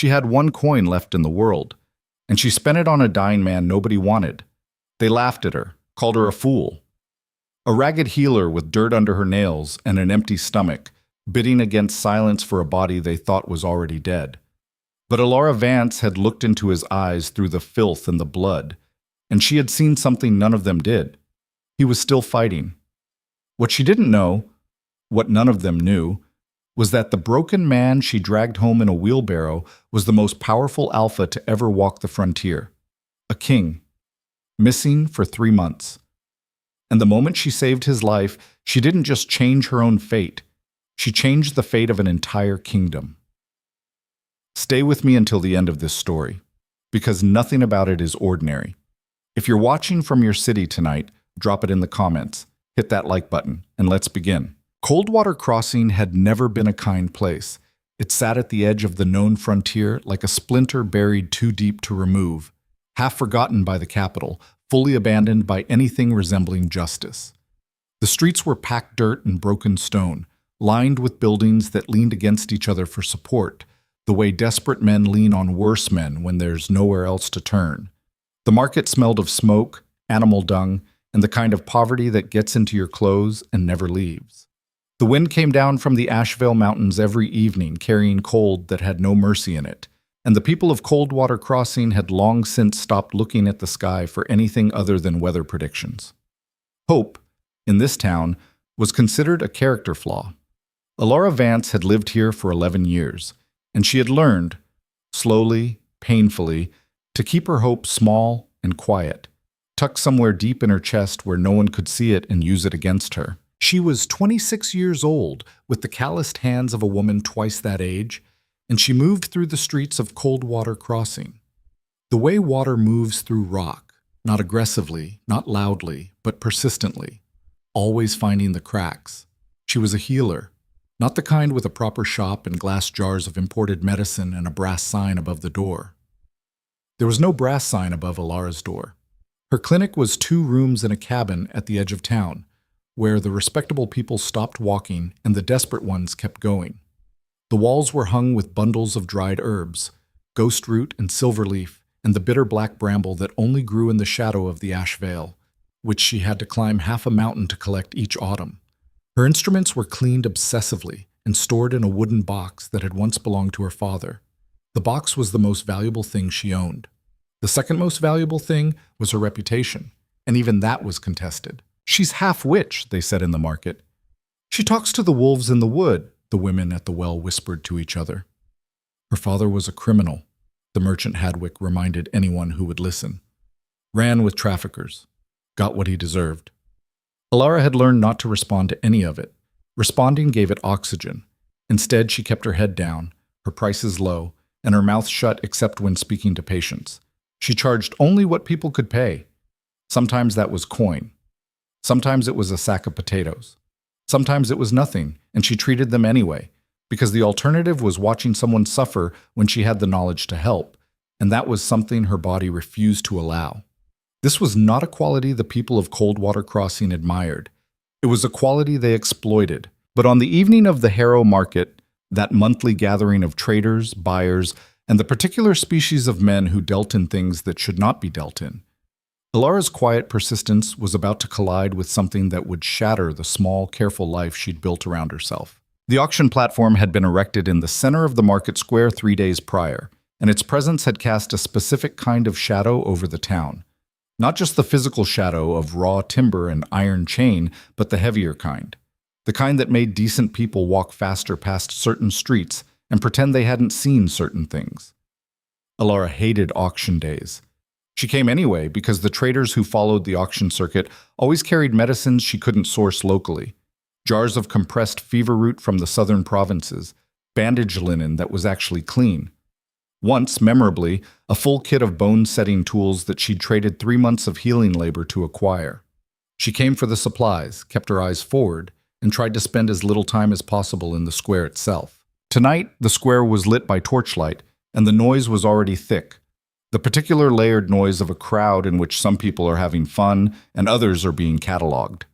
She had one coin left in the world, and she spent it on a dying man nobody wanted. They laughed at her, called her a fool. A ragged healer with dirt under her nails and an empty stomach, bidding against silence for a body they thought was already dead. But Elara Vance had looked into his eyes through the filth and the blood, and she had seen something none of them did. He was still fighting. What she didn't know, what none of them knew, was that the broken man she dragged home in a wheelbarrow was the most powerful alpha to ever walk the frontier. A king, missing for 3 months. And the moment she saved his life, she didn't just change her own fate, she changed the fate of an entire kingdom. Stay with me until the end of this story, because nothing about it is ordinary. If you're watching from your city tonight, drop it in the comments, hit that like button, and let's begin. Coldwater Crossing had never been a kind place. It sat at the edge of the known frontier like a splinter buried too deep to remove, half forgotten by the capital, fully abandoned by anything resembling justice. The streets were packed dirt and broken stone, lined with buildings that leaned against each other for support, the way desperate men lean on worse men when there's nowhere else to turn. The market smelled of smoke, animal dung, and the kind of poverty that gets into your clothes and never leaves. The wind came down from the Asheville Mountains every evening, carrying cold that had no mercy in it, and the people of Coldwater Crossing had long since stopped looking at the sky for anything other than weather predictions. Hope, in this town, was considered a character flaw. Elara Vance had lived here for 11 years, and she had learned, slowly, painfully, to keep her hope small and quiet, tucked somewhere deep in her chest where no one could see it and use it against her. She was 26 years old, with the calloused hands of a woman twice that age, and she moved through the streets of Coldwater Crossing. The way water moves through rock, not aggressively, not loudly, but persistently, always finding the cracks. She was a healer, not the kind with a proper shop and glass jars of imported medicine and a brass sign above the door. There was no brass sign above Elara's door. Her clinic was 2 rooms in a cabin at the edge of town, where the respectable people stopped walking and the desperate ones kept going. The walls were hung with bundles of dried herbs, ghost root and silverleaf, and the bitter black bramble that only grew in the shadow of the ash veil, which she had to climb half a mountain to collect each autumn. Her instruments were cleaned obsessively and stored in a wooden box that had once belonged to her father. The box was the most valuable thing she owned. The second most valuable thing was her reputation, and even that was contested. "She's half witch," they said in the market. "She talks to the wolves in the wood," the women at the well whispered to each other. Her father was a criminal, the merchant Hadwick reminded anyone who would listen. Ran with traffickers, got what he deserved. Elara had learned not to respond to any of it. Responding gave it oxygen. Instead, she kept her head down, her prices low, and her mouth shut except when speaking to patients. She charged only what people could pay. Sometimes that was coin. Sometimes it was a sack of potatoes. Sometimes it was nothing, and she treated them anyway, because the alternative was watching someone suffer when she had the knowledge to help, and that was something her body refused to allow. This was not a quality the people of Coldwater Crossing admired. It was a quality they exploited. But on the evening of the Harrow Market, that monthly gathering of traders, buyers, and the particular species of men who dealt in things that should not be dealt in, Elara's quiet persistence was about to collide with something that would shatter the small, careful life she'd built around herself. The auction platform had been erected in the center of the market square 3 days prior, and its presence had cast a specific kind of shadow over the town. Not just the physical shadow of raw timber and iron chain, but the heavier kind. The kind that made decent people walk faster past certain streets and pretend they hadn't seen certain things. Elara hated auction days. She came anyway because the traders who followed the auction circuit always carried medicines she couldn't source locally. Jars of compressed fever root from the southern provinces, bandage linen that was actually clean. Once, memorably, a full kit of bone-setting tools that she'd traded 3 months of healing labor to acquire. She came for the supplies, kept her eyes forward, and tried to spend as little time as possible in the square itself. Tonight, the square was lit by torchlight, and the noise was already thick. The particular layered noise of a crowd in which some people are having fun and others are being cataloged.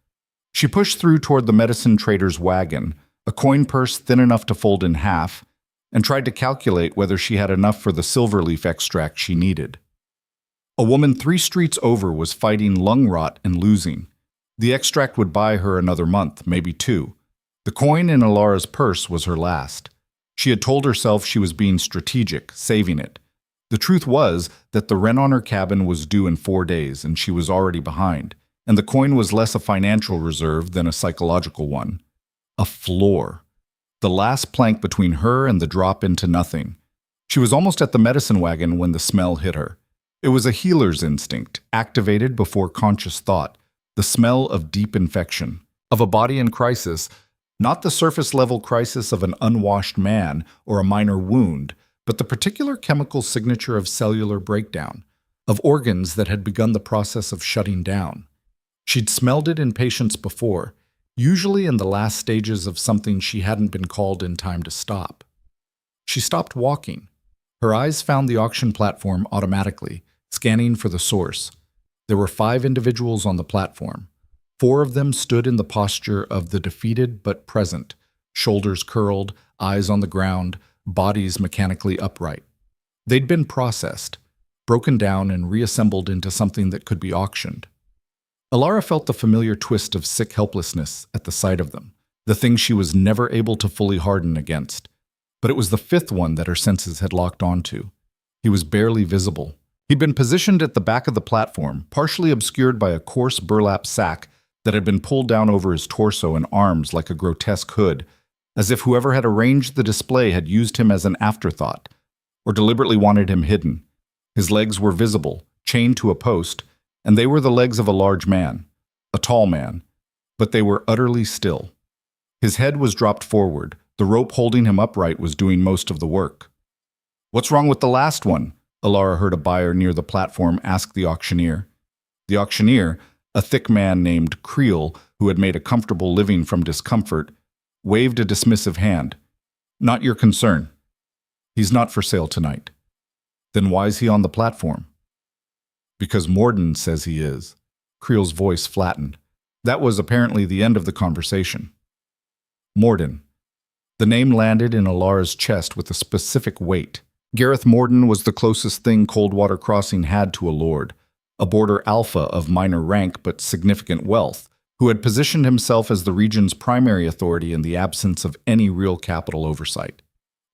She pushed through toward the medicine trader's wagon, a coin purse thin enough to fold in half, and tried to calculate whether she had enough for the silverleaf extract she needed. A woman 3 streets over was fighting lung rot and losing. The extract would buy her another month, maybe 2. The coin in Elara's purse was her last. She had told herself she was being strategic, saving it. The truth was that the rent on her cabin was due in 4 days, and she was already behind, and the coin was less a financial reserve than a psychological one. A floor. The last plank between her and the drop into nothing. She was almost at the medicine wagon when the smell hit her. It was a healer's instinct, activated before conscious thought, the smell of deep infection, of a body in crisis, not the surface-level crisis of an unwashed man or a minor wound, but the particular chemical signature of cellular breakdown, of organs that had begun the process of shutting down. She'd smelled it in patients before, usually in the last stages of something she hadn't been called in time to stop. She stopped walking. Her eyes found the auction platform automatically, scanning for the source. There were 5 individuals on the platform. 4 of them stood in the posture of the defeated but present, shoulders curled, eyes on the ground, bodies mechanically upright. They'd been processed, broken down and reassembled into something that could be auctioned. Elara felt the familiar twist of sick helplessness at the sight of them, the thing she was never able to fully harden against. But it was the 5th one that her senses had locked onto. He was barely visible. He'd been positioned at the back of the platform, partially obscured by a coarse burlap sack that had been pulled down over his torso and arms like a grotesque hood, as if whoever had arranged the display had used him as an afterthought, or deliberately wanted him hidden. His legs were visible, chained to a post, and they were the legs of a large man, a tall man, but they were utterly still. His head was dropped forward. The rope holding him upright was doing most of the work. "What's wrong with the last one?" Elara heard a buyer near the platform ask the auctioneer. The auctioneer, a thick man named Creel, who had made a comfortable living from discomfort, waved a dismissive hand. "Not your concern. He's not for sale tonight." "Then why's he on the platform?" "Because Morden says he is." Creel's voice flattened. That was apparently the end of the conversation. Morden. The name landed in Elara's chest with a specific weight. Gareth Morden was the closest thing Coldwater Crossing had to a lord, a border alpha of minor rank but significant wealth, who had positioned himself as the region's primary authority in the absence of any real capital oversight.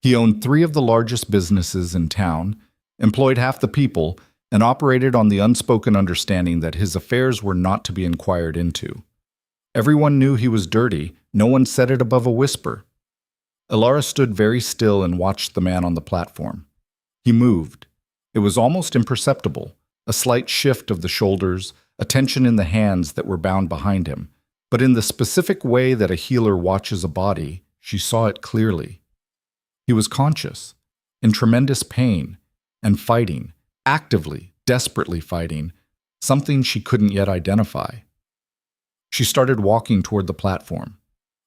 He owned 3 of the largest businesses in town, employed half the people, and operated on the unspoken understanding that his affairs were not to be inquired into. Everyone knew he was dirty, no one said it above a whisper. Elara stood very still and watched the man on the platform. He moved. It was almost imperceptible, a slight shift of the shoulders, a tension in the hands that were bound behind him. But in the specific way that a healer watches a body, she saw it clearly. He was conscious, in tremendous pain, and fighting, actively, desperately fighting, something she couldn't yet identify. She started walking toward the platform.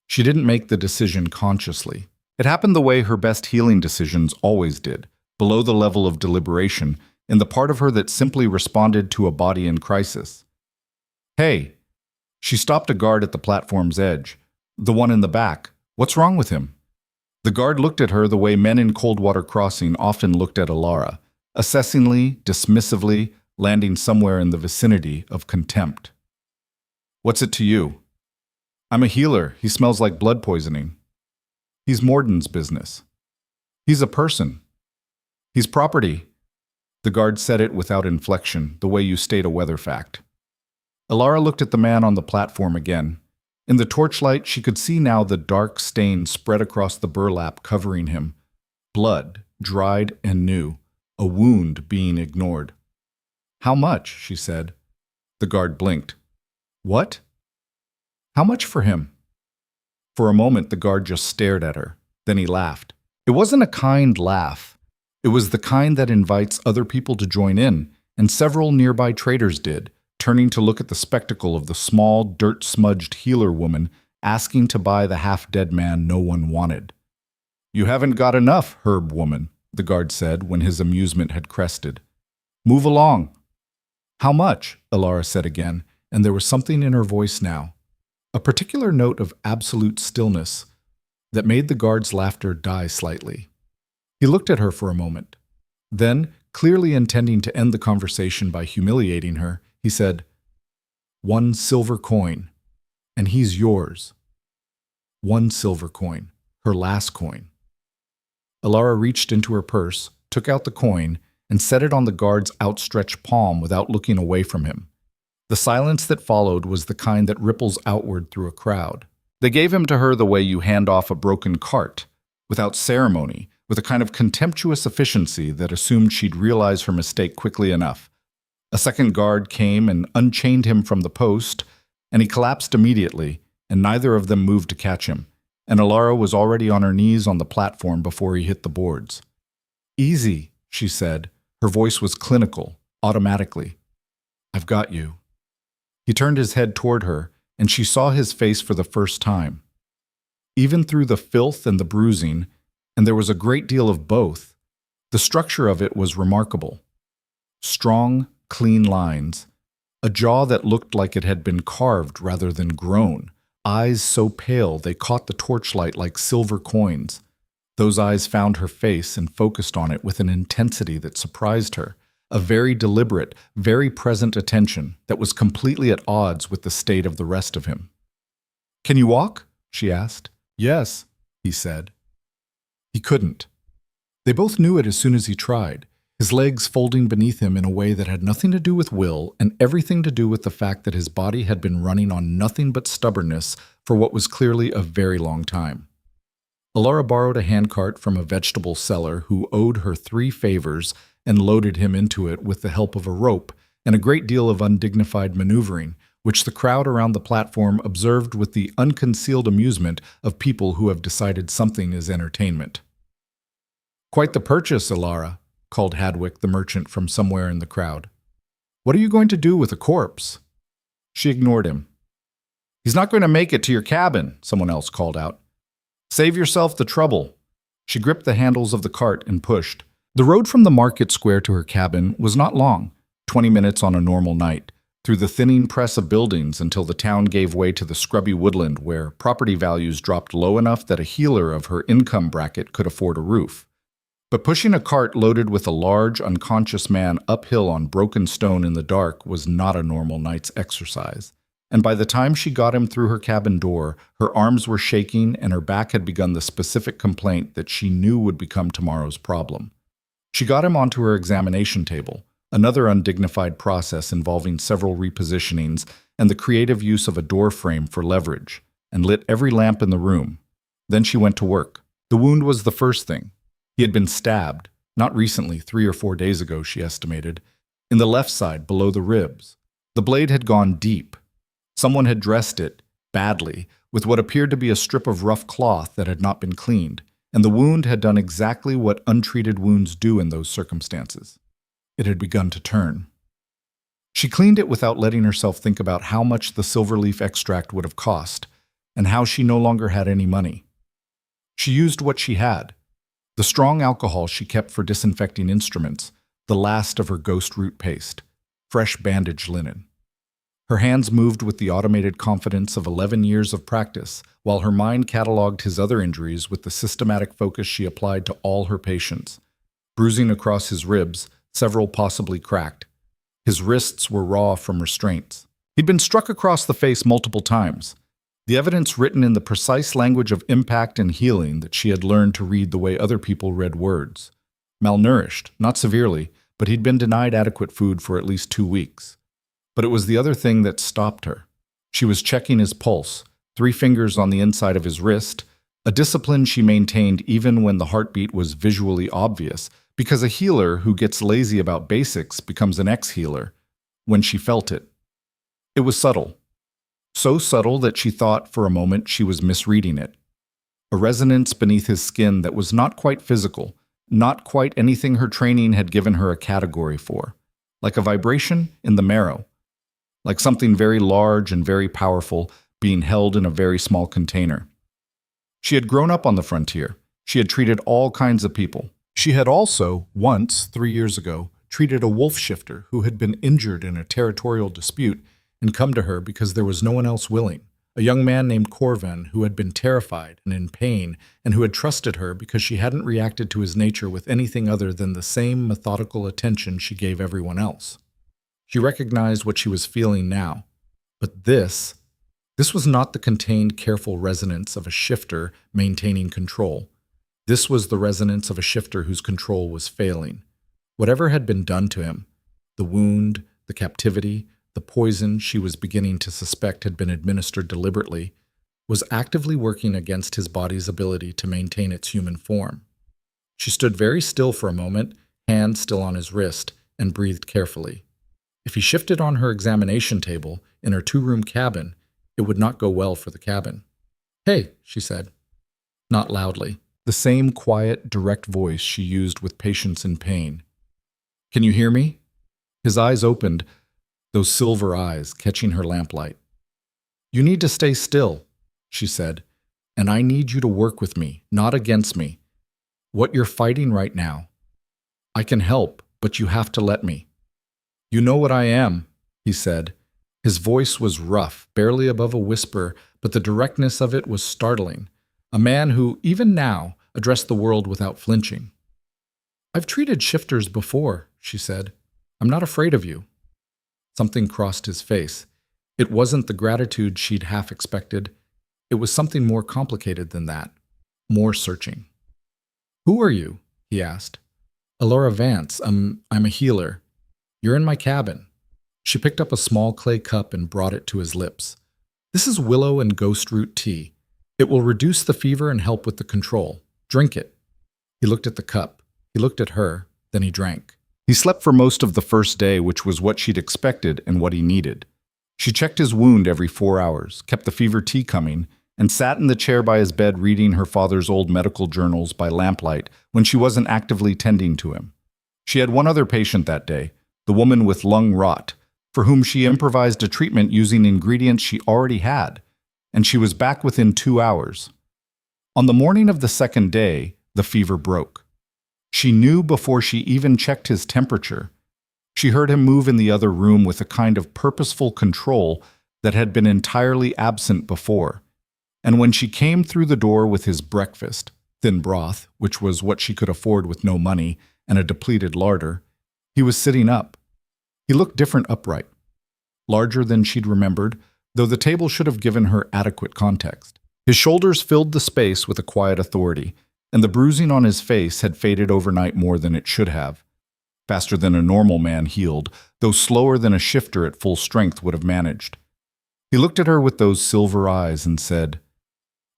She didn't make the decision consciously. It happened the way her best healing decisions always did, below the level of deliberation, in the part of her that simply responded to a body in crisis. "Hey!" She stopped a guard at the platform's edge. "The one in the back. What's wrong with him?" The guard looked at her the way men in Coldwater Crossing often looked at Elara, assessingly, dismissively, landing somewhere in the vicinity of contempt. "What's it to you?" "I'm a healer. He smells like blood poisoning." "He's Morden's business." "He's a person." "He's property." The guard said it without inflection, the way you state a weather fact. Elara looked at the man on the platform again. In the torchlight, she could see now the dark stain spread across the burlap covering him. Blood, dried and new, a wound being ignored. "How much?" she said. The guard blinked. "What?" "How much for him?" For a moment, the guard just stared at her. Then he laughed. It wasn't a kind laugh. It was the kind that invites other people to join in, and several nearby traders did, turning to look at the spectacle of the small, dirt-smudged healer woman asking to buy the half-dead man no one wanted. "You haven't got enough, herb woman," the guard said when his amusement had crested. "Move along." "How much?" Elara said again, and there was something in her voice now, a particular note of absolute stillness that made the guard's laughter die slightly. He looked at her for a moment. Then, clearly intending to end the conversation by humiliating her, he said, "1 silver coin, and he's yours." 1 silver coin, her last coin. Elara reached into her purse, took out the coin, and set it on the guard's outstretched palm without looking away from him. The silence that followed was the kind that ripples outward through a crowd. They gave him to her the way you hand off a broken cart, without ceremony, with a kind of contemptuous efficiency that assumed she'd realize her mistake quickly enough. A second guard came and unchained him from the post, and he collapsed immediately, and neither of them moved to catch him, and Elara was already on her knees on the platform before he hit the boards. "Easy," she said. Her voice was clinical, automatically. "I've got you." He turned his head toward her, and she saw his face for the first time. Even through the filth and the bruising, and there was a great deal of both, the structure of it was remarkable. Strong, clean lines, a jaw that looked like it had been carved rather than grown, eyes so pale they caught the torchlight like silver coins. Those eyes found her face and focused on it with an intensity that surprised her, a very deliberate, very present attention that was completely at odds with the state of the rest of him. "Can you walk?" she asked. "Yes," he said. He couldn't. They both knew it as soon as he tried, his legs folding beneath him in a way that had nothing to do with will and everything to do with the fact that his body had been running on nothing but stubbornness for what was clearly a very long time. Elara borrowed a handcart from a vegetable seller who owed her 3 favors and loaded him into it with the help of a rope and a great deal of undignified maneuvering, which the crowd around the platform observed with the unconcealed amusement of people who have decided something is entertainment. "Quite the purchase, Elara," called Hadwick the merchant from somewhere in the crowd. "What are you going to do with a corpse?" She ignored him. "He's not going to make it to your cabin," someone else called out. "Save yourself the trouble." She gripped the handles of the cart and pushed. The road from the market square to her cabin was not long, 20 minutes on a normal night, through the thinning press of buildings until the town gave way to the scrubby woodland where property values dropped low enough that a healer of her income bracket could afford a roof. But pushing a cart loaded with a large, unconscious man uphill on broken stone in the dark was not a normal night's exercise. And by the time she got him through her cabin door, her arms were shaking and her back had begun the specific complaint that she knew would become tomorrow's problem. She got him onto her examination table, another undignified process involving several repositionings and the creative use of a door frame for leverage, and lit every lamp in the room. Then she went to work. The wound was the first thing. He had been stabbed, not recently, 3 or 4 days ago, she estimated, in the left side below the ribs. The blade had gone deep. Someone had dressed it, badly, with what appeared to be a strip of rough cloth that had not been cleaned, and the wound had done exactly what untreated wounds do in those circumstances. It had begun to turn. She cleaned it without letting herself think about how much the silverleaf extract would have cost, and how she no longer had any money. She used what she had. The strong alcohol she kept for disinfecting instruments, the last of her ghost root paste, fresh bandage linen. Her hands moved with the automated confidence of 11 years of practice, while her mind cataloged his other injuries with the systematic focus she applied to all her patients. Bruising across his ribs, several possibly cracked. His wrists were raw from restraints. He'd been struck across the face multiple times. The evidence written in the precise language of impact and healing that she had learned to read the way other people read words. Malnourished, not severely, but he'd been denied adequate food for at least 2 weeks. But it was the other thing that stopped her. She was checking his pulse, 3 fingers on the inside of his wrist, a discipline she maintained even when the heartbeat was visually obvious, because a healer who gets lazy about basics becomes an ex-healer, when she felt it. It was subtle. So subtle that she thought for a moment she was misreading it. A resonance beneath his skin that was not quite physical, not quite anything her training had given her a category for. Like a vibration in the marrow. Like something very large and very powerful being held in a very small container. She had grown up on the frontier. She had treated all kinds of people. She had also, once, 3 years ago, treated a wolf shifter who had been injured in a territorial dispute and come to her because there was no one else willing, a young man named Corvin who had been terrified and in pain and who had trusted her because she hadn't reacted to his nature with anything other than the same methodical attention she gave everyone else. She recognized what she was feeling now, but this was not the contained, careful resonance of a shifter maintaining control. This was the resonance of a shifter whose control was failing. Whatever had been done to him, the wound, the captivity, the poison she was beginning to suspect had been administered deliberately, was actively working against his body's ability to maintain its human form. She stood very still for a moment, hand still on his wrist, and breathed carefully. If he shifted on her examination table in her two-room cabin, it would not go well for the cabin. "Hey," she said, not loudly, the same quiet, direct voice she used with patients in pain. "Can you hear me?" His eyes opened, those silver eyes catching her lamplight. "You need to stay still," she said, "and I need you to work with me, not against me. What you're fighting right now. I can help, but you have to let me." "You know what I am," he said. His voice was rough, barely above a whisper, but the directness of it was startling. A man who, even now, addressed the world without flinching. "I've treated shifters before," she said. "I'm not afraid of you." Something crossed his face. It wasn't the gratitude she'd half expected. It was something more complicated than that, more searching. "Who are you?" he asked. "Elara Vance. I'm a healer. You're in my cabin." She picked up a small clay cup and brought it to his lips. "This is willow and ghost root tea. It will reduce the fever and help with the control. Drink it." He looked at the cup. He looked at her. Then he drank. He slept for most of the first day, which was what she'd expected and what he needed. She checked his wound every 4 hours, kept the fever tea coming, and sat in the chair by his bed reading her father's old medical journals by lamplight when she wasn't actively tending to him. She had one other patient that day, the woman with lung rot, for whom she improvised a treatment using ingredients she already had, and she was back within 2 hours. On the morning of the second day, the fever broke. She knew before she even checked his temperature. She heard him move in the other room with a kind of purposeful control that had been entirely absent before. And when she came through the door with his breakfast, thin broth, which was what she could afford with no money, and a depleted larder, he was sitting up. He looked different upright, larger than she'd remembered, though the table should have given her adequate context. His shoulders filled the space with a quiet authority, and the bruising on his face had faded overnight more than it should have. Faster than a normal man healed, though slower than a shifter at full strength would have managed. He looked at her with those silver eyes and said,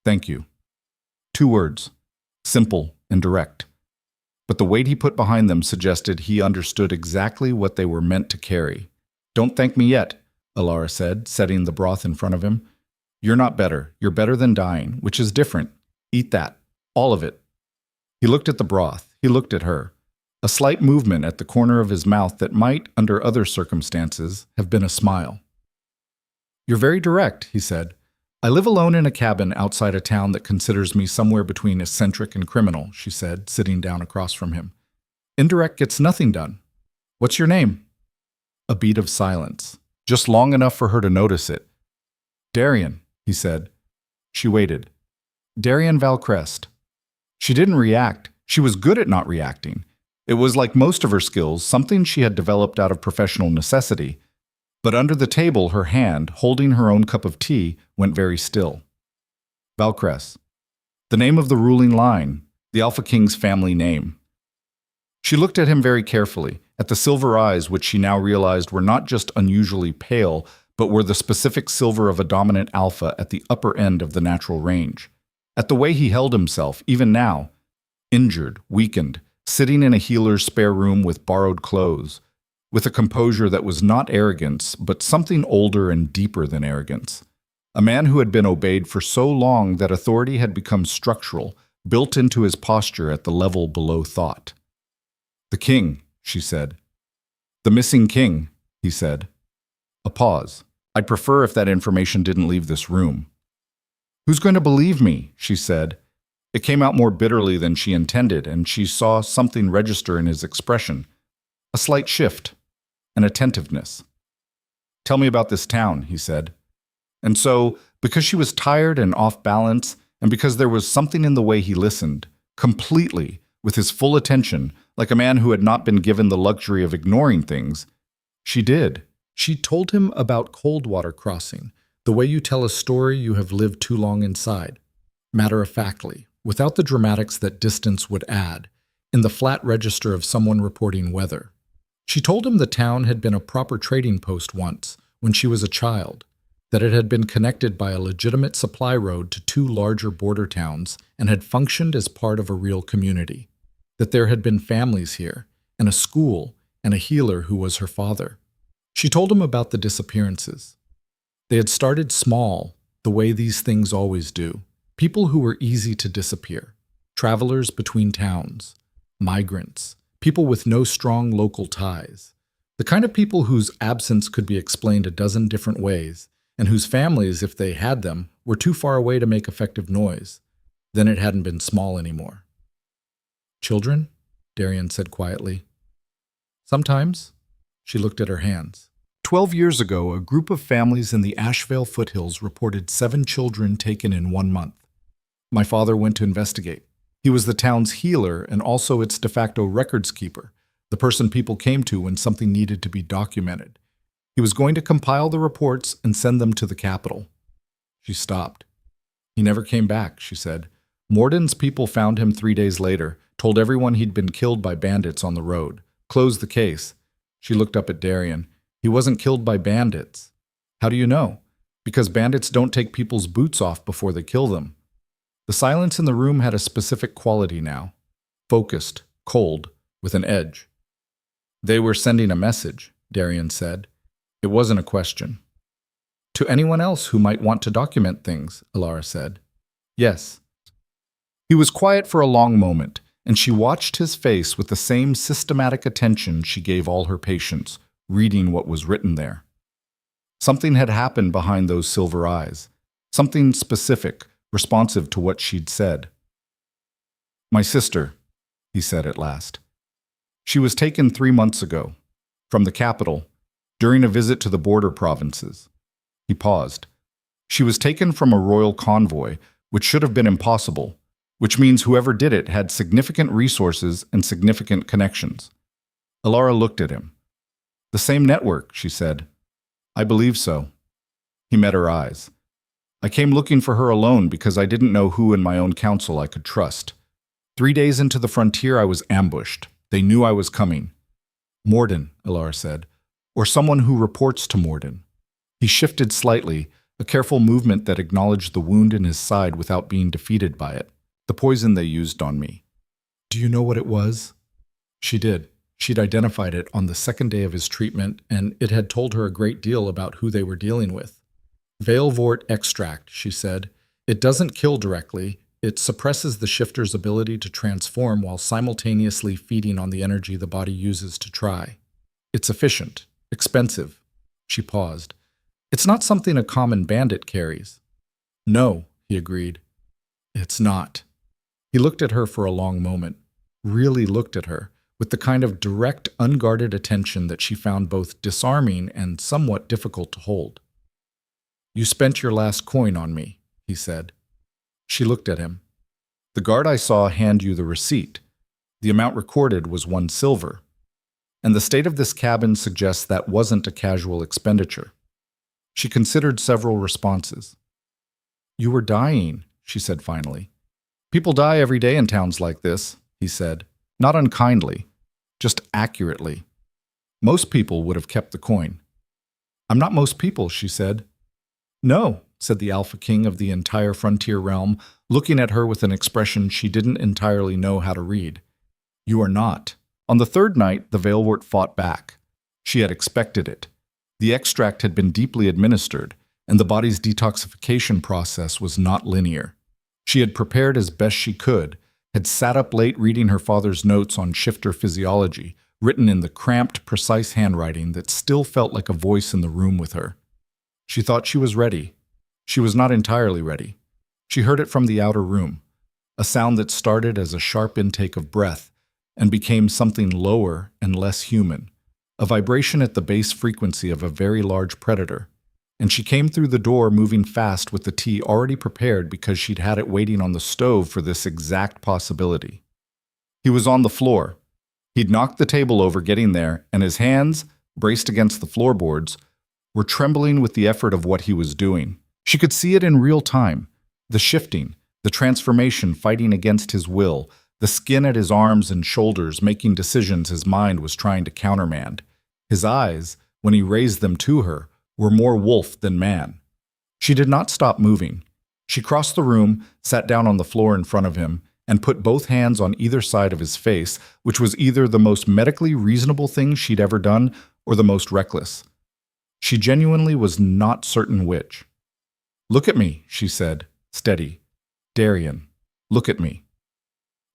"Thank you." 2 words, simple and direct. But the weight he put behind them suggested he understood exactly what they were meant to carry. "Don't thank me yet," Elara said, setting the broth in front of him. "You're not better. You're better than dying, which is different. Eat that. All of it." He looked at the broth. He looked at her. A slight movement at the corner of his mouth that might, under other circumstances, have been a smile. "You're very direct," he said. "I live alone in a cabin outside a town that considers me somewhere between eccentric and criminal," she said, sitting down across from him. "Indirect gets nothing done. What's your name?" A beat of silence, just long enough for her to notice it. "Darian," he said. She waited. "Darian Valcrest." She didn't react. She was good at not reacting. It was like most of her skills, something she had developed out of professional necessity. But under the table, her hand, holding her own cup of tea, went very still. "Valcrest. The name of the ruling line, the Alpha King's family name." She looked at him very carefully, at the silver eyes which she now realized were not just unusually pale, but were the specific silver of a dominant alpha at the upper end of the natural range. At the way he held himself, even now, injured, weakened, sitting in a healer's spare room with borrowed clothes, with a composure that was not arrogance, but something older and deeper than arrogance. A man who had been obeyed for so long that authority had become structural, built into his posture at the level below thought. "The king," she said. "The missing king," he said. A pause. "I'd prefer if that information didn't leave this room." "Who's going to believe me?" she said. It came out more bitterly than she intended, and she saw something register in his expression. A slight shift, an attentiveness. "Tell me about this town," he said. And so, because she was tired and off balance, and because there was something in the way he listened, completely, with his full attention, like a man who had not been given the luxury of ignoring things. She did. She told him about cold water crossing, the way you tell a story you have lived too long inside, matter-of-factly, without the dramatics that distance would add, in the flat register of someone reporting weather. She told him the town had been a proper trading post once, when she was a child, that it had been connected by a legitimate supply road to two larger border towns and had functioned as part of a real community, that there had been families here, and a school, and a healer who was her father. She told him about the disappearances. They had started small, the way these things always do. People who were easy to disappear, travelers between towns, migrants, people with no strong local ties, the kind of people whose absence could be explained a dozen different ways, and whose families, if they had them, were too far away to make effective noise. Then it hadn't been small anymore. "Children?" Darian said quietly. "Sometimes." She looked at her hands. 12 years ago, a group of families in the Asheville foothills reported 7 children taken in 1 month. My father went to investigate. He was the town's healer and also its de facto records keeper, the person people came to when something needed to be documented. He was going to compile the reports and send them to the capital. She stopped. "He never came back," she said. "Morden's people found him 3 days later, told everyone he'd been killed by bandits on the road, closed the case." She looked up at Darian. "He wasn't killed by bandits." "How do you know?" "Because bandits don't take people's boots off before they kill them." The silence in the room had a specific quality now. Focused, cold, with an edge. "They were sending a message," Darian said. It wasn't a question. "To anyone else who might want to document things," Elara said. "Yes." He was quiet for a long moment, and she watched his face with the same systematic attention she gave all her patients, reading what was written there. Something had happened behind those silver eyes, something specific, responsive to what she'd said. "My sister," he said at last. "She was taken 3 months ago, from the capital, during a visit to the border provinces." He paused. "She was taken from a royal convoy, which should have been impossible, which means whoever did it had significant resources and significant connections." Elara looked at him. "The same network," she said. "I believe so." He met her eyes. "I came looking for her alone because I didn't know who in my own council I could trust. 3 days into the frontier, I was ambushed. They knew I was coming." "Morden," Elara said, "or someone who reports to Morden." He shifted slightly, a careful movement that acknowledged the wound in his side without being defeated by it. "The poison they used on me." "Do you know what it was?" She did. She'd identified it on the second day of his treatment, and it had told her a great deal about who they were dealing with. "Veilvort extract," she said. "It doesn't kill directly. It suppresses the shifter's ability to transform while simultaneously feeding on the energy the body uses to try. It's efficient, expensive." She paused. "It's not something a common bandit carries." "No," he agreed. "It's not." He looked at her for a long moment, really looked at her, with the kind of direct, unguarded attention that she found both disarming and somewhat difficult to hold. "You spent your last coin on me," he said. She looked at him. "The guard I saw hand you the receipt. The amount recorded was 1 silver. And the state of this cabin suggests that wasn't a casual expenditure." She considered several responses. "You were dying," she said finally. "People die every day in towns like this," he said. "Not unkindly, just accurately. Most people would have kept the coin." "I'm not most people," she said. "No," said the Alpha King of the entire frontier realm, looking at her with an expression she didn't entirely know how to read. "You are not." On the 3rd night, the Veilwort fought back. She had expected it. The extract had been deeply administered, and the body's detoxification process was not linear. She had prepared as best she could, had sat up late reading her father's notes on shifter physiology, written in the cramped, precise handwriting that still felt like a voice in the room with her. She thought she was ready. She was not entirely ready. She heard it from the outer room, a sound that started as a sharp intake of breath and became something lower and less human, a vibration at the base frequency of a very large predator. and she came through the door moving fast with the tea already prepared because she'd had it waiting on the stove for this exact possibility. He was on the floor. He'd knocked the table over getting there, and his hands, braced against the floorboards, were trembling with the effort of what he was doing. She could see it in real time, the shifting, the transformation fighting against his will, the skin at his arms and shoulders making decisions his mind was trying to countermand. His eyes, when he raised them to her, were more wolf than man. She did not stop moving. She crossed the room, sat down on the floor in front of him, and put both hands on either side of his face, which was either the most medically reasonable thing she'd ever done or the most reckless. She genuinely was not certain which. "Look at me," she said, steady. "Darian, look at me."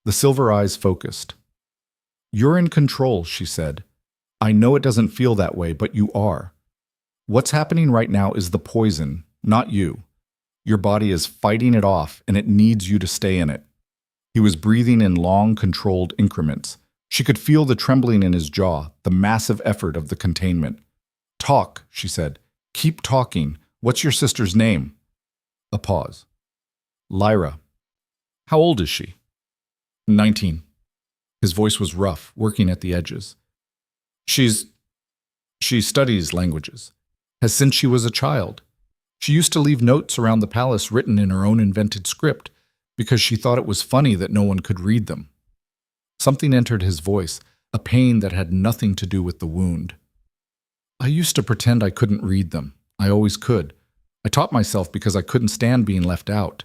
The silver eyes focused. "You're in control," she said. "I know it doesn't feel that way, but you are. What's happening right now is the poison, not you. Your body is fighting it off, and it needs you to stay in it." He was breathing in long, controlled increments. She could feel the trembling in his jaw, the massive effort of the containment. "Talk," she said. "Keep talking. What's your sister's name?" A pause. "Lyra." "How old is she?" 19. His voice was rough, working at the edges. She studies languages. Has since she was a child. She used to leave notes around the palace written in her own invented script, because she thought it was funny that no one could read them." Something entered his voice, a pain that had nothing to do with the wound. "I used to pretend I couldn't read them. I always could. I taught myself because I couldn't stand being left out."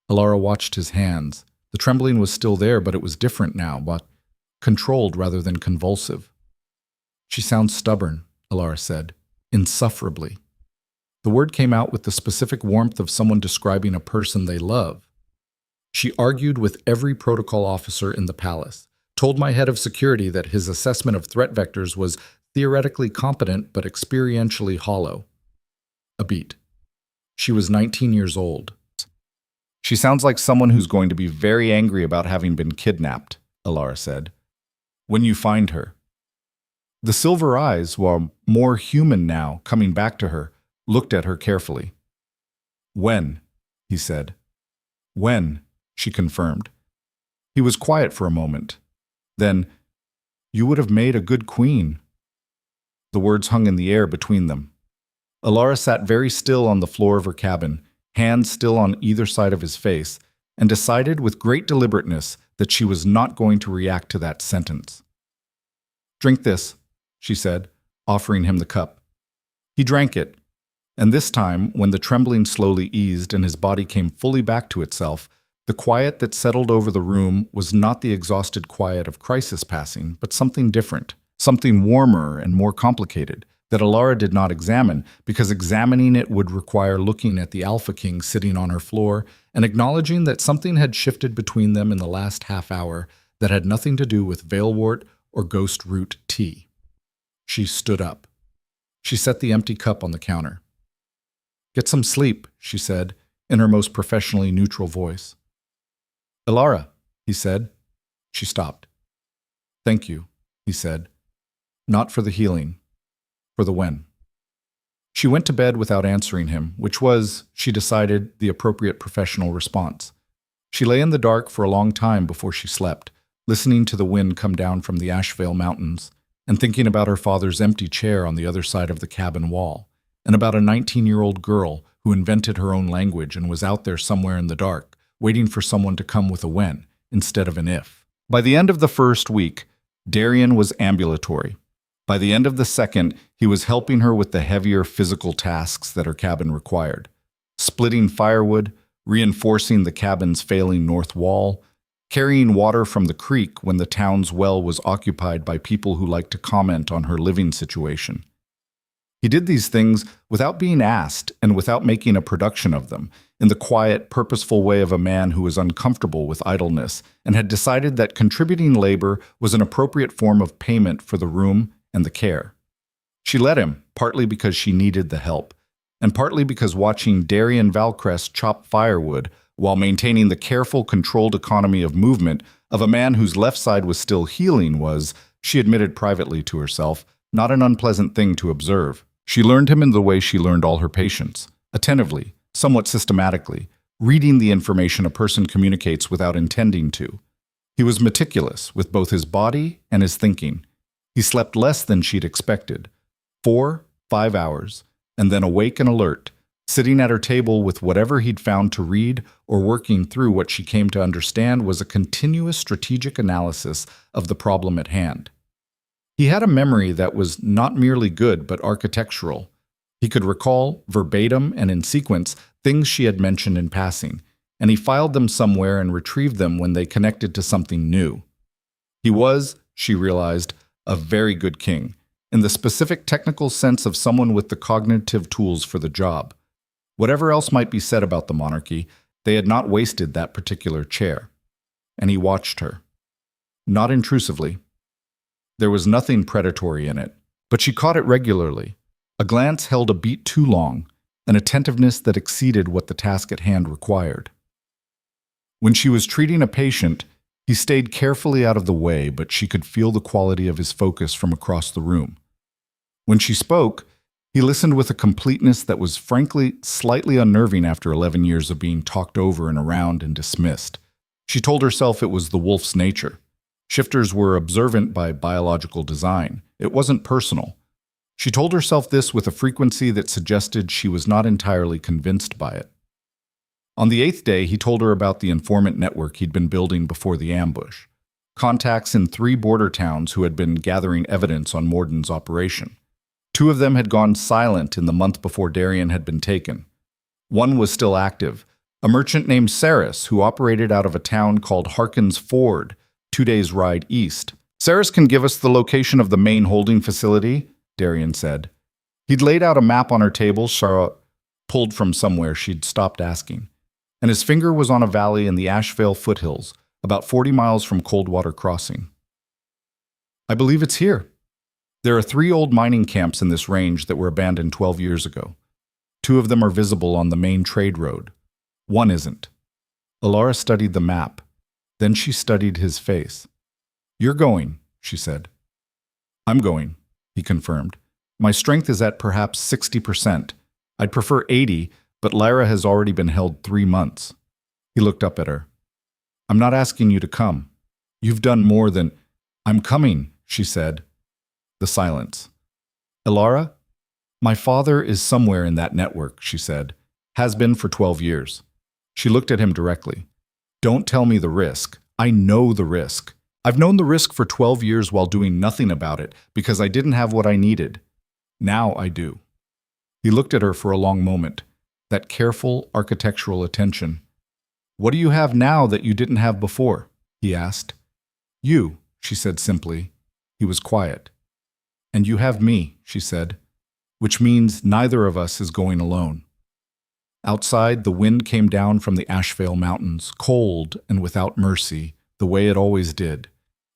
Elara watched his hands. The trembling was still there, but it was different now, but controlled rather than convulsive. "She sounds stubborn," Elara said, "insufferably." The word came out with the specific warmth of someone describing a person they love. "She argued with every protocol officer in the palace, told my head of security that his assessment of threat vectors was theoretically competent but experientially hollow." A beat. "She was 19 years old." "She sounds like someone who's going to be very angry about having been kidnapped," Elara said. "When you find her." The silver eyes, while more human now, coming back to her, looked at her carefully. "When?" he said. "When?" she confirmed. He was quiet for a moment. Then, "You would have made a good queen." The words hung in the air between them. Elara sat very still on the floor of her cabin, hands still on either side of his face, and decided with great deliberateness that she was not going to react to that sentence. "Drink this," she said, offering him the cup. He drank it, and this time, when the trembling slowly eased and his body came fully back to itself, the quiet that settled over the room was not the exhausted quiet of crisis passing, but something different, something warmer and more complicated, that Elara did not examine, because examining it would require looking at the Alpha King sitting on her floor and acknowledging that something had shifted between them in the last half hour that had nothing to do with veilwort or ghost root tea. She stood up. She set the empty cup on the counter. "Get some sleep," she said, in her most professionally neutral voice. "Elara," he said. She stopped. "Thank you," he said. "Not for the healing. For the when." She went to bed without answering him, which was, she decided, the appropriate professional response. She lay in the dark for a long time before she slept, listening to the wind come down from the Ashvale Mountains, and thinking about her father's empty chair on the other side of the cabin wall, and about a 19-year-old girl who invented her own language and was out there somewhere in the dark, waiting for someone to come with a when instead of an if. By the end of the first week, Darian was ambulatory. By the end of the second, he was helping her with the heavier physical tasks that her cabin required. Splitting firewood, reinforcing the cabin's failing north wall, carrying water from the creek when the town's well was occupied by people who liked to comment on her living situation. He did these things without being asked and without making a production of them, in the quiet, purposeful way of a man who was uncomfortable with idleness and had decided that contributing labor was an appropriate form of payment for the room and the care. She let him, partly because she needed the help, and partly because watching Darian Valcrest chop firewood while maintaining the careful, controlled economy of movement of a man whose left side was still healing was, she admitted privately to herself, not an unpleasant thing to observe. She learned him in the way she learned all her patients, attentively, somewhat systematically, reading the information a person communicates without intending to. He was meticulous with both his body and his thinking. He slept less than she'd expected, 4, 5 hours, and then awake and alert, sitting at her table with whatever he'd found to read or working through what she came to understand was a continuous strategic analysis of the problem at hand. He had a memory that was not merely good but architectural. He could recall, verbatim and in sequence, things she had mentioned in passing, and he filed them somewhere and retrieved them when they connected to something new. He was, she realized, a very good king, in the specific technical sense of someone with the cognitive tools for the job. Whatever else might be said about the monarchy, they had not wasted that particular chair. And he watched her. Not intrusively. There was nothing predatory in it, but she caught it regularly. A glance held a beat too long, an attentiveness that exceeded what the task at hand required. When she was treating a patient, he stayed carefully out of the way, but she could feel the quality of his focus from across the room. When she spoke, he listened with a completeness that was frankly slightly unnerving after 11 years of being talked over and around and dismissed. She told herself it was the wolf's nature. Shifters were observant by biological design. It wasn't personal. She told herself this with a frequency that suggested she was not entirely convinced by it. On the 8th day, he told her about the informant network he'd been building before the ambush. Contacts in 3 border towns who had been gathering evidence on Morden's operation. 2 of them had gone silent in the month before Darien had been taken. One was still active, a merchant named Saris who operated out of a town called Harkin's Ford, 2 days' ride east. Saris can give us the location of the main holding facility, Darien said. He'd laid out a map on her table, Sarah pulled from somewhere she'd stopped asking, and his finger was on a valley in the Ashevale foothills, about 40 miles from Coldwater Crossing. I believe it's here. There are 3 old mining camps in this range that were abandoned 12 years ago. 2 of them are visible on the main trade road. 1 isn't. Elara studied the map. Then she studied his face. You're going, she said. I'm going, he confirmed. My strength is at perhaps 60%. I'd prefer 80, but Lyra has already been held 3 months. He looked up at her. I'm not asking you to come. You've done more than... I'm coming, she said. The silence. Elara? My father is somewhere in that network, she said. Has been for 12 years. She looked at him directly. Don't tell me the risk. I know the risk. I've known the risk for 12 years while doing nothing about it because I didn't have what I needed. Now I do. He looked at her for a long moment, that careful architectural attention. What do you have now that you didn't have before? He asked. You, she said simply. He was quiet. And you have me, she said, which means neither of us is going alone. Outside, the wind came down from the Ashevale Mountains, cold and without mercy, the way it always did.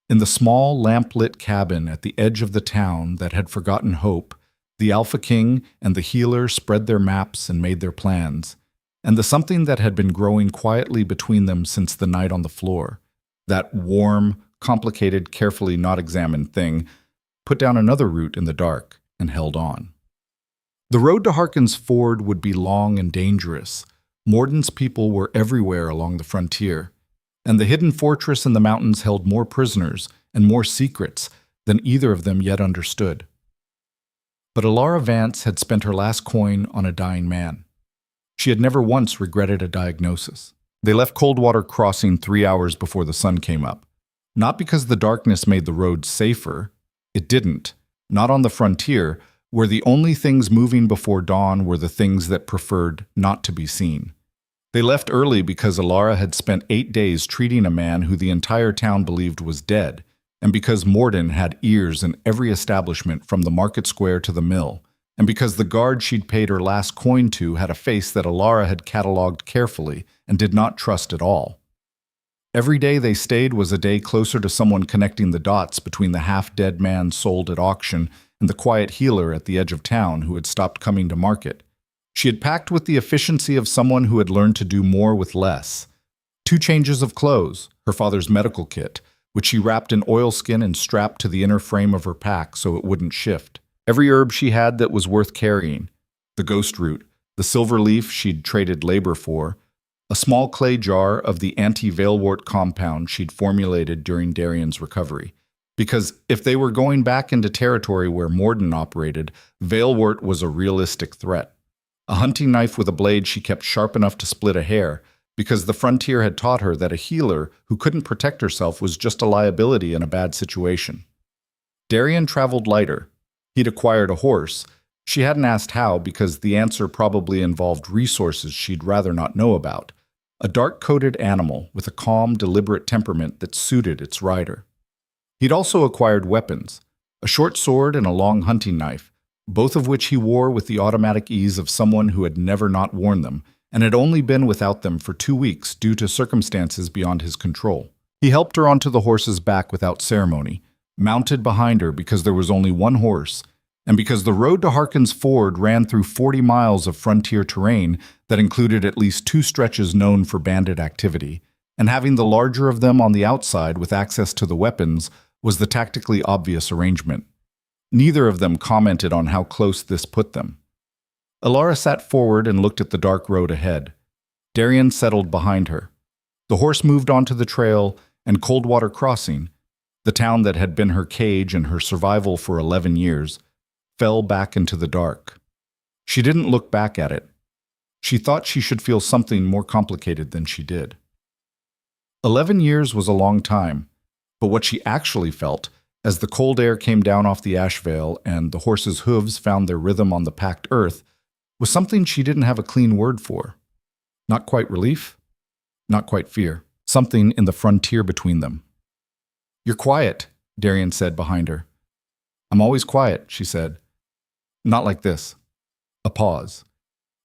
In the small, lamp-lit cabin at the edge of the town that had forgotten hope, the Alpha King and the healer spread their maps and made their plans, and the something that had been growing quietly between them since the night on the floor, that warm, complicated, carefully not examined thing, put down another root in the dark and held on. The road to Harkin's Ford would be long and dangerous. Morden's people were everywhere along the frontier, and the hidden fortress in the mountains held more prisoners and more secrets than either of them yet understood. But Elara Vance had spent her last coin on a dying man. She had never once regretted a diagnosis. They left Coldwater Crossing 3 hours before the sun came up. Not because the darkness made the road safer. It didn't. Not on the frontier, where the only things moving before dawn were the things that preferred not to be seen. They left early because Elara had spent 8 days treating a man who the entire town believed was dead, and because Morden had ears in every establishment from the market square to the mill, and because the guard she'd paid her last coin to had a face that Elara had catalogued carefully and did not trust at all. Every day they stayed was a day closer to someone connecting the dots between the half-dead man sold at auction and the quiet healer at the edge of town who had stopped coming to market. She had packed with the efficiency of someone who had learned to do more with less. 2 changes of clothes, her father's medical kit, which she wrapped in oilskin and strapped to the inner frame of her pack so it wouldn't shift. Every herb she had that was worth carrying. The ghost root, the silver leaf she'd traded labor for, a small clay jar of the anti-veilwort compound she'd formulated during Darian's recovery. Because if they were going back into territory where Morden operated, veilwort was a realistic threat. A hunting knife with a blade she kept sharp enough to split a hair, because the frontier had taught her that a healer who couldn't protect herself was just a liability in a bad situation. Darian traveled lighter. He'd acquired a horse. She hadn't asked how because the answer probably involved resources she'd rather not know about. A dark-coated animal with a calm, deliberate temperament that suited its rider. He'd also acquired weapons, a short sword and a long hunting knife, both of which he wore with the automatic ease of someone who had never not worn them, and had only been without them for 2 weeks due to circumstances beyond his control. He helped her onto the horse's back without ceremony, mounted behind her because there was only one horse, and because the road to Harkin's Ford ran through 40 miles of frontier terrain that included at least 2 stretches known for bandit activity, and having the larger of them on the outside with access to the weapons was the tactically obvious arrangement. Neither of them commented on how close this put them. Elara sat forward and looked at the dark road ahead. Darian settled behind her. The horse moved onto the trail, and Coldwater Crossing, the town that had been her cage and her survival for 11 years, fell back into the dark. She didn't look back at it. She thought she should feel something more complicated than she did. 11 years was a long time, but what she actually felt, as the cold air came down off the ash veil and the horse's hooves found their rhythm on the packed earth, was something she didn't have a clean word for. Not quite relief, not quite fear. Something in the frontier between them. "You're quiet," Darian said behind her. "I'm always quiet," she said. "Not like this." A pause.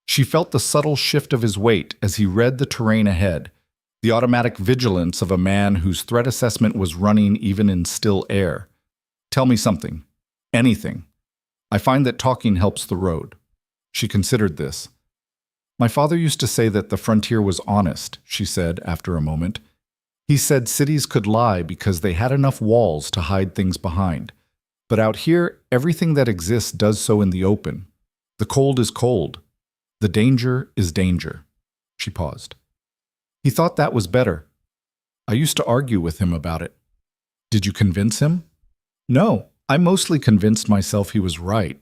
She felt the subtle shift of his weight as he read the terrain ahead, the automatic vigilance of a man whose threat assessment was running even in still air. "Tell me something. Anything. I find that talking helps the road." She considered this. "My father used to say that the frontier was honest," she said after a moment. "He said cities could lie because they had enough walls to hide things behind. But out here, everything that exists does so in the open. The cold is cold. The danger is danger." She paused. He thought that was better. "I used to argue with him about it." "Did you convince him?" "No, I mostly convinced myself he was right."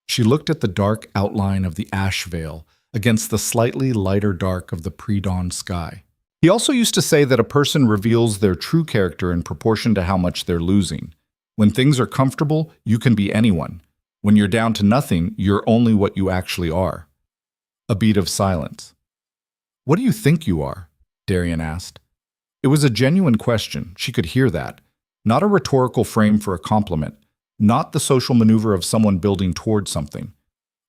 She looked at the dark outline of the ash veil against the slightly lighter dark of the pre-dawn sky. He also used to say that a person reveals their true character in proportion to how much they're losing. When things are comfortable, you can be anyone. When you're down to nothing, you're only what you actually are. A beat of silence. "What do you think you are?" Darian asked. It was a genuine question. She could hear that. Not a rhetorical frame for a compliment. Not the social maneuver of someone building towards something.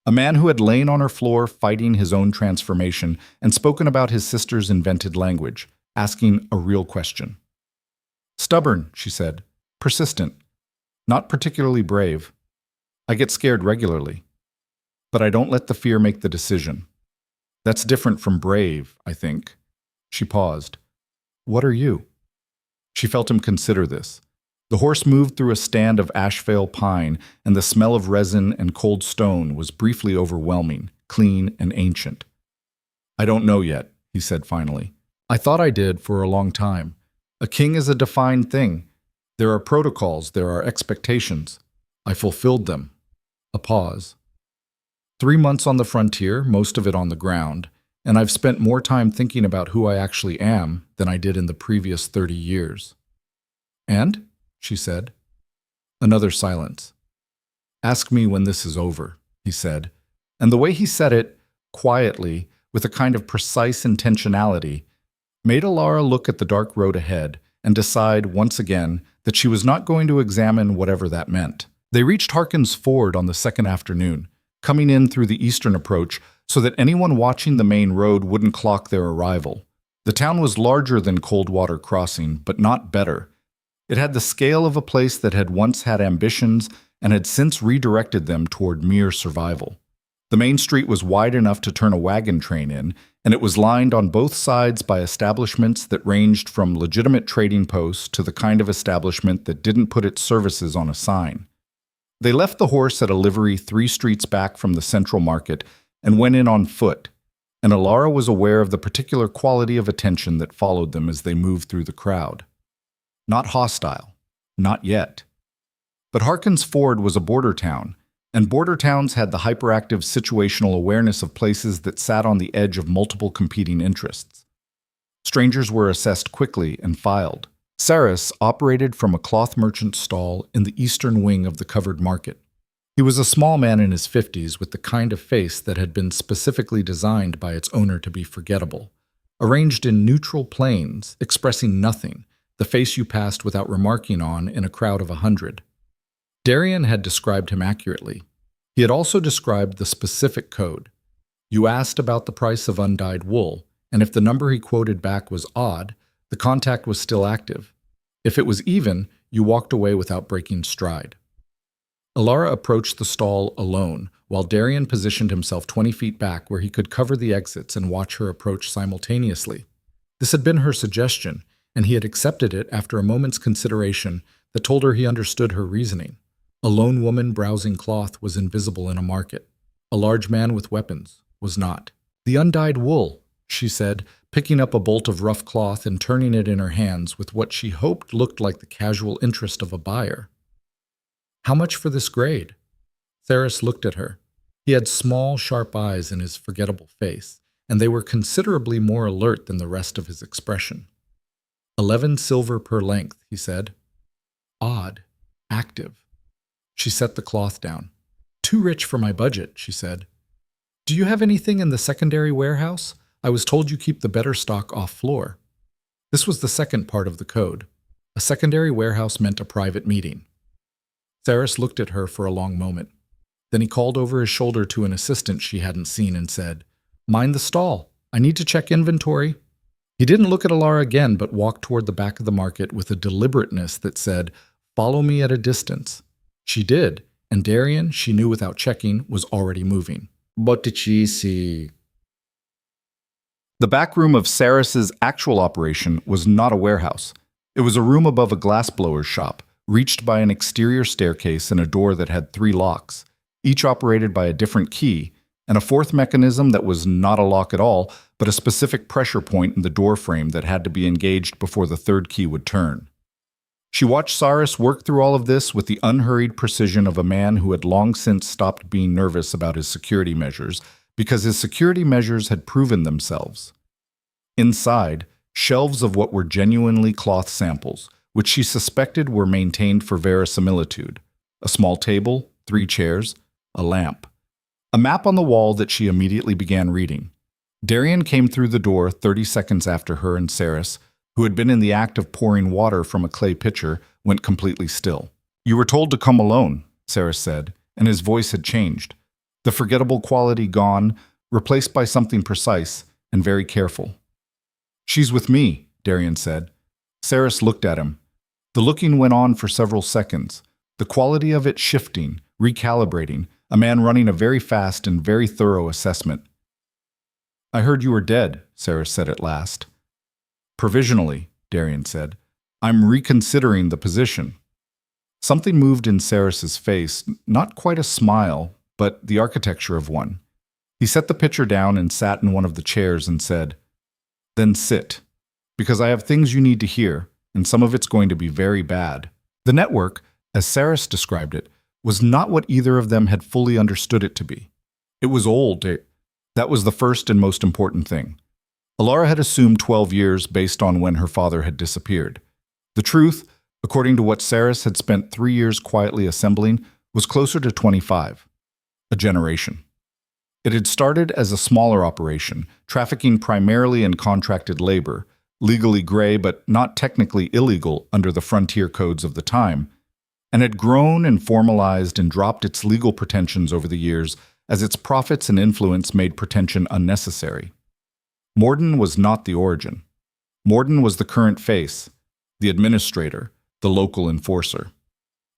A man who had lain on her floor fighting his own transformation and spoken about his sister's invented language, asking a real question. "Stubborn," she said. "Persistent. Not particularly brave. I get scared regularly. But I don't let the fear make the decision. That's different from brave, I think." She paused. "What are you?" She felt him consider this. The horse moved through a stand of ashvale pine, and the smell of resin and cold stone was briefly overwhelming, clean and ancient. "I don't know yet," he said finally. "I thought I did for a long time. A king is a defined thing. There are protocols, there are expectations. I fulfilled them." A pause. 3 months on the frontier, most of it on the ground, and I've spent more time thinking about who I actually am than I did in the previous 30 years. "And?" she said. Another silence. "Ask me when this is over," he said, and the way he said it, quietly, with a kind of precise intentionality, made Elara look at the dark road ahead and decide once again that she was not going to examine whatever that meant. They reached Harkin's Ford on the second afternoon, coming in through the eastern approach so that anyone watching the main road wouldn't clock their arrival. The town was larger than Coldwater Crossing, but not better. It had the scale of a place that had once had ambitions and had since redirected them toward mere survival. The main street was wide enough to turn a wagon train in, and it was lined on both sides by establishments that ranged from legitimate trading posts to the kind of establishment that didn't put its services on a sign. They left the horse at a livery 3 streets back from the central market and went in on foot, and Elara was aware of the particular quality of attention that followed them as they moved through the crowd. Not hostile, not yet. But Harkins Ford was a border town, and border towns had the hyperactive situational awareness of places that sat on the edge of multiple competing interests. Strangers were assessed quickly and filed. Saris operated from a cloth merchant stall in the eastern wing of the covered market. He was a small man in his 50s with the kind of face that had been specifically designed by its owner to be forgettable. Arranged in neutral planes, expressing nothing, the face you passed without remarking on in a crowd of 100. Darian had described him accurately. He had also described the specific code. You asked about the price of undyed wool, and if the number he quoted back was odd, the contact was still active. If it was even, you walked away without breaking stride. Elara approached the stall alone, while Darian positioned himself 20 feet back where he could cover the exits and watch her approach simultaneously. This had been her suggestion, and he had accepted it after a moment's consideration that told her he understood her reasoning. A lone woman browsing cloth was invisible in a market. A large man with weapons was not. The undyed wool, she said, picking up a bolt of rough cloth and turning it in her hands with what she hoped looked like the casual interest of a buyer. How much for this grade? Saris looked at her. He had small, sharp eyes in his forgettable face, and they were considerably more alert than the rest of his expression. 11 silver per length, he said. Odd. Active. She set the cloth down. Too rich for my budget, she said. Do you have anything in the secondary warehouse? I was told you keep the better stock off floor. This was the second part of the code. A secondary warehouse meant a private meeting. Saris looked at her for a long moment. Then he called over his shoulder to an assistant she hadn't seen and said, Mind the stall. I need to check inventory. He didn't look at Elara again, but walked toward the back of the market with a deliberateness that said, Follow me at a distance. She did, and Darian, she knew without checking, was already moving. Bottici. The back room of Saris's actual operation was not a warehouse. It was a room above a glassblower's shop, reached by an exterior staircase and a door that had 3 locks, each operated by a different key, and a fourth mechanism that was not a lock at all, but a specific pressure point in the door frame that had to be engaged before the third key would turn. She watched Saris work through all of this with the unhurried precision of a man who had long since stopped being nervous about his security measures, because his security measures had proven themselves. Inside, shelves of what were genuinely cloth samples, which she suspected were maintained for verisimilitude, a small table, 3 chairs, a lamp. A map on the wall that she immediately began reading. Darian came through the door 30 seconds after her, and Saris, who had been in the act of pouring water from a clay pitcher, went completely still. You were told to come alone, Saris said, and his voice had changed. The forgettable quality gone, replaced by something precise and very careful. She's with me, Darian said. Saris looked at him. The looking went on for several seconds, the quality of it shifting, recalibrating, a man running a very fast and very thorough assessment. I heard you were dead, Saris said at last. Provisionally, Darian said. I'm reconsidering the position. Something moved in Saris's face, not quite a smile, but the architecture of one. He set the pitcher down and sat in one of the chairs and said, Then sit, because I have things you need to hear, and some of it's going to be very bad. The network, as Saris described it, was not what either of them had fully understood it to be. It was old. That was the first and most important thing. Elara had assumed 12 years based on when her father had disappeared. The truth, according to what Saris had spent 3 years quietly assembling, was closer to 25. A generation. It had started as a smaller operation, trafficking primarily in contracted labor, legally gray but not technically illegal under the frontier codes of the time, and had grown and formalized and dropped its legal pretensions over the years as its profits and influence made pretension unnecessary. Morden was not the origin. Morden was the current face, the administrator, the local enforcer.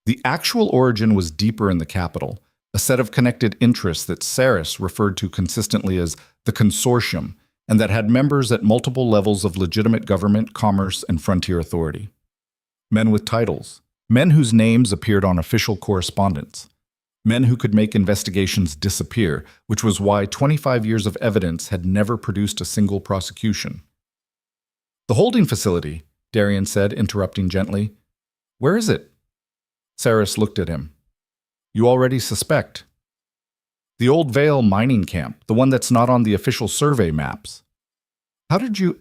The actual origin was deeper in the capital, a set of connected interests that Saris referred to consistently as the consortium, and that had members at multiple levels of legitimate government, commerce, and frontier authority. Men with titles. Men whose names appeared on official correspondence. Men who could make investigations disappear, which was why 25 years of evidence had never produced a single prosecution. The holding facility, Darian said, interrupting gently. Where is it? Saris looked at him. You already suspect. The Old Vale mining camp, the one that's not on the official survey maps. How did you...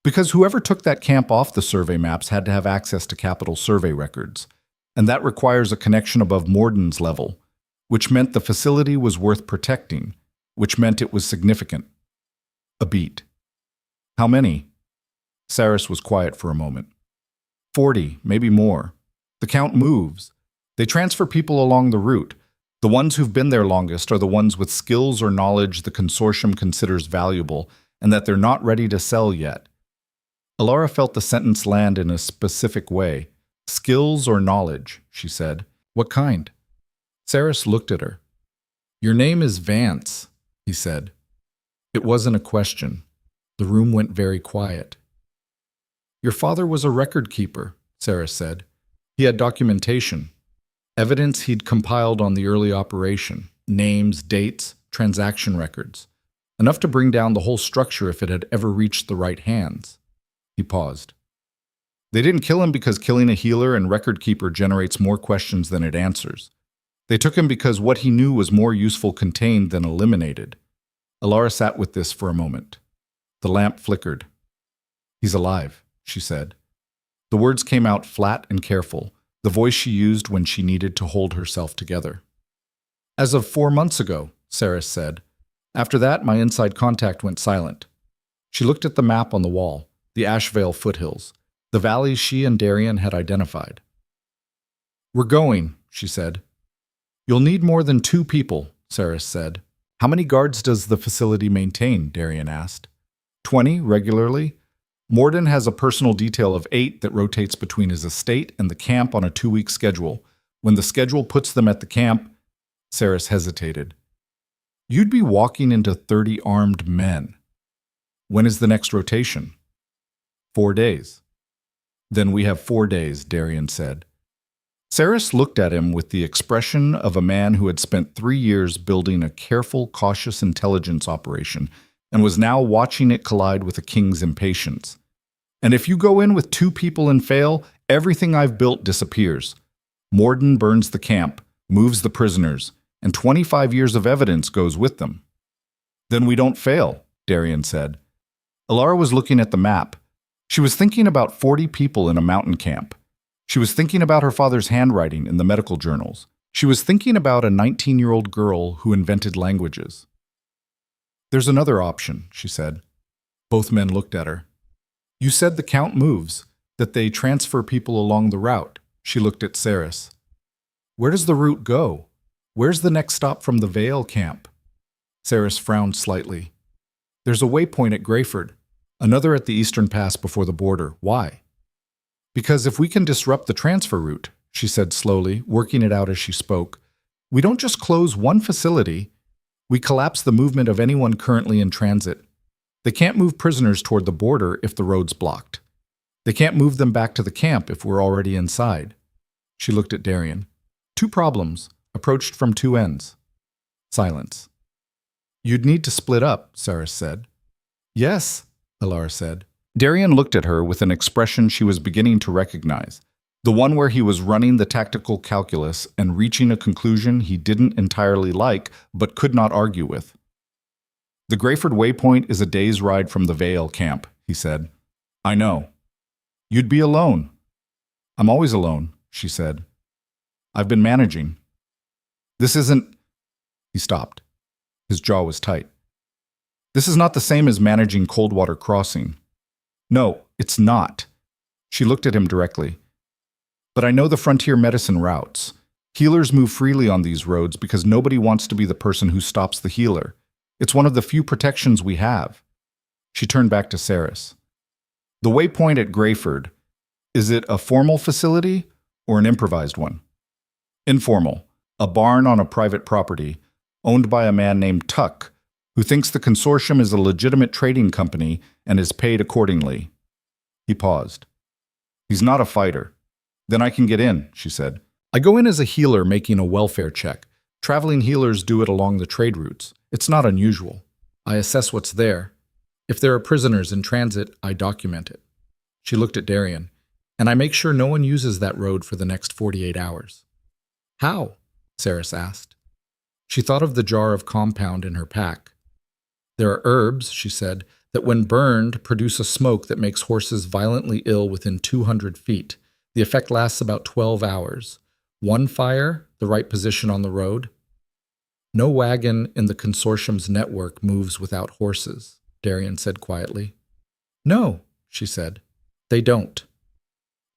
Because whoever took that camp off the survey maps had to have access to capital survey records, and that requires a connection above Morden's level, which meant the facility was worth protecting, which meant it was significant. A beat. How many? Saris was quiet for a moment. 40, maybe more. The count moves. They transfer people along the route. The ones who've been there longest are the ones with skills or knowledge the consortium considers valuable and that they're not ready to sell yet. Elara felt the sentence land in a specific way. Skills or knowledge, she said. What kind? Saris looked at her. Your name is Vance, he said. It wasn't a question. The room went very quiet. Your father was a record keeper, Saris said. He had documentation. Evidence he'd compiled on the early operation. Names, dates, transaction records. Enough to bring down the whole structure if it had ever reached the right hands. He paused. They didn't kill him because killing a healer and record keeper generates more questions than it answers. They took him because what he knew was more useful contained than eliminated. Elara sat with this for a moment. The lamp flickered. He's alive, she said. The words came out flat and careful, the voice she used when she needed to hold herself together. As of 4 months ago, Saris said. After that, my inside contact went silent. She looked at the map on the wall, the Ashvale foothills, the valleys she and Darian had identified. We're going, she said. You'll need more than 2 people, Saris said. How many guards does the facility maintain? Darian asked. 20 regularly. Morden has a personal detail of 8 that rotates between his estate and the camp on a 2-week schedule. When the schedule puts them at the camp, Saris hesitated. You'd be walking into 30 armed men. When is the next rotation? 4 days. Then we have 4 days, Darian said. Saris looked at him with the expression of a man who had spent 3 years building a careful, cautious intelligence operation and was now watching it collide with a king's impatience. And if you go in with 2 people and fail, everything I've built disappears. Morden burns the camp, moves the prisoners, and 25 years of evidence goes with them. Then we don't fail, Darian said. Elara was looking at the map. She was thinking about 40 people in a mountain camp. She was thinking about her father's handwriting in the medical journals. She was thinking about a 19-year-old girl who invented languages. There's another option, she said. Both men looked at her. You said the count moves, that they transfer people along the route. She looked at Saris. Where does the route go? Where's the next stop from the Vale camp? Saris frowned slightly. There's a waypoint at Grayford, another at the eastern pass before the border. Why? Because if we can disrupt the transfer route, she said slowly, working it out as she spoke, we don't just close one facility, we collapse the movement of anyone currently in transit. They can't move prisoners toward the border if the road's blocked. They can't move them back to the camp if we're already inside. She looked at Darian. 2 problems, approached from 2 ends. Silence. You'd need to split up, Saris said. Yes, Elara said. Darian looked at her with an expression she was beginning to recognize, the one where he was running the tactical calculus and reaching a conclusion he didn't entirely like but could not argue with. The Grayford waypoint is a day's ride from the Vale camp, he said. I know. You'd be alone. I'm always alone, she said. I've been managing. This isn't... He stopped. His jaw was tight. This is not the same as managing Coldwater Crossing. No, it's not. She looked at him directly. But I know the frontier medicine routes. Healers move freely on these roads because nobody wants to be the person who stops the healer. It's one of the few protections we have. She turned back to Saris. The waypoint at Grayford, is it a formal facility or an improvised one? Informal. A barn on a private property, owned by a man named Tuck, who thinks the consortium is a legitimate trading company and is paid accordingly. He paused. He's not a fighter. Then I can get in, she said. I go in as a healer making a welfare check, Traveling healers do it along the trade routes. It's not unusual. I assess what's there. If there are prisoners in transit, I document it. She looked at Darian. And I make sure no one uses that road for the next 48 hours. How? Saris asked. She thought of the jar of compound in her pack. There are herbs, she said, that when burned produce a smoke that makes horses violently ill within 200 feet. The effect lasts about 12 hours. One fire, the right position on the road. No wagon in the consortium's network moves without horses, Darian said quietly. No, she said, they don't.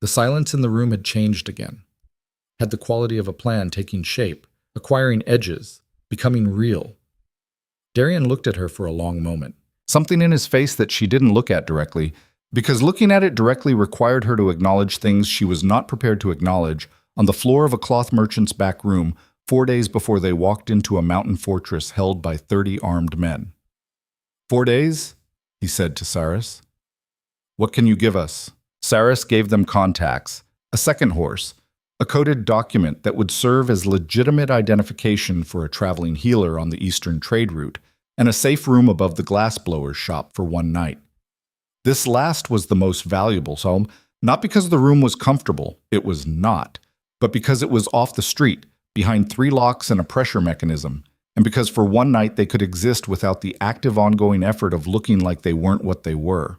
The silence in the room had changed again. Had the quality of a plan taking shape, acquiring edges, becoming real. Darian looked at her for a long moment. Something in his face that she didn't look at directly, because looking at it directly required her to acknowledge things she was not prepared to acknowledge on the floor of a cloth merchant's back room 4 days before they walked into a mountain fortress held by 30 armed men. 4 days? He said to Saris. What can you give us? Saris gave them contacts, a second horse, a coded document that would serve as legitimate identification for a traveling healer on the eastern trade route, and a safe room above the glassblower's shop for 1 night. This last was the most valuable, so not because the room was comfortable, it was not, but because it was off the street, behind 3 locks and a pressure mechanism, and because for 1 night they could exist without the active ongoing effort of looking like they weren't what they were.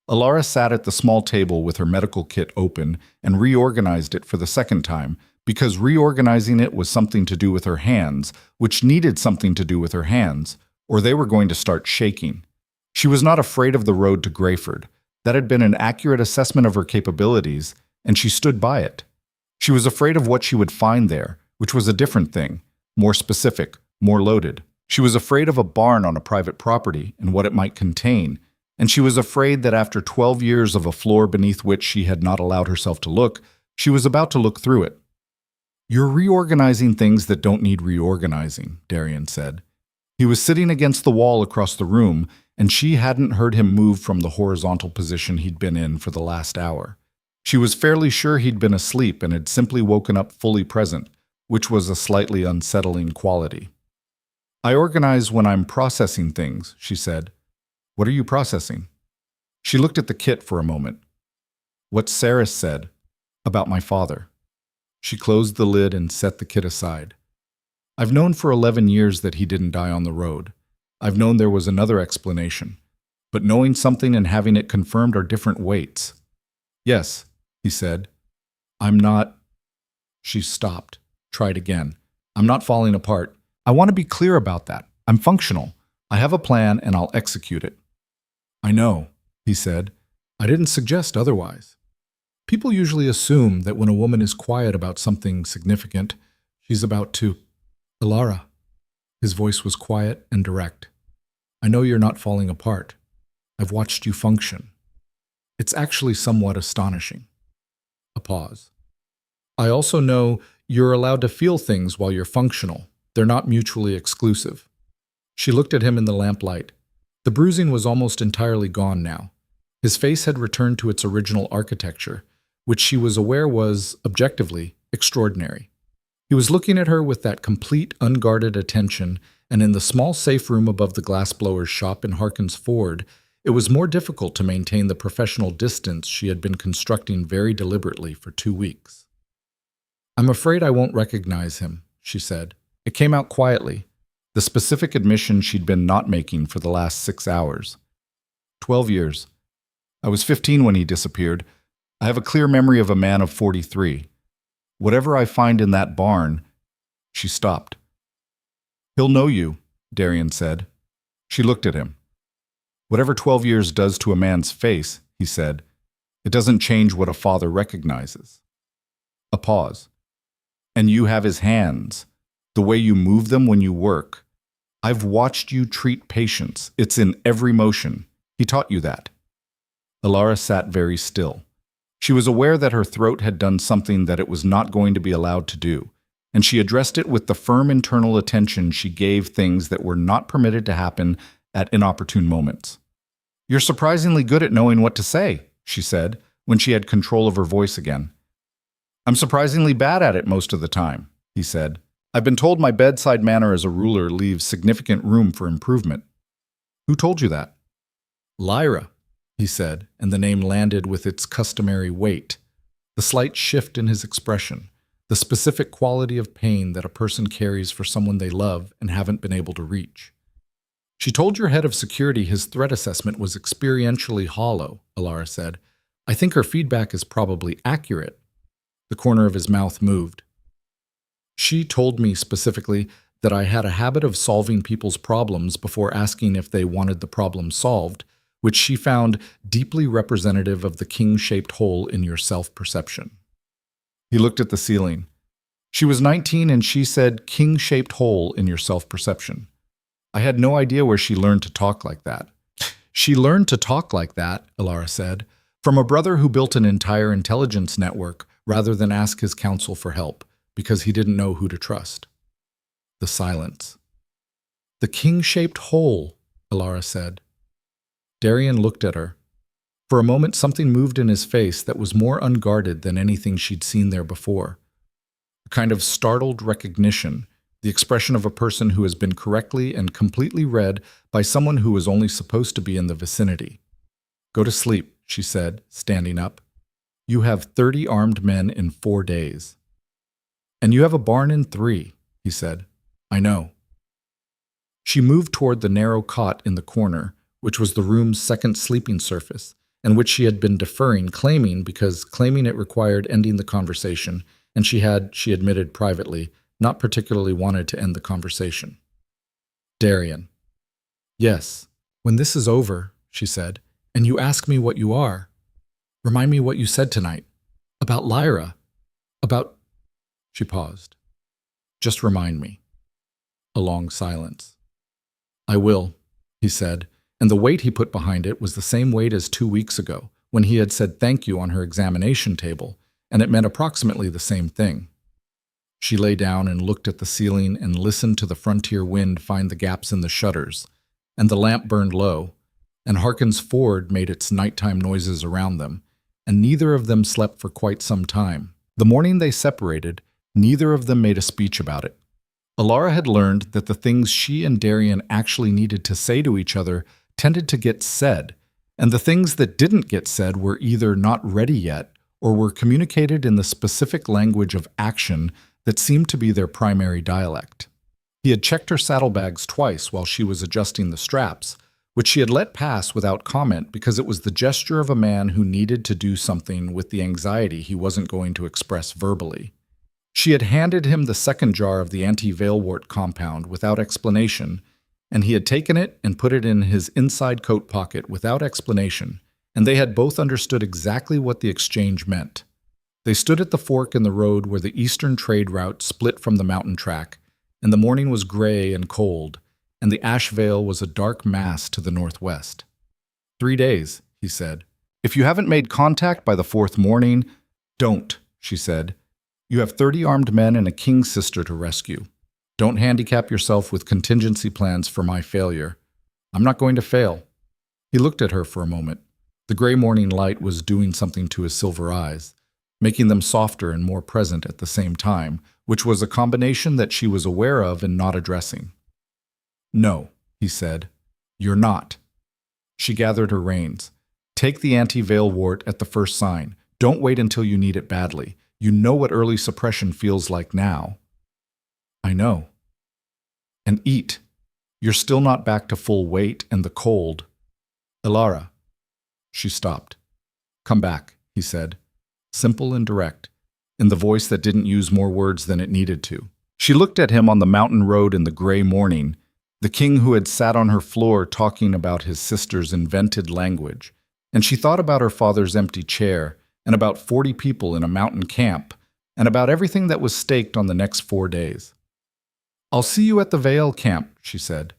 Elara sat at the small table with her medical kit open and reorganized it for the second time, because reorganizing it was something to do with her hands, which needed something to do with her hands, or they were going to start shaking. She was not afraid of the road to Greyford. That had been an accurate assessment of her capabilities, and she stood by it. She was afraid of what she would find there, which was a different thing, more specific, more loaded. She was afraid of a barn on a private property and what it might contain, and she was afraid that after 12 years of a floor beneath which she had not allowed herself to look, she was about to look through it. You're reorganizing things that don't need reorganizing, Darian said. He was sitting against the wall across the room, and she hadn't heard him move from the horizontal position he'd been in for the last hour. She was fairly sure he'd been asleep and had simply woken up fully present, which was a slightly unsettling quality. I organize when I'm processing things, she said. What are you processing? She looked at the kit for a moment. What Saris said about my father. She closed the lid and set the kit aside. I've known for 11 years that he didn't die on the road. I've known there was another explanation. But knowing something and having it confirmed are different weights. Yes, he said. I'm not... She stopped, tried again. I'm not falling apart. I want to be clear about that. I'm functional. I have a plan and I'll execute it. I know, he said. I didn't suggest otherwise. People usually assume that when a woman is quiet about something significant, she's about to... Elara. His voice was quiet and direct. I know you're not falling apart. I've watched you function. It's actually somewhat astonishing. A pause. I also know you're allowed to feel things while you're functional. They're not mutually exclusive. She looked at him in the lamplight. The bruising was almost entirely gone now. His face had returned to its original architecture, which she was aware was, objectively, extraordinary. He was looking at her with that complete, unguarded attention, and in the small safe room above the glassblower's shop in Harkin's Ford, it was more difficult to maintain the professional distance she had been constructing very deliberately for 2 weeks. I'm afraid I won't recognize him, she said. It came out quietly, the specific admission she'd been not making for the last 6 hours. 12 years. I was 15 when he disappeared. I have a clear memory of a man of 43. Whatever I find in that barn... She stopped. He'll know you, Darian said. She looked at him. Whatever 12 years does to a man's face, he said, it doesn't change what a father recognizes. A pause. And you have his hands, the way you move them when you work. I've watched you treat patients. It's in every motion. He taught you that. Elara sat very still. She was aware that her throat had done something that it was not going to be allowed to do, and she addressed it with the firm internal attention she gave things that were not permitted to happen at inopportune moments. You're surprisingly good at knowing what to say, she said, when she had control of her voice again. I'm surprisingly bad at it most of the time, he said. I've been told my bedside manner as a ruler leaves significant room for improvement. Who told you that? Lyra, he said, and the name landed with its customary weight. The slight shift in his expression, the specific quality of pain that a person carries for someone they love and haven't been able to reach. She told your head of security his threat assessment was experientially hollow, Elara said. I think her feedback is probably accurate. The corner of his mouth moved. She told me specifically that I had a habit of solving people's problems before asking if they wanted the problem solved, which she found deeply representative of the king-shaped hole in your self-perception. He looked at the ceiling. She was 19 and she said, king-shaped hole in your self-perception. I had no idea where she learned to talk like that. She learned to talk like that, Elara said, from a brother who built an entire intelligence network rather than ask his counsel for help, because he didn't know who to trust. The silence. The king-shaped hole, Elara said. Darian looked at her. For a moment, something moved in his face that was more unguarded than anything she'd seen there before. A kind of startled recognition, the expression of a person who has been correctly and completely read by someone who was only supposed to be in the vicinity. Go to sleep, she said, standing up. You have 30 armed men in 4 days. And you have a barn in 3, he said. I know. She moved toward the narrow cot in the corner, which was the room's second sleeping surface, and which she had been deferring, claiming it required ending the conversation, and she admitted privately, not particularly wanted to end the conversation. Darian. Yes, when this is over, she said, and you ask me what you are, remind me what you said tonight. About Lyra. About... She paused. Just remind me. A long silence. I will, he said, and the weight he put behind it was the same weight as 2 weeks ago, when he had said thank you on her examination table, and it meant approximately the same thing. She lay down and looked at the ceiling and listened to the frontier wind find the gaps in the shutters, and the lamp burned low, and Harkin's Ford made its nighttime noises around them, and neither of them slept for quite some time. The morning they separated, neither of them made a speech about it. Elara had learned that the things she and Darian actually needed to say to each other tended to get said, and the things that didn't get said were either not ready yet or were communicated in the specific language of action that seemed to be their primary dialect. He had checked her saddlebags twice while she was adjusting the straps, which she had let pass without comment because it was the gesture of a man who needed to do something with the anxiety he wasn't going to express verbally. She had handed him the second jar of the anti-veilwort compound without explanation, and he had taken it and put it in his inside coat pocket without explanation, and they had both understood exactly what the exchange meant. They stood at the fork in the road where the eastern trade route split from the mountain track, and the morning was gray and cold, and the ash veil was a dark mass to the northwest. 3 days, he said. If you haven't made contact by the 4th morning, don't, she said. You have 30 armed men and a king's sister to rescue. Don't handicap yourself with contingency plans for my failure. I'm not going to fail. He looked at her for a moment. The gray morning light was doing something to his silver eyes, making them softer and more present at the same time, which was a combination that she was aware of and not addressing. No, he said. You're not. She gathered her reins. Take the anti-veilwort at the first sign. Don't wait until you need it badly. You know what early suppression feels like now. I know. And eat. You're still not back to full weight and the cold. Elara. She stopped. Come back, he said. Simple and direct, in the voice that didn't use more words than it needed to. She looked at him on the mountain road in the gray morning, the king who had sat on her floor talking about his sister's invented language, and she thought about her father's empty chair, and about 40 people in a mountain camp, and about everything that was staked on the next 4 days. I'll see you at the Vale camp, she said.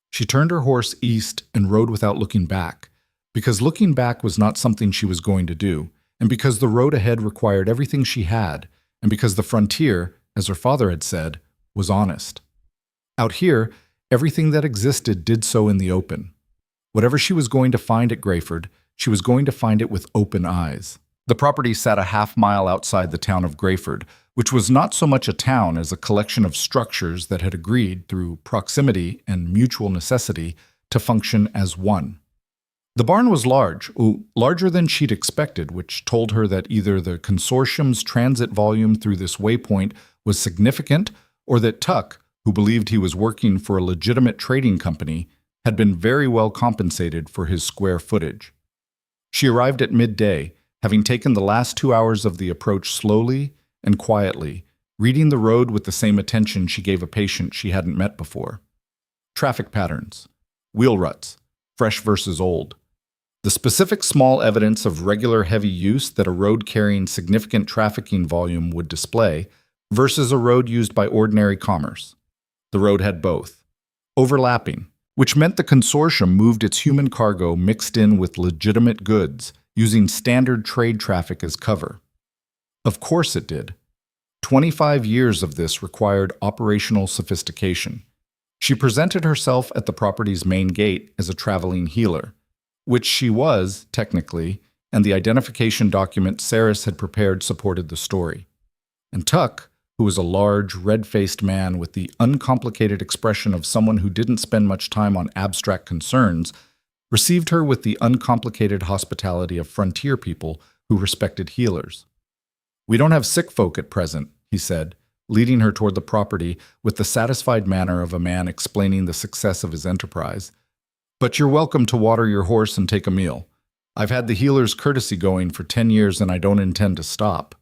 She turned her horse east and rode without looking back, because looking back was not something she was going to do, and because the road ahead required everything she had, and because the frontier, as her father had said, was honest. Out here, everything that existed did so in the open. Whatever she was going to find at Greyford, she was going to find it with open eyes. The property sat a half-mile outside the town of Greyford, which was not so much a town as a collection of structures that had agreed, through proximity and mutual necessity, to function as one. The barn was larger than she'd expected, which told her that either the consortium's transit volume through this waypoint was significant, or that Tuck, who believed he was working for a legitimate trading company, had been very well compensated for his square footage. She arrived at midday, having taken the last 2 hours of the approach slowly and quietly, reading the road with the same attention she gave a patient she hadn't met before. Traffic patterns, wheel ruts, fresh versus old. The specific small evidence of regular heavy use that a road carrying significant trafficking volume would display versus a road used by ordinary commerce. The road had both. Overlapping, which meant the consortium moved its human cargo mixed in with legitimate goods, using standard trade traffic as cover. Of course it did. 25 years of this required operational sophistication. She presented herself at the property's main gate as a traveling healer, which she was, technically, and the identification document Saris had prepared supported the story. And Tuck, who was a large, red-faced man with the uncomplicated expression of someone who didn't spend much time on abstract concerns, received her with the uncomplicated hospitality of frontier people who respected healers. "We don't have sick folk at present," he said, leading her toward the property with the satisfied manner of a man explaining the success of his enterprise. "But you're welcome to water your horse and take a meal. I've had the healer's courtesy going for 10 years and I don't intend to stop."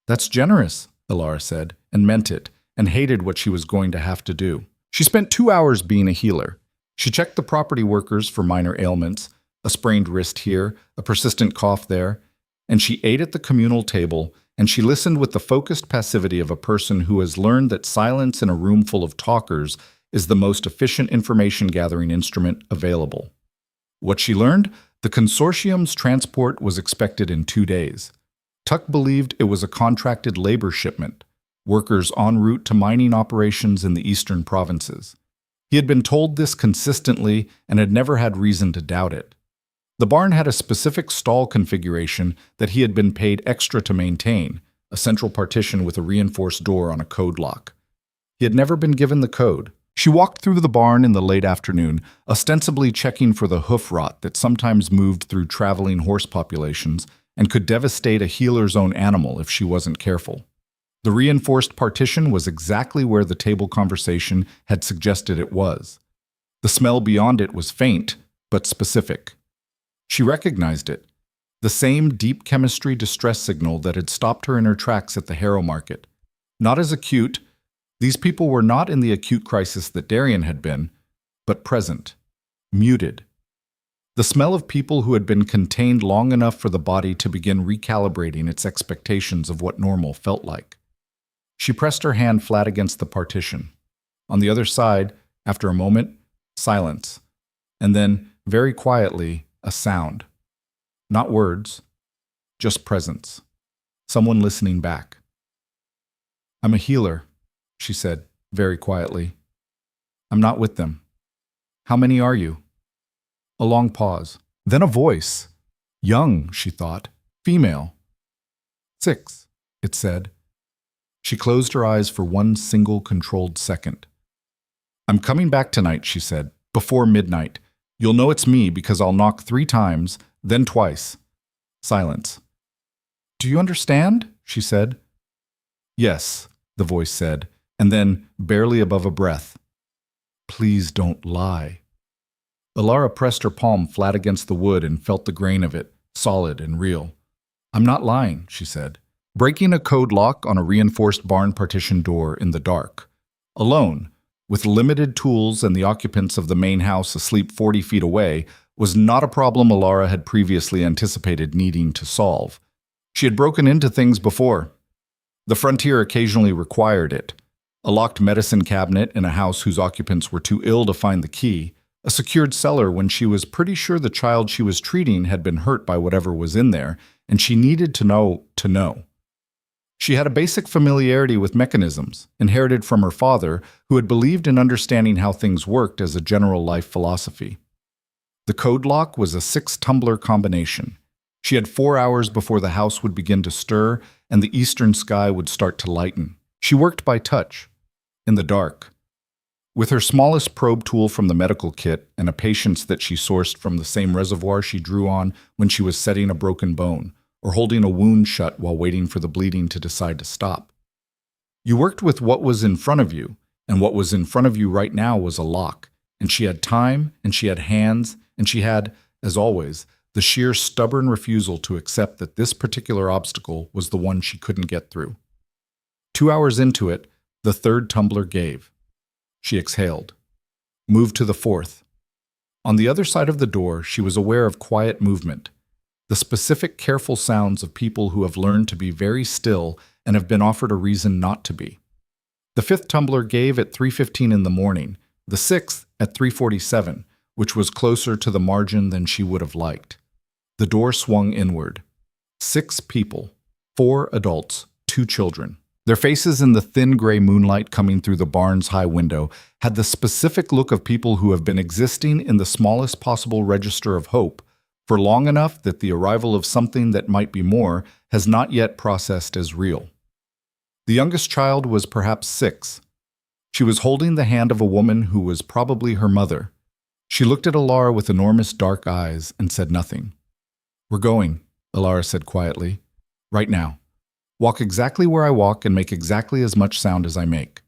"That's generous," Elara said, and meant it, and hated what she was going to have to do. She spent 2 hours being a healer. She checked the property workers for minor ailments, a sprained wrist here, a persistent cough there, and she ate at the communal table, and she listened with the focused passivity of a person who has learned that silence in a room full of talkers is the most efficient information-gathering instrument available. What she learned? The consortium's transport was expected in 2 days. Tuck believed it was a contracted labor shipment, workers en route to mining operations in the eastern provinces. He had been told this consistently and had never had reason to doubt it. The barn had a specific stall configuration that he had been paid extra to maintain, a central partition with a reinforced door on a code lock. He had never been given the code. She walked through the barn in the late afternoon, ostensibly checking for the hoof rot that sometimes moved through traveling horse populations and could devastate a healer's own animal if she wasn't careful. The reinforced partition was exactly where the table conversation had suggested it was. The smell beyond it was faint, but specific. She recognized it, the same deep chemistry distress signal that had stopped her in her tracks at the Harrow Market. Not as acute. These people were not in the acute crisis that Darien had been, but present, muted. The smell of people who had been contained long enough for the body to begin recalibrating its expectations of what normal felt like. She pressed her hand flat against the partition. On the other side, after a moment, silence, and then, very quietly, a sound. Not words, just presence. Someone listening back. "I'm a healer," she said, very quietly. "I'm not with them." "How many are you?" A long pause. Then a voice. Young, she thought. Female. "6, it said. She closed her eyes for one single controlled second. "I'm coming back tonight," she said, "before midnight. You'll know it's me because I'll knock 3 times, then twice." Silence. "Do you understand?" she said. "Yes," the voice said, and then, barely above a breath, "Please don't lie." Elara pressed her palm flat against the wood and felt the grain of it, solid and real. "I'm not lying," she said, breaking a code lock on a reinforced barn partition door in the dark. Alone, with limited tools and the occupants of the main house asleep 40 feet away, was not a problem Elara had previously anticipated needing to solve. She had broken into things before. The frontier occasionally required it. A locked medicine cabinet in a house whose occupants were too ill to find the key, a secured cellar when she was pretty sure the child she was treating had been hurt by whatever was in there, and she needed to know to know. She had a basic familiarity with mechanisms, inherited from her father, who had believed in understanding how things worked as a general life philosophy. The code lock was a 6-tumbler combination. She had 4 hours before the house would begin to stir and the eastern sky would start to lighten. She worked by touch, in the dark. With her smallest probe tool from the medical kit and a patience that she sourced from the same reservoir she drew on when she was setting a broken bone or holding a wound shut while waiting for the bleeding to decide to stop. You worked with what was in front of you, and what was in front of you right now was a lock, and she had time, and she had hands, and she had, as always, the sheer stubborn refusal to accept that this particular obstacle was the one she couldn't get through. 2 hours into it, the third tumbler gave. She exhaled. Moved to the fourth. On the other side of the door, she was aware of quiet movement, the specific careful sounds of people who have learned to be very still and have been offered a reason not to be. The fifth tumbler gave at 3:15 in the morning, the sixth at 3:47, which was closer to the margin than she would have liked. The door swung inward. 6 people, 4 adults, 2 children. Their faces in the thin gray moonlight coming through the barn's high window had the specific look of people who have been existing in the smallest possible register of hope for long enough that the arrival of something that might be more has not yet processed as real. The youngest child was perhaps 6. She was holding the hand of a woman who was probably her mother. She looked at Elara with enormous dark eyes and said nothing. "We're going," Elara said quietly. "Right now. Walk exactly where I walk and make exactly as much sound as I make."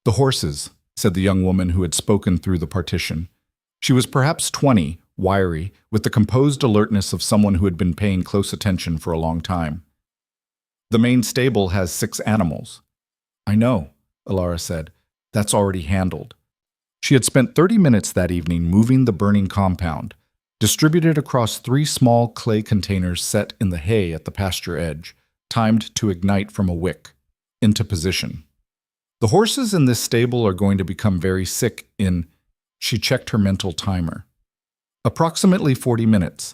"The horses," said the young woman who had spoken through the partition. She was perhaps 20, wiry, with the composed alertness of someone who had been paying close attention for a long time. "The main stable has 6 animals." "I know," Elara said. "That's already handled." She had spent 30 minutes that evening moving the burning compound, distributed across 3 small clay containers set in the hay at the pasture edge, timed to ignite from a wick, into position. "The horses in this stable are going to become very sick in," she checked her mental timer, "approximately 40 minutes.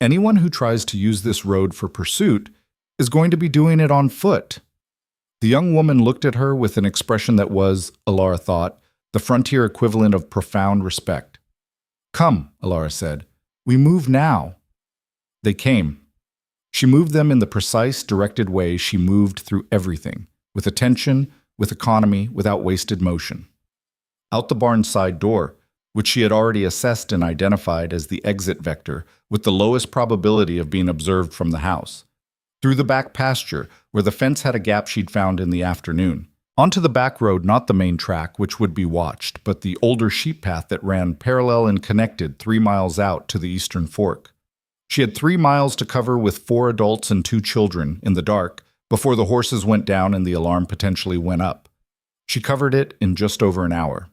Anyone who tries to use this road for pursuit is going to be doing it on foot." The young woman looked at her with an expression that was, Elara thought, the frontier equivalent of profound respect. "Come," Elara said. "We move now." They came. She moved them in the precise, directed way she moved through everything, with attention, with economy, without wasted motion. Out the barn side door, which she had already assessed and identified as the exit vector with the lowest probability of being observed from the house. Through the back pasture, where the fence had a gap she'd found in the afternoon. Onto the back road, not the main track, which would be watched, but the older sheep path that ran parallel and connected 3 miles out to the eastern fork. She had 3 miles to cover with 4 adults and 2 children, in the dark, before the horses went down and the alarm potentially went up. She covered it in just over an hour.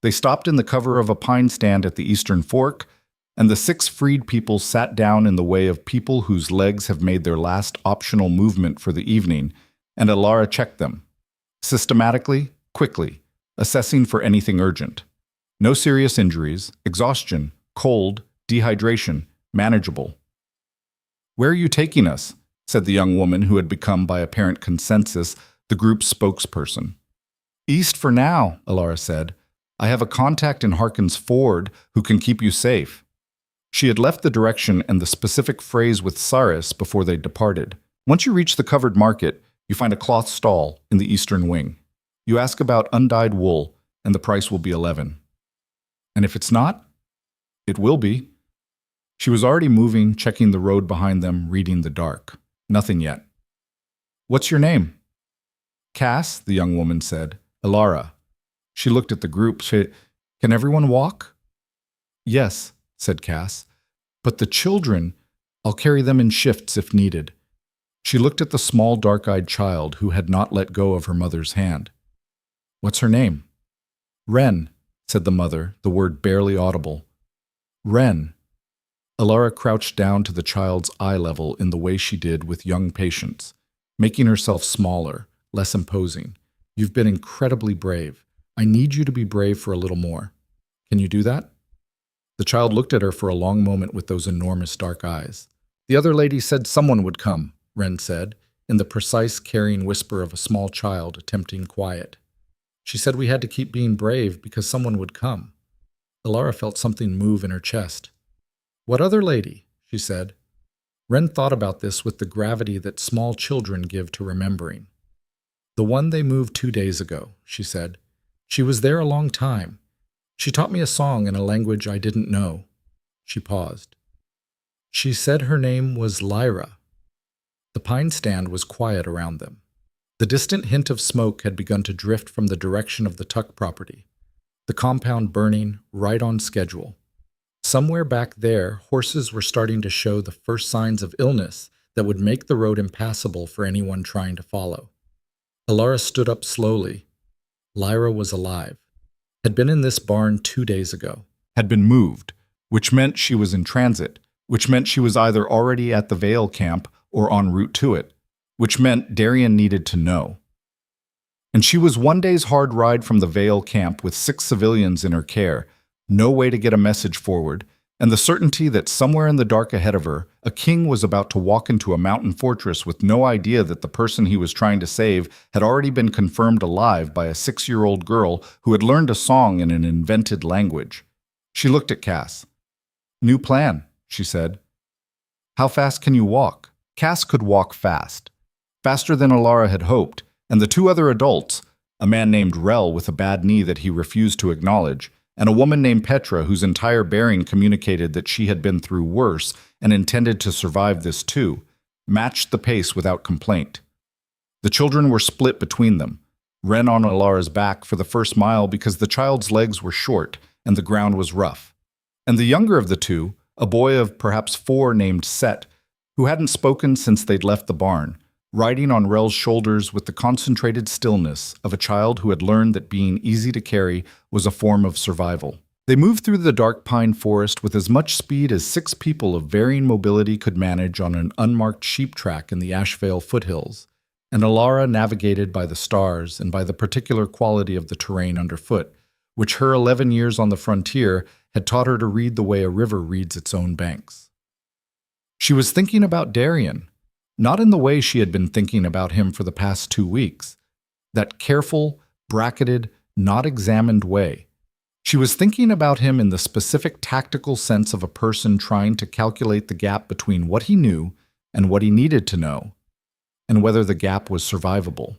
They stopped in the cover of a pine stand at the eastern fork, and the 6 freed people sat down in the way of people whose legs have made their last optional movement for the evening, and Elara checked them. Systematically, quickly, assessing for anything urgent. No serious injuries, exhaustion, cold, dehydration, manageable. "Where are you taking us?" said the young woman who had become, by apparent consensus, the group's spokesperson. "East for now," Elara said. "I have a contact in Harkin's Ford who can keep you safe." She had left the direction and the specific phrase with Cyrus before they departed. "Once you reach the covered market, you find a cloth stall in the eastern wing. You ask about undyed wool, and the price will be 11. And if it's not, it will be." She was already moving, checking the road behind them, reading the dark. Nothing yet. "What's your name?" "Cass," the young woman said. "Elara." She looked at the group. "Can everyone walk?" "Yes," said Cass. "But the children, I'll carry them in shifts if needed." She looked at the small, dark-eyed child who had not let go of her mother's hand. "What's her name?" "Wren," said the mother, the word barely audible. "Wren." Elara crouched down to the child's eye level in the way she did with young patients, making herself smaller, less imposing. "You've been incredibly brave. I need you to be brave for a little more. Can you do that?" The child looked at her for a long moment with those enormous dark eyes. "The other lady said someone would come," Wren said, in the precise, carrying whisper of a small child attempting quiet. "She said we had to keep being brave because someone would come." Elara felt something move in her chest. "What other lady?" she said. Wren thought about this with the gravity that small children give to remembering. "The one they moved 2 days ago," she said. "She was there a long time. She taught me a song in a language I didn't know." She paused. "She said her name was Lyra." The pine stand was quiet around them. The distant hint of smoke had begun to drift from the direction of the Tuck property, the compound burning right on schedule. Somewhere back there, horses were starting to show the first signs of illness that would make the road impassable for anyone trying to follow. Elara stood up slowly. Lyra was alive, had been in this barn 2 days ago, had been moved, which meant she was in transit, which meant she was either already at the Vale camp or en route to it, which meant Darian needed to know. And she was 1 day's hard ride from the Vale camp with 6 civilians in her care, no way to get a message forward, and the certainty that somewhere in the dark ahead of her, a king was about to walk into a mountain fortress with no idea that the person he was trying to save had already been confirmed alive by a 6-year-old girl who had learned a song in an invented language. She looked at Cass. "New plan," she said. "How fast can you walk?" Cass could walk fast. Faster than Elara had hoped, and the 2 other adults, a man named Rel with a bad knee that he refused to acknowledge, and a woman named Petra whose entire bearing communicated that she had been through worse and intended to survive this too, matched the pace without complaint. The children were split between them, Wren on Elara's back for the first mile because the child's legs were short and the ground was rough, and the younger of the 2, a boy of perhaps 4 named Set, who hadn't spoken since they'd left the barn, riding on Rel's shoulders with the concentrated stillness of a child who had learned that being easy to carry was a form of survival. They moved through the dark pine forest with as much speed as 6 people of varying mobility could manage on an unmarked sheep track in the Ashvale foothills, and Elara navigated by the stars and by the particular quality of the terrain underfoot, which her 11 years on the frontier had taught her to read the way a river reads its own banks. She was thinking about Darian, not in the way she had been thinking about him for the past 2 weeks, that careful, bracketed, not examined way. She was thinking about him in the specific tactical sense of a person trying to calculate the gap between what he knew and what he needed to know, and whether the gap was survivable.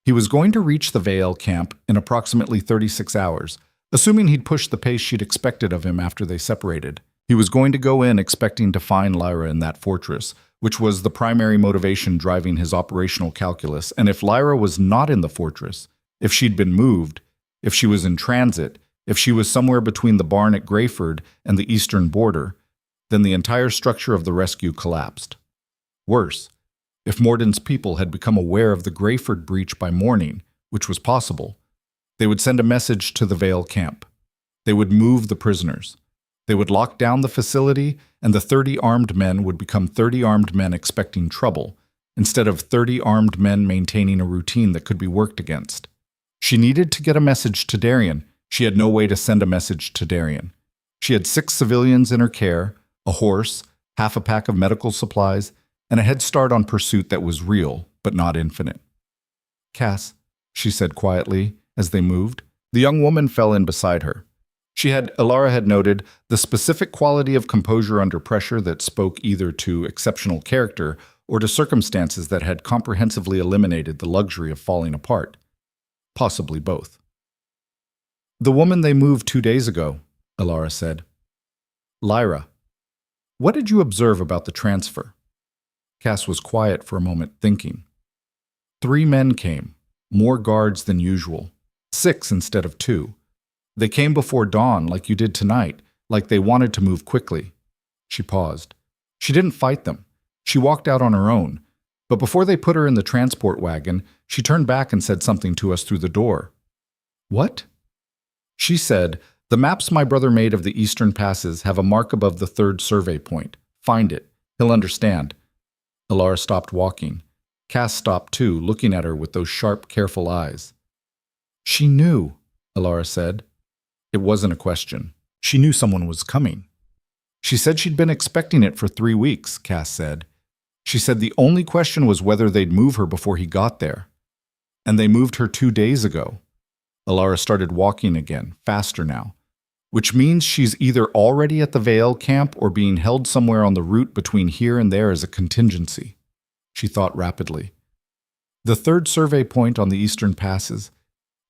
He was going to reach the Vale camp in approximately 36 hours, assuming he'd pushed the pace she'd expected of him after they separated. He was going to go in expecting to find Lyra in that fortress, which was the primary motivation driving his operational calculus, and if Lyra was not in the fortress, if she'd been moved, if she was in transit, if she was somewhere between the barn at Greyford and the eastern border, then the entire structure of the rescue collapsed. Worse, if Morden's people had become aware of the Greyford breach by morning, which was possible, they would send a message to the Vale camp. They would move the prisoners. They would lock down the facility, and the 30 armed men would become 30 armed men expecting trouble, instead of 30 armed men maintaining a routine that could be worked against. She needed to get a message to Darian. She had no way to send a message to Darian. She had 6 civilians in her care, a horse, half a pack of medical supplies, and a head start on pursuit that was real, but not infinite. "Cass," she said quietly as they moved. The young woman fell in beside her. Elara had noted, the specific quality of composure under pressure that spoke either to exceptional character or to circumstances that had comprehensively eliminated the luxury of falling apart. Possibly both. "The woman they moved 2 days ago," Elara said. "Lyra. What did you observe about the transfer?" Cass was quiet for a moment, thinking. 3 men came, more guards than usual, 6 instead of 2. They came before dawn, like you did tonight, like they wanted to move quickly. She paused. She didn't fight them. She walked out on her own. But before they put her in the transport wagon, she turned back and said something to us through the door. "What?" She said, "The maps my brother made of the eastern passes have a mark above the 3rd survey point. Find it. He'll understand." Elara stopped walking. Cass stopped too, looking at her with those sharp, careful eyes. "She knew," Elara said. It wasn't a question. She knew someone was coming. "She said she'd been expecting it for 3 weeks, Cass said. She said the only question was whether they'd move her before he got there. And they moved her 2 days ago." Elara started walking again, faster now. which means she's either already at the Vale camp or being held somewhere on the route between here and there as a contingency. She thought rapidly. The third survey point on the eastern passes.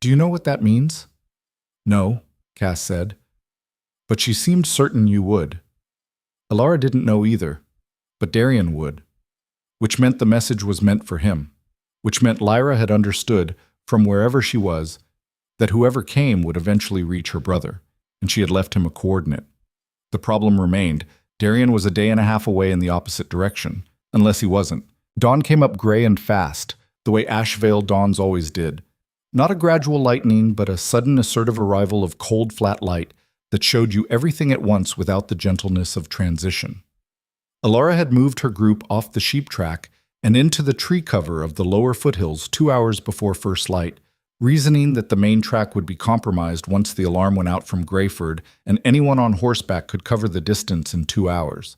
Do you know what that means? No, Cass said. But she seemed certain you would. Elara didn't know either, but Darian would, which meant the message was meant for him, which meant Lyra had understood, from wherever she was, that whoever came would eventually reach her brother, and she had left him a coordinate. The problem remained. Darian was a day and a half away in the opposite direction, unless he wasn't. Dawn came up gray and fast, the way Ashvale dawns always did. Not a gradual lightning, but a sudden assertive arrival of cold, flat light that showed you everything at once without the gentleness of transition. Elara had moved her group off the sheep track and into the tree cover of the lower foothills 2 hours before first light, reasoning that the main track would be compromised once the alarm went out from Greyford and anyone on horseback could cover the distance in 2 hours.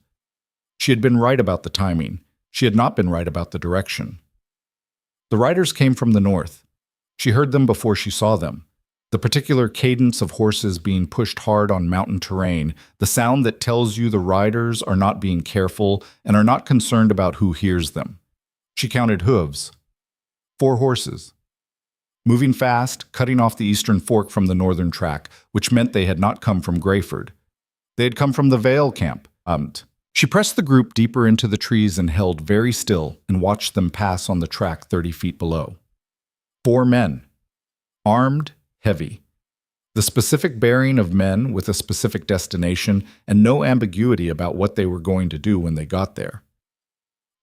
She had been right about the timing. She had not been right about the direction. The riders came from the north. She heard them before she saw them. The particular cadence of horses being pushed hard on mountain terrain, the sound that tells you the riders are not being careful and are not concerned about who hears them. She counted hooves. 4 horses. Moving fast, cutting off the eastern fork from the northern track, which meant they had not come from Greyford. They had come from the Vale camp. She pressed the group deeper into the trees and held very still and watched them pass on the track 30 feet below. 4 men. Armed, heavy. The specific bearing of men with a specific destination and no ambiguity about what they were going to do when they got there.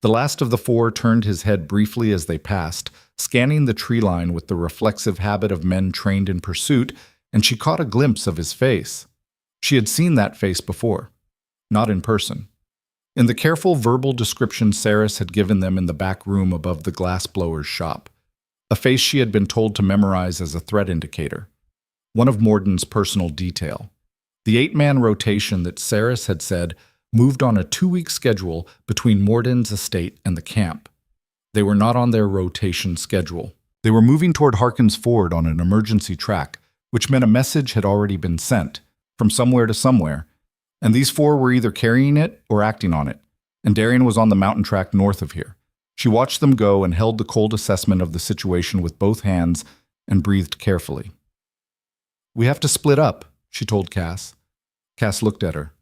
The last of the 4 turned his head briefly as they passed, scanning the tree line with the reflexive habit of men trained in pursuit, and she caught a glimpse of his face. She had seen that face before, not in person. In the careful verbal description Saris had given them in the back room above the glassblower's shop. A face she had been told to memorize as a threat indicator. One of Morden's personal detail. The 8-man rotation that Saris had said moved on a 2-week schedule between Morden's estate and the camp. They were not on their rotation schedule. They were moving toward Harkin's Ford on an emergency track, which meant a message had already been sent, from somewhere to somewhere, and these 4 were either carrying it or acting on it, and Darian was on the mountain track north of here. She watched them go and held the cold assessment of the situation with both hands and breathed carefully. We have to split up, she told Cass. Cass looked at her.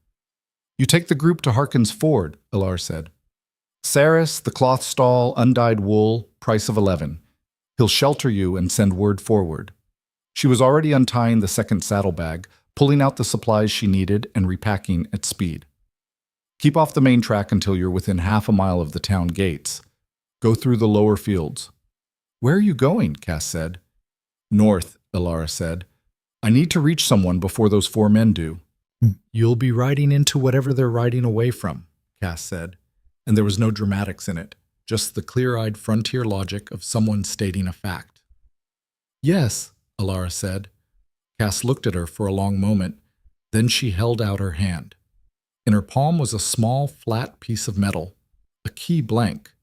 You take the group to Harkin's Ford, Elara said. Saris, the cloth stall, undyed wool, price of 11. He'll shelter you and send word forward. She was already untying the second saddlebag, pulling out the supplies she needed and repacking at speed. Keep off the main track until you're within half a mile of the town gates. Go through the lower fields. Where are you going? Cass said. North, Elara said. I need to reach someone before those 4 men do. You'll be riding into whatever they're riding away from, Cass said, and there was no dramatics in it, just the clear-eyed frontier logic of someone stating a fact. Yes, Elara said. Cass looked at her for a long moment, then she held out her hand. In her palm was a small, flat piece of metal, a key blank,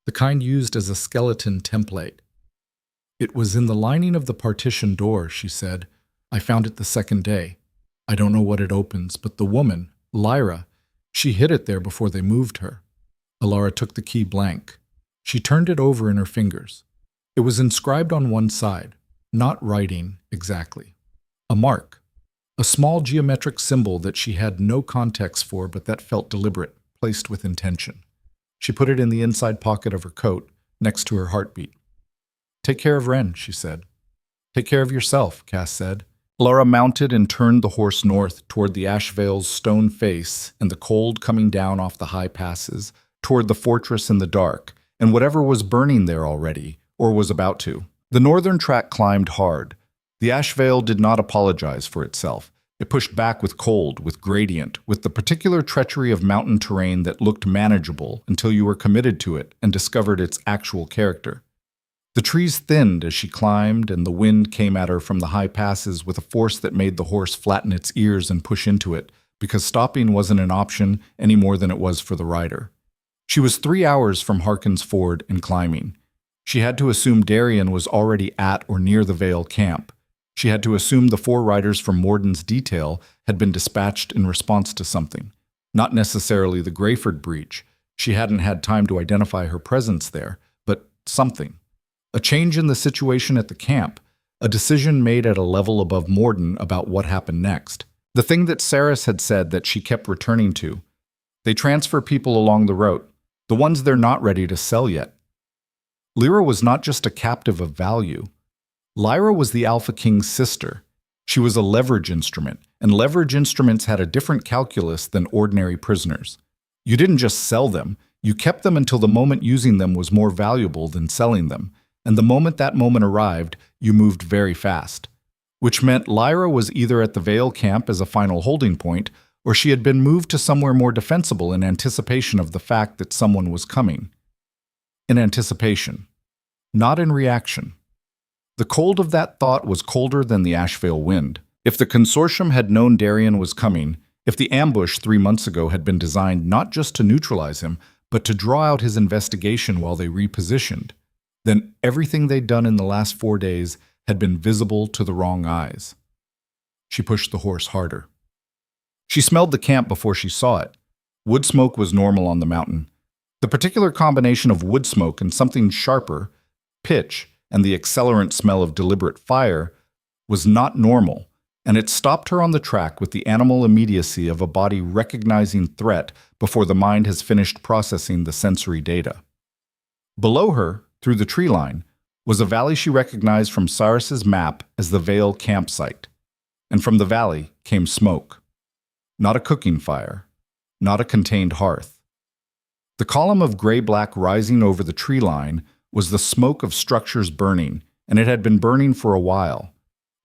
the kind used as a skeleton template. It was in the lining of the partition door, she said. I found it the second day. I don't know what it opens, but the woman, Lyra, she hid it there before they moved her. Elara took the key blank. She turned it over in her fingers. It was inscribed on one side, not writing exactly. A mark, a small geometric symbol that she had no context for but that felt deliberate, placed with intention. She put it in the inside pocket of her coat, next to her heartbeat. Take care of Wren, she said. Take care of yourself, Cass said. Elara mounted and turned the horse north toward the Ashvale's stone face and the cold coming down off the high passes, toward the fortress in the dark, and whatever was burning there already, or was about to. The northern track climbed hard. The Ashvale did not apologize for itself. It pushed back with cold, with gradient, with the particular treachery of mountain terrain that looked manageable until you were committed to it and discovered its actual character. The trees thinned as she climbed, and the wind came at her from the high passes with a force that made the horse flatten its ears and push into it, because stopping wasn't an option any more than it was for the rider. She was 3 hours from Harkin's Ford and climbing. She had to assume Darian was already at or near the Vale camp. She had to assume the 4 riders from Morden's detail had been dispatched in response to something. Not necessarily the Greyford breach. She hadn't had time to identify her presence there, but something. A change in the situation at the camp, a decision made at a level above Morden about what happened next. The thing that Saris had said that she kept returning to. They transfer people along the route, the ones they're not ready to sell yet. Lyra was not just a captive of value. Lyra was the Alpha King's sister. She was a leverage instrument, and leverage instruments had a different calculus than ordinary prisoners. You didn't just sell them, you kept them until the moment using them was more valuable than selling them, and the moment that moment arrived, you moved very fast. Which meant Lyra was either at the Vale camp as a final holding point, or she had been moved to somewhere more defensible in anticipation of the fact that someone was coming. In anticipation, not in reaction. The cold of that thought was colder than the Ashvale wind. If the consortium had known Darian was coming, if the ambush 3 months ago had been designed not just to neutralize him, but to draw out his investigation while they repositioned, then everything they'd done in the last 4 days had been visible to the wrong eyes. She pushed the horse harder. She smelled the camp before she saw it. Wood smoke was normal on the mountain. The particular combination of wood smoke and something sharper, pitch, and the accelerant smell of deliberate fire was not normal, and it stopped her on the track with the animal immediacy of a body recognizing threat before the mind has finished processing the sensory data. Below her, through the tree line, was a valley she recognized from Cyrus's map as the Vale campsite, and from the valley came smoke. Not a cooking fire, not a contained hearth. The column of gray-black rising over the tree line was the smoke of structures burning, and it had been burning for a while.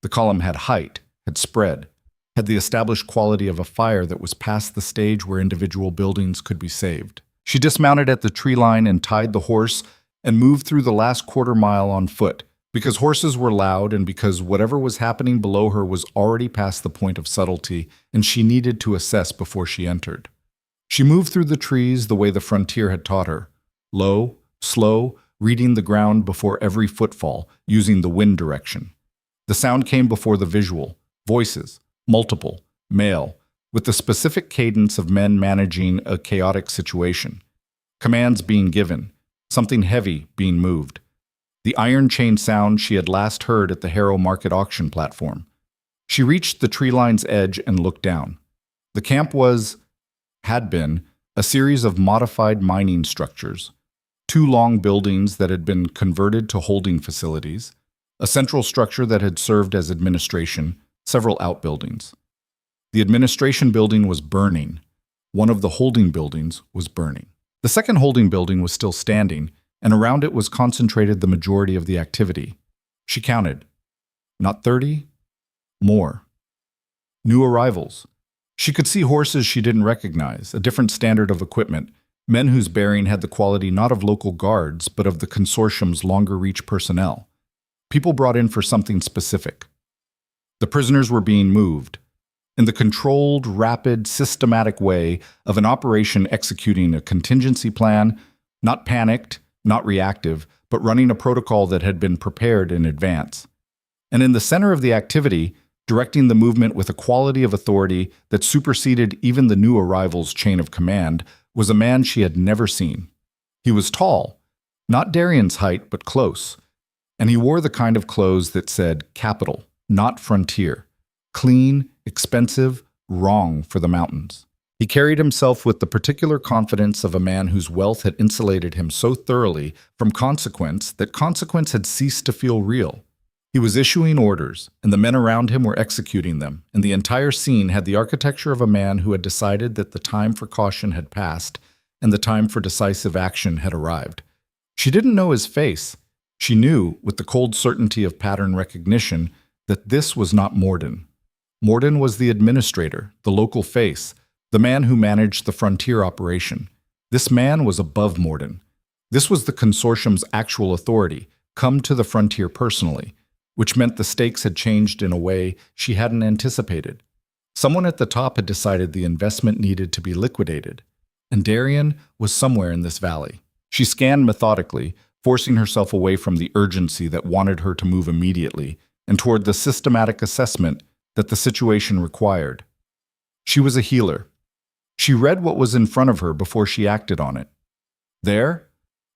The column had height, had spread, had the established quality of a fire that was past the stage where individual buildings could be saved. She dismounted at the tree line and tied the horse and moved through the last quarter mile on foot, because horses were loud and because whatever was happening below her was already past the point of subtlety, and she needed to assess before she entered. She moved through the trees the way the frontier had taught her, low, slow, reading the ground before every footfall, using the wind direction. The sound came before the visual, voices, multiple, male, with the specific cadence of men managing a chaotic situation. Commands being given, something heavy being moved. The iron chain sound she had last heard at the Harrow Market auction platform. She reached the tree line's edge and looked down. The camp had been, a series of modified mining structures. 2 long buildings that had been converted to holding facilities, a central structure that had served as administration, several outbuildings. The administration building was burning. One of the holding buildings was burning. The second holding building was still standing, and around it was concentrated the majority of the activity. She counted. Not 30, more. New arrivals. She could see horses she didn't recognize, a different standard of equipment, men whose bearing had the quality not of local guards, but of the consortium's longer-reach personnel. People brought in for something specific. The prisoners were being moved, in the controlled, rapid, systematic way of an operation executing a contingency plan, not panicked, not reactive, but running a protocol that had been prepared in advance. And in the center of the activity, directing the movement with a quality of authority that superseded even the new arrival's chain of command, was a man she had never seen. He was tall, not Darian's height, but close, and he wore the kind of clothes that said capital, not frontier, clean, expensive, wrong for the mountains. He carried himself with the particular confidence of a man whose wealth had insulated him so thoroughly from consequence that consequence had ceased to feel real. He was issuing orders, and the men around him were executing them, and the entire scene had the architecture of a man who had decided that the time for caution had passed and the time for decisive action had arrived. She didn't know his face. She knew, with the cold certainty of pattern recognition, that this was not Morden. Morden was the administrator, the local face, the man who managed the frontier operation. This man was above Morden. This was the consortium's actual authority, come to the frontier personally, which meant the stakes had changed in a way she hadn't anticipated. Someone at the top had decided the investment needed to be liquidated, and Darian was somewhere in this valley. She scanned methodically, forcing herself away from the urgency that wanted her to move immediately, and toward the systematic assessment that the situation required. She was a healer. She read what was in front of her before she acted on it. There,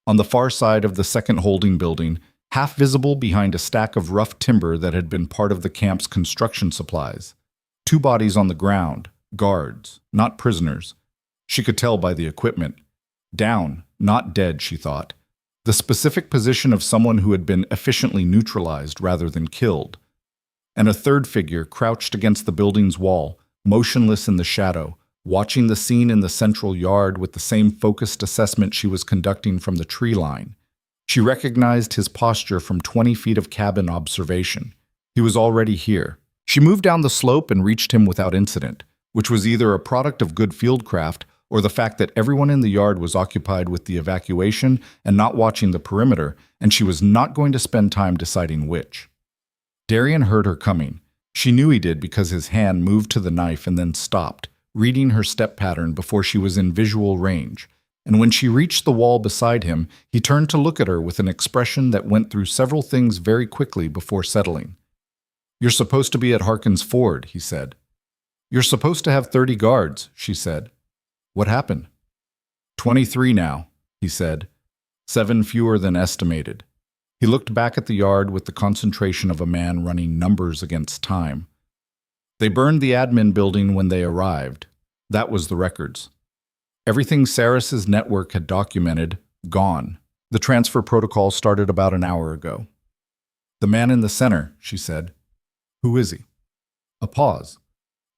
on the far side of the second holding building, half visible behind a stack of rough timber that had been part of the camp's construction supplies, two bodies on the ground, guards, not prisoners. She could tell by the equipment. Down, not dead, she thought. The specific position of someone who had been efficiently neutralized rather than killed. And a third figure crouched against the building's wall, motionless in the shadow, watching the scene in the central yard with the same focused assessment she was conducting from the tree line. She recognized his posture from 20 feet of cabin observation. He was already here. She moved down the slope and reached him without incident, which was either a product of good fieldcraft or the fact that everyone in the yard was occupied with the evacuation and not watching the perimeter, and she was not going to spend time deciding which. Darian heard her coming. She knew he did because his hand moved to the knife and then stopped, reading her step pattern before she was in visual range. And when she reached the wall beside him, he turned to look at her with an expression that went through several things very quickly before settling. "You're supposed to be at Harkin's Ford," he said. "You're supposed to have 30 guards," she said. "What happened?" 23 now, he said. 7 fewer than estimated. He looked back at the yard with the concentration of a man running numbers against time. They burned the admin building when they arrived. That was the records. Everything Saris's network had documented, gone. The transfer protocol started about an hour ago. "The man in the center," she said. "Who is he?" A pause.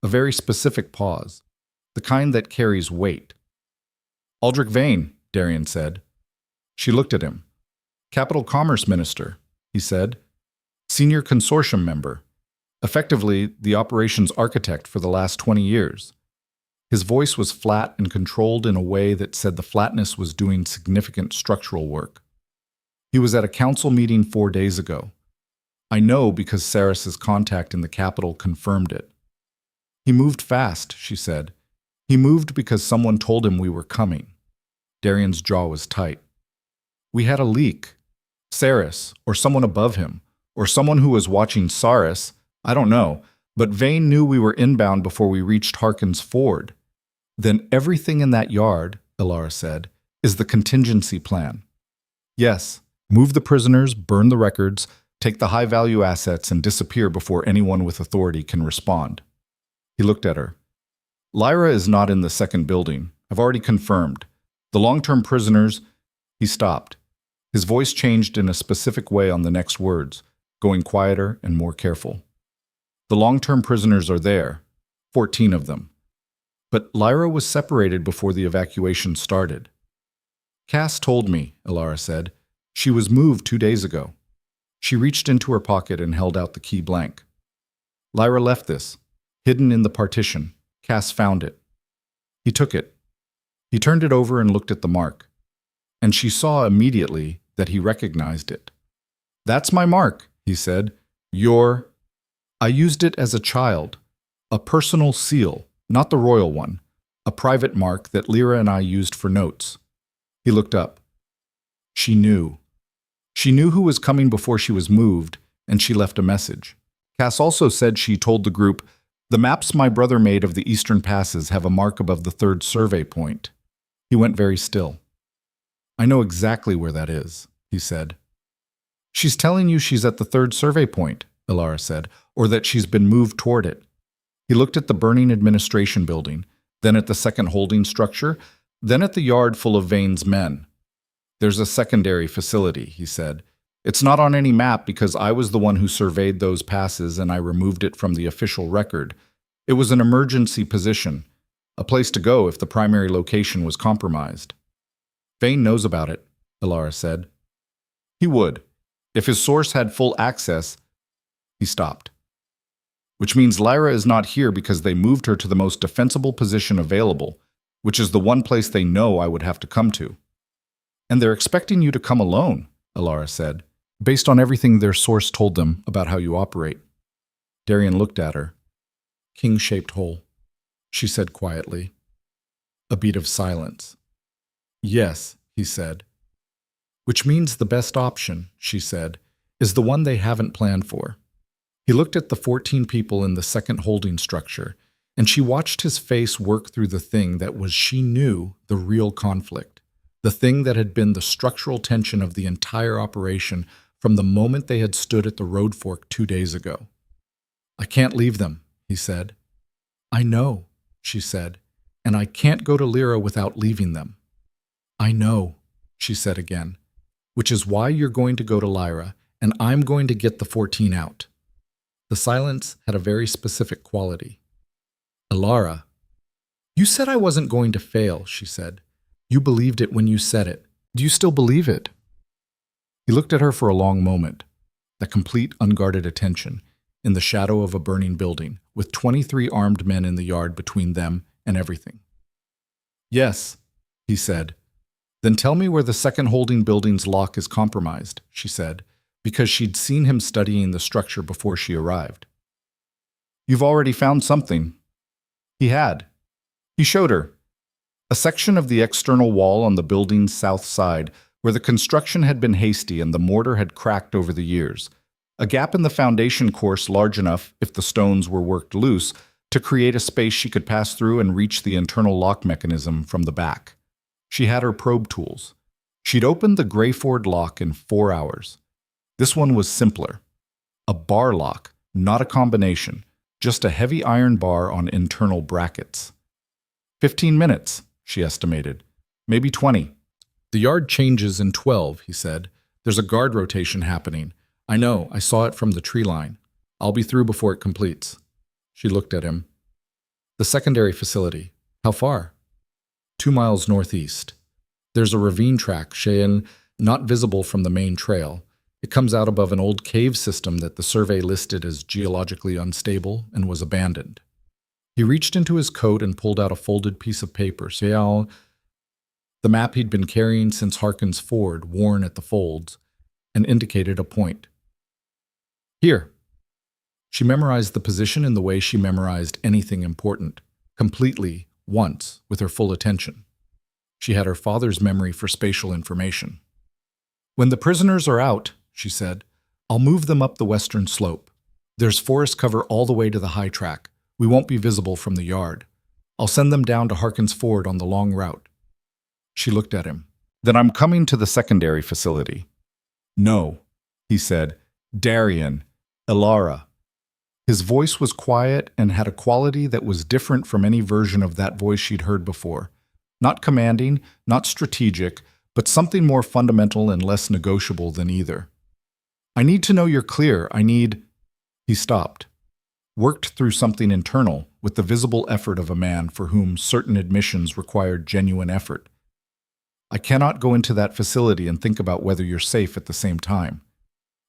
A very specific pause. The kind that carries weight. "Aldrich Vane," Darian said. She looked at him. "Capital Commerce Minister," he said. "Senior consortium member. Effectively, the operations architect for the last 20 years. His voice was flat and controlled in a way that said the flatness was doing significant structural work. He was at a council meeting 4 days ago. I know because Saris's contact in the capital confirmed it. He moved fast, she said. He moved because someone told him we were coming. Darian's jaw was tight. We had a leak. Saris, or someone above him, or someone who was watching Saris, I don't know, but Vane knew we were inbound before we reached Harkin's Ford. Then everything in that yard, Elara said, is the contingency plan. Yes, move the prisoners, burn the records, take the high-value assets, and disappear before anyone with authority can respond. He looked at her. Lyra is not in the second building. I've already confirmed. The long-term prisoners... He stopped. His voice changed in a specific way on the next words, going quieter and more careful. The long-term prisoners are there, 14 of them. But Lyra was separated before the evacuation started. Cass told me, Elara said. She was moved 2 days ago. She reached into her pocket and held out the key blank. Lyra left this, hidden in the partition. Cass found it. He took it. He turned it over and looked at the mark. And she saw immediately that he recognized it. That's my mark, he said. I used it as a child. A personal seal, not the royal one. A private mark that Lyra and I used for notes. He looked up. She knew. She knew who was coming before she was moved, and she left a message. Cass also said she told the group, the maps my brother made of the eastern passes have a mark above the 3rd survey point. He went very still. I know exactly where that is, he said. She's telling you she's at the 3rd survey point, Elara said, or that she's been moved toward it. He looked at the burning administration building, then at the second holding structure, then at the yard full of Vane's men. There's a secondary facility, he said. It's not on any map because I was the one who surveyed those passes and I removed it from the official record. It was an emergency position, a place to go if the primary location was compromised. Vane knows about it, Elara said. He would. If his source had full access, he stopped. Which means Lyra is not here because they moved her to the most defensible position available, which is the one place they know I would have to come to. And they're expecting you to come alone, Elara said, based on everything their source told them about how you operate. Darian looked at her. King-shaped hole, she said quietly. A beat of silence. Yes, he said. Which means the best option, she said, is the one they haven't planned for. He looked at the 14 people in the second holding structure, and she watched his face work through the thing that was, she knew, the real conflict, the thing that had been the structural tension of the entire operation from the moment they had stood at the road fork 2 days ago. "I can't leave them," he said. "I know," she said, "and I can't go to Lyra without leaving them." "I know," she said again, "which is why you're going to go to Lyra, and I'm going to get the 14 out." The silence had a very specific quality. "Elara, you said I wasn't going to fail," she said. "You believed it when you said it. Do you still believe it?" He looked at her for a long moment, that complete unguarded attention, in the shadow of a burning building, with 23 armed men in the yard between them and everything. "Yes," he said. "Then tell me where the second holding building's lock is compromised," she said, because she'd seen him studying the structure before she arrived. "You've already found something." He had. He showed her a section of the external wall on the building's south side where the construction had been hasty and the mortar had cracked over the years, a gap in the foundation course large enough, if the stones were worked loose, to create a space she could pass through and reach the internal lock mechanism from the back. She had her probe tools. She'd opened the Greyford lock in 4 hours. This one was simpler. A bar lock, not a combination, just a heavy iron bar on internal brackets. 15 minutes, she estimated. Maybe 20. "The yard changes in 12, he said. "There's a guard rotation happening. I know, I saw it from the tree line. I'll be through before it completes." She looked at him. "The secondary facility. How far?" 2 miles northeast. There's a ravine track, Cheyenne, not visible from the main trail. It comes out above an old cave system that the survey listed as geologically unstable and was abandoned. He reached into his coat and pulled out a folded piece of paper, the map he'd been carrying since Harkin's Ford, worn at the folds, and indicated a point. "Here." She memorized the position in the way she memorized anything important, completely, once, with her full attention. She had her father's memory for spatial information. "When the prisoners are out," she said, "I'll move them up the western slope. There's forest cover all the way to the high track. We won't be visible from the yard. I'll send them down to Harkin's Ford on the long route." She looked at him. "Then I'm coming to the secondary facility." "No," he said. "Darian. Elara." His voice was quiet and had a quality that was different from any version of that voice she'd heard before. Not commanding, not strategic, but something more fundamental and less negotiable than either. "I need to know you're clear. He stopped. Worked through something internal, with the visible effort of a man for whom certain admissions required genuine effort. "I cannot go into that facility and think about whether you're safe at the same time.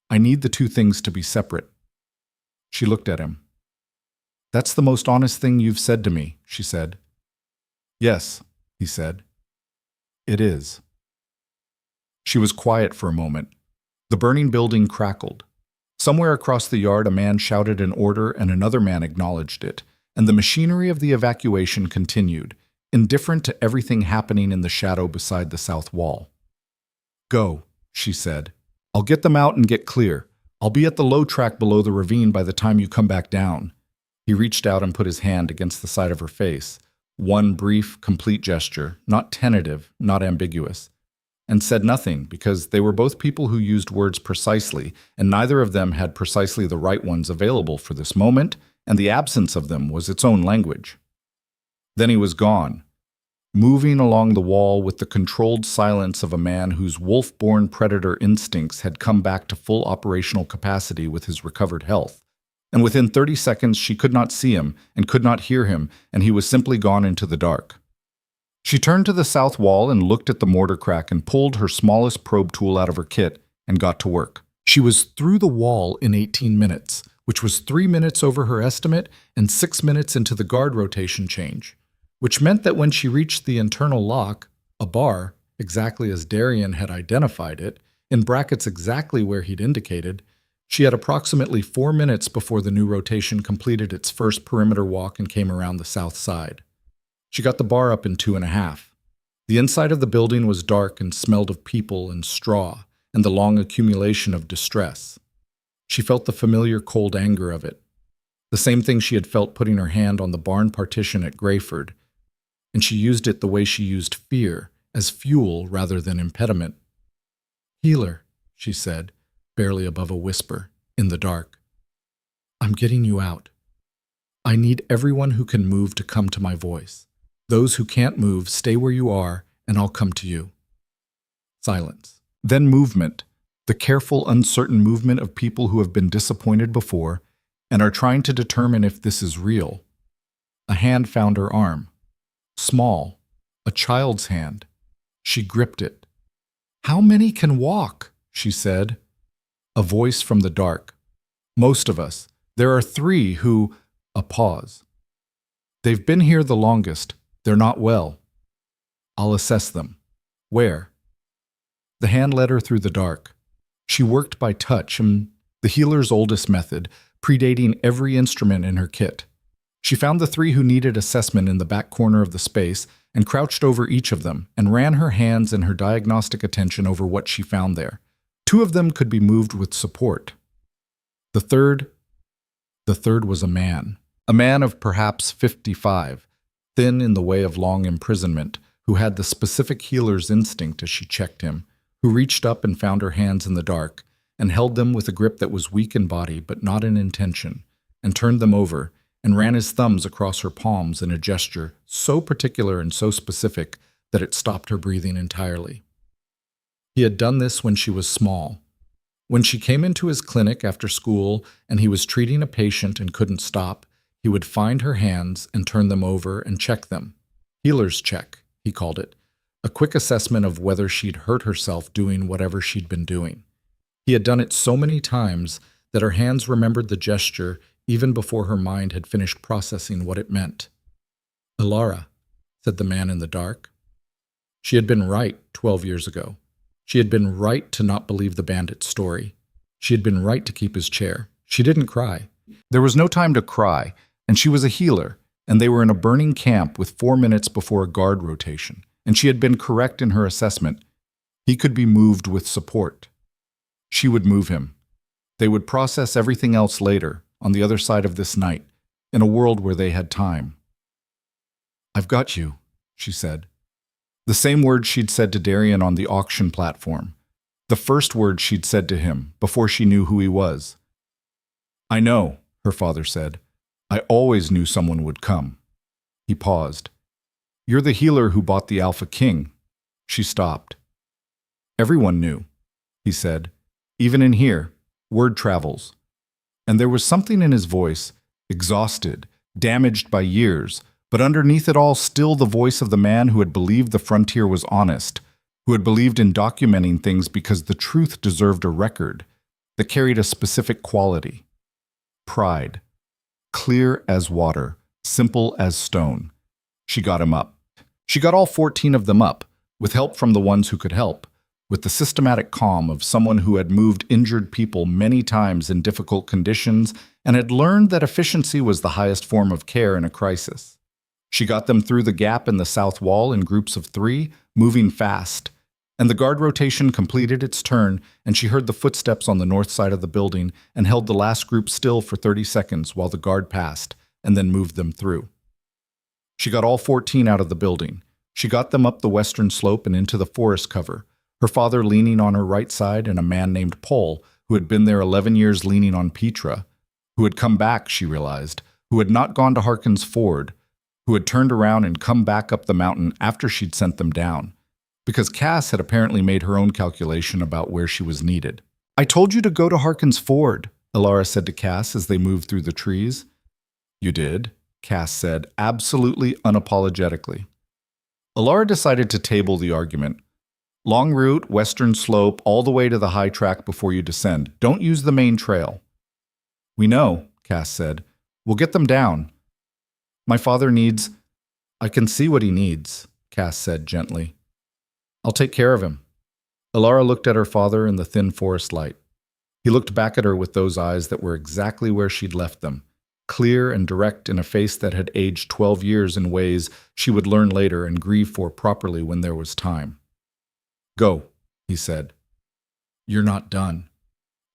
I need the two things to be separate." She looked at him. "That's the most honest thing you've said to me," she said. "Yes," he said. "It is." She was quiet for a moment. The burning building crackled. Somewhere across the yard, a man shouted an order and another man acknowledged it, and the machinery of the evacuation continued, indifferent to everything happening in the shadow beside the south wall. "Go," she said. "I'll get them out and get clear. I'll be at the low track below the ravine by the time you come back down." He reached out and put his hand against the side of her face. One brief, complete gesture, not tentative, not ambiguous. And said nothing, because they were both people who used words precisely, and neither of them had precisely the right ones available for this moment, and the absence of them was its own language. Then he was gone, moving along the wall with the controlled silence of a man whose wolf-born predator instincts had come back to full operational capacity with his recovered health. And within 30 seconds she could not see him and could not hear him, and he was simply gone into the dark. She turned to the south wall and looked at the mortar crack and pulled her smallest probe tool out of her kit and got to work. She was through the wall in 18 minutes, which was 3 minutes over her estimate and 6 minutes into the guard rotation change, which meant that when she reached the internal lock, a bar, exactly as Darian had identified it, in brackets exactly where he'd indicated, she had approximately 4 minutes before the new rotation completed its first perimeter walk and came around the south side. She got the bar up in 2.5. The inside of the building was dark and smelled of people and straw and the long accumulation of distress. She felt the familiar cold anger of it, the same thing she had felt putting her hand on the barn partition at Greyford, and she used it the way she used fear, as fuel rather than impediment. "Healer," she said, barely above a whisper, in the dark. "I'm getting you out. I need everyone who can move to come to my voice. Those who can't move, stay where you are, and I'll come to you." Silence. Then movement, the careful, uncertain movement of people who have been disappointed before and are trying to determine if this is real. A hand found her arm. Small, a child's hand. She gripped it. "How many can walk?" she said. A voice from the dark. "Most of us. There are 3 who—" A pause. "They've been here the longest. They're not well. I'll assess them." "Where?" The hand led her through the dark. She worked by touch, the healer's oldest method, predating every instrument in her kit. She found the 3 who needed assessment in the back corner of the space and crouched over each of them and ran her hands and her diagnostic attention over what she found there. 2 of them could be moved with support. The third was a man of perhaps 55, thin in the way of long imprisonment, who had the specific healer's instinct as she checked him, who reached up and found her hands in the dark, and held them with a grip that was weak in body but not in intention, and turned them over, and ran his thumbs across her palms in a gesture so particular and so specific that it stopped her breathing entirely. He had done this when she was small. When she came into his clinic after school and he was treating a patient and couldn't stop, he would find her hands and turn them over and check them. Healer's check, he called it, a quick assessment of whether she'd hurt herself doing whatever she'd been doing. He had done it so many times that her hands remembered the gesture even before her mind had finished processing what it meant. "Elara," said the man in the dark. She had been right 12 years ago. She had been right to not believe the bandit's story. She had been right to keep his chair. She didn't cry. There was no time to cry, and she was a healer, and they were in a burning camp with 4 minutes before a guard rotation, and she had been correct in her assessment. He could be moved with support. She would move him. They would process everything else later, on the other side of this night, in a world where they had time. "I've got you," she said. The same words she'd said to Darian on the auction platform. The first words she'd said to him before she knew who he was. "I know," her father said. "I always knew someone would come." He paused. "You're the healer who bought the Alpha King." She stopped. "Everyone knew," he said. "Even in here, word travels." And there was something in his voice, exhausted, damaged by years, but underneath it all still the voice of the man who had believed the frontier was honest, who had believed in documenting things because the truth deserved a record, that carried a specific quality. Pride. Clear as water, simple as stone. She got him up. She got all 14 of them up, with help from the ones who could help, with the systematic calm of someone who had moved injured people many times in difficult conditions and had learned that efficiency was the highest form of care in a crisis. She got them through the gap in the south wall in groups of 3, moving fast, and the guard rotation completed its turn, and she heard the footsteps on the north side of the building and held the last group still for 30 seconds while the guard passed and then moved them through. She got all 14 out of the building. She got them up the western slope and into the forest cover, her father leaning on her right side and a man named Paul, who had been there 11 years leaning on Petra, who had come back, she realized, who had not gone to Harkin's Ford, who had turned around and come back up the mountain after she'd sent them down, because Cass had apparently made her own calculation about where she was needed. "I told you to go to Harkin's Ford," Elara said to Cass as they moved through the trees. "You did," Cass said, absolutely unapologetically. Elara decided to table the argument. "Long route, western slope, all the way to the high track before you descend. Don't use the main trail." "We know," Cass said. "We'll get them down." "My father needs—" "I can see what he needs," Cass said gently. "I'll take care of him." Elara looked at her father in the thin forest light. He looked back at her with those eyes that were exactly where she'd left them, clear and direct in a face that had aged 12 years in ways she would learn later and grieve for properly when there was time. "Go," he said. "You're not done."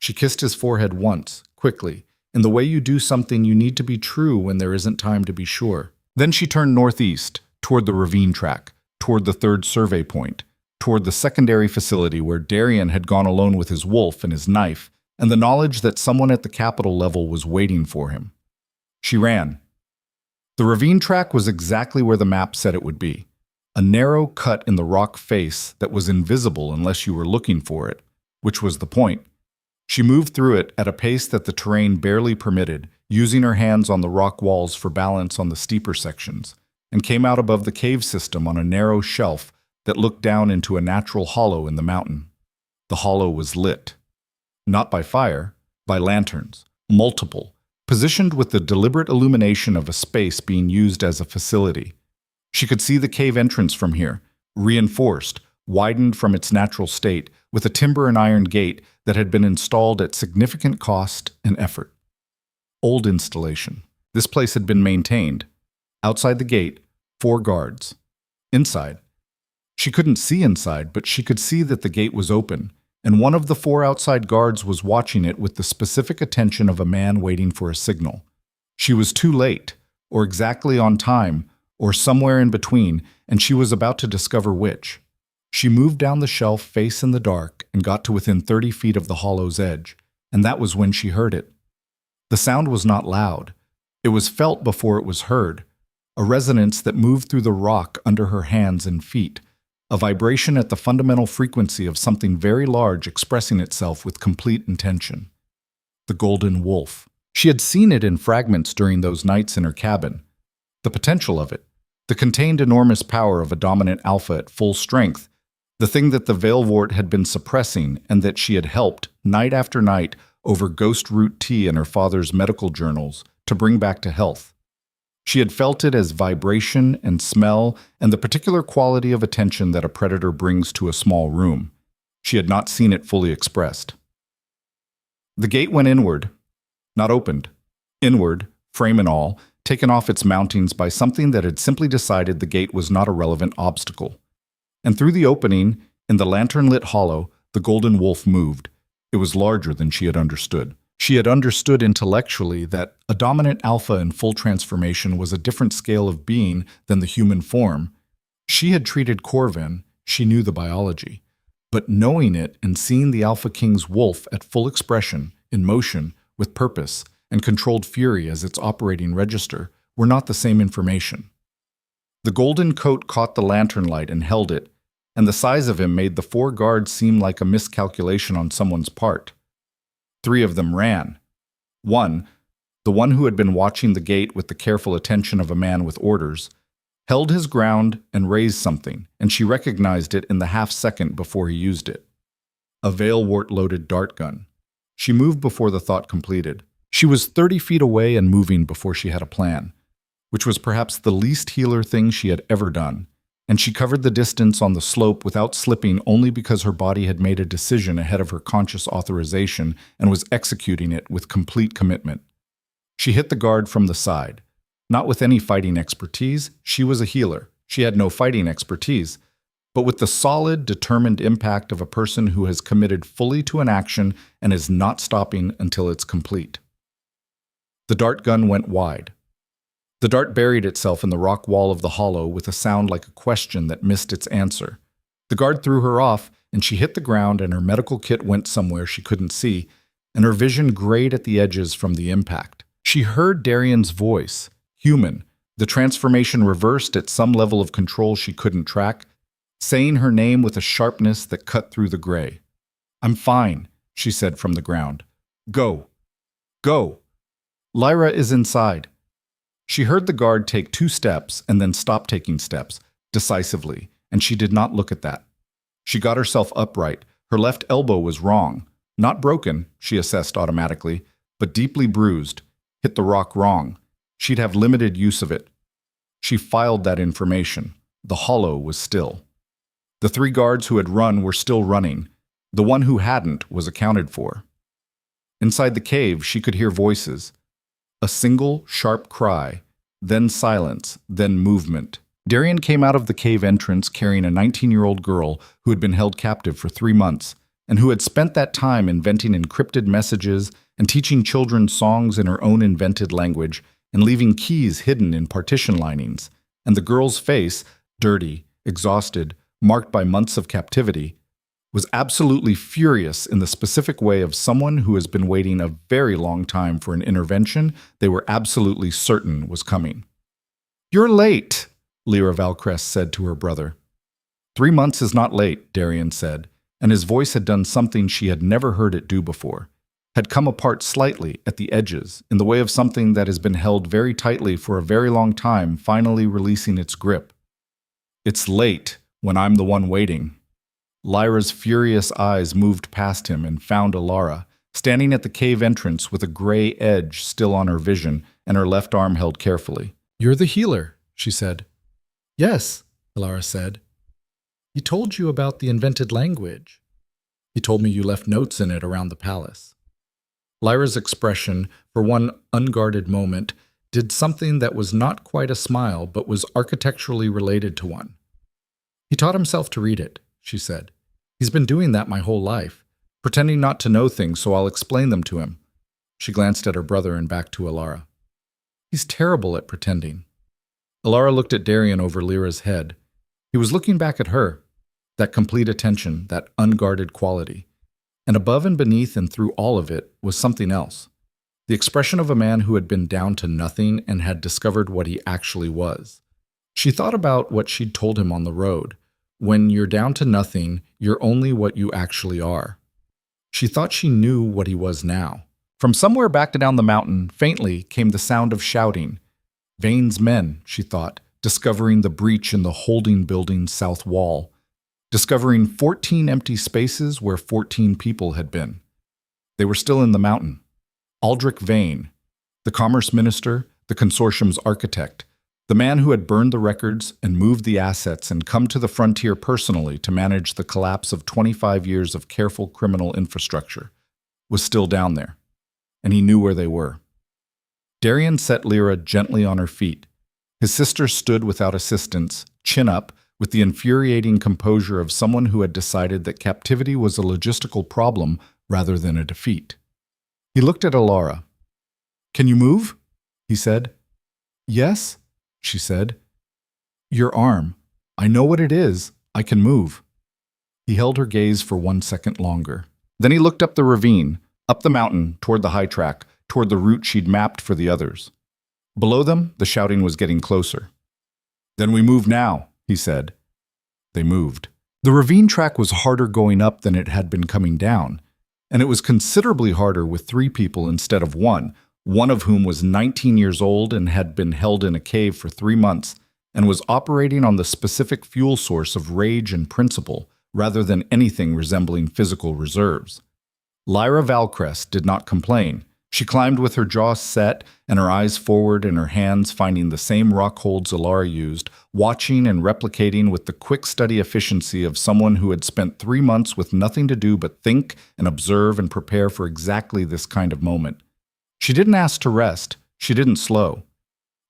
She kissed his forehead once, quickly, in the way you do something you need to be true when there isn't time to be sure. Then she turned northeast, toward the ravine track, toward the third survey point, toward the secondary facility where Darian had gone alone with his wolf and his knife, and the knowledge that someone at the capital level was waiting for him. She ran. The ravine track was exactly where the map said it would be, a narrow cut in the rock face that was invisible unless you were looking for it, which was the point. She moved through it at a pace that the terrain barely permitted, using her hands on the rock walls for balance on the steeper sections, and came out above the cave system on a narrow shelf that looked down into a natural hollow in the mountain. The hollow was lit. Not by fire, by lanterns, multiple, positioned with the deliberate illumination of a space being used as a facility. She could see the cave entrance from here, reinforced, widened from its natural state, with a timber and iron gate that had been installed at significant cost and effort. Old installation. This place had been maintained. Outside the gate, 4 guards. Inside. She couldn't see inside, but she could see that the gate was open, and one of the 4 outside guards was watching it with the specific attention of a man waiting for a signal. She was too late, or exactly on time, or somewhere in between, and she was about to discover which. She moved down the shelf face in the dark and got to within 30 feet of the hollow's edge, and that was when she heard it. The sound was not loud. It was felt before it was heard, a resonance that moved through the rock under her hands and feet, a vibration at the fundamental frequency of something very large expressing itself with complete intention. The golden wolf. She had seen it in fragments during those nights in her cabin. The potential of it, the contained enormous power of a dominant alpha at full strength, the thing that the Veilvort had been suppressing and that she had helped, night after night, over ghost root tea in her father's medical journals, to bring back to health. She had felt it as vibration and smell and the particular quality of attention that a predator brings to a small room. She had not seen it fully expressed. The gate went inward, not opened. Inward, frame and all, taken off its mountings by something that had simply decided the gate was not a relevant obstacle. And through the opening, in the lantern-lit hollow, the golden wolf moved. It was larger than she had understood. She had understood intellectually that a dominant alpha in full transformation was a different scale of being than the human form. She had treated Corvin, she knew the biology. But knowing it and seeing the Alpha King's wolf at full expression, in motion, with purpose, and controlled fury as its operating register, were not the same information. The golden coat caught the lantern light and held it, and the size of him made the 4 guards seem like a miscalculation on someone's part. 3 of them ran. One, the one who had been watching the gate with the careful attention of a man with orders, held his ground and raised something, and she recognized it in the half-second before he used it. A Veilwort-loaded dart gun. She moved before the thought completed. She was 30 feet away and moving before she had a plan, which was perhaps the least healer thing she had ever done, and she covered the distance on the slope without slipping only because her body had made a decision ahead of her conscious authorization and was executing it with complete commitment. She hit the guard from the side. Not with any fighting expertise, she was a healer. She had no fighting expertise, but with the solid, determined impact of a person who has committed fully to an action and is not stopping until it's complete. The dart gun went wide. The dart buried itself in the rock wall of the hollow with a sound like a question that missed its answer. The guard threw her off, and she hit the ground, and her medical kit went somewhere she couldn't see, and her vision grayed at the edges from the impact. She heard Darian's voice, human, the transformation reversed at some level of control she couldn't track, saying her name with a sharpness that cut through the gray. "I'm fine," she said from the ground. "Go. Go. Lyra is inside." She heard the guard take 2 steps and then stop taking steps, decisively, and she did not look at that. She got herself upright. Her left elbow was wrong. Not broken, she assessed automatically, but deeply bruised. Hit the rock wrong. She'd have limited use of it. She filed that information. The hollow was still. The 3 guards who had run were still running. The one who hadn't was accounted for. Inside the cave, she could hear voices. A single, sharp cry, then silence, then movement. Darian came out of the cave entrance carrying a 19-year-old girl who had been held captive for 3 months, and who had spent that time inventing encrypted messages and teaching children songs in her own invented language and leaving keys hidden in partition linings, and the girl's face, dirty, exhausted, marked by months of captivity, was absolutely furious in the specific way of someone who has been waiting a very long time for an intervention they were absolutely certain was coming. "You're late," Lyra Valcrest said to her brother. 3 months is not late, Darian said, and his voice had done something she had never heard it do before, had come apart slightly at the edges in the way of something that has been held very tightly for a very long time finally releasing its grip. "It's late when I'm the one waiting." Lyra's furious eyes moved past him and found Elara, standing at the cave entrance with a gray edge still on her vision and her left arm held carefully. "You're the healer," she said. "Yes," Elara said. "He told you about the invented language. He told me you left notes in it around the palace." Lyra's expression, for one unguarded moment, did something that was not quite a smile but was architecturally related to one. "He taught himself to read it," she said. "He's been doing that my whole life, pretending not to know things so I'll explain them to him." She glanced at her brother and back to Elara. "He's terrible at pretending." Elara looked at Darian over Lyra's head. He was looking back at her, that complete attention, that unguarded quality. And above and beneath and through all of it was something else. The expression of a man who had been down to nothing and had discovered what he actually was. She thought about what she'd told him on the road. When you're down to nothing, you're only what you actually are. She thought she knew what he was now. From somewhere back down the mountain, faintly, came the sound of shouting. Vane's men, she thought, discovering the breach in the holding building's south wall. Discovering 14 empty spaces where 14 people had been. They were still in the mountain. Aldrich Vane, the commerce minister, the consortium's architect, the man who had burned the records and moved the assets and come to the frontier personally to manage the collapse of 25 years of careful criminal infrastructure, was still down there, and he knew where they were. Darian set Lyra gently on her feet. His sister stood without assistance, chin up, with the infuriating composure of someone who had decided that captivity was a logistical problem rather than a defeat. He looked at Elara. "Can you move?" he said. "Yes," she said. "Your arm. I know what it is. I can move." He held her gaze for 1 second longer. Then he looked up the ravine, up the mountain, toward the high track, toward the route she'd mapped for the others. Below them, the shouting was getting closer. "Then we move now," he said. They moved. The ravine track was harder going up than it had been coming down, and it was considerably harder with 3 people instead of one of whom was 19 years old and had been held in a cave for 3 months and was operating on the specific fuel source of rage and principle rather than anything resembling physical reserves. Lyra Valcrest did not complain. She climbed with her jaw set and her eyes forward and her hands finding the same rock holds Elara used, watching and replicating with the quick study efficiency of someone who had spent 3 months with nothing to do but think and observe and prepare for exactly this kind of moment. She didn't ask to rest. She didn't slow.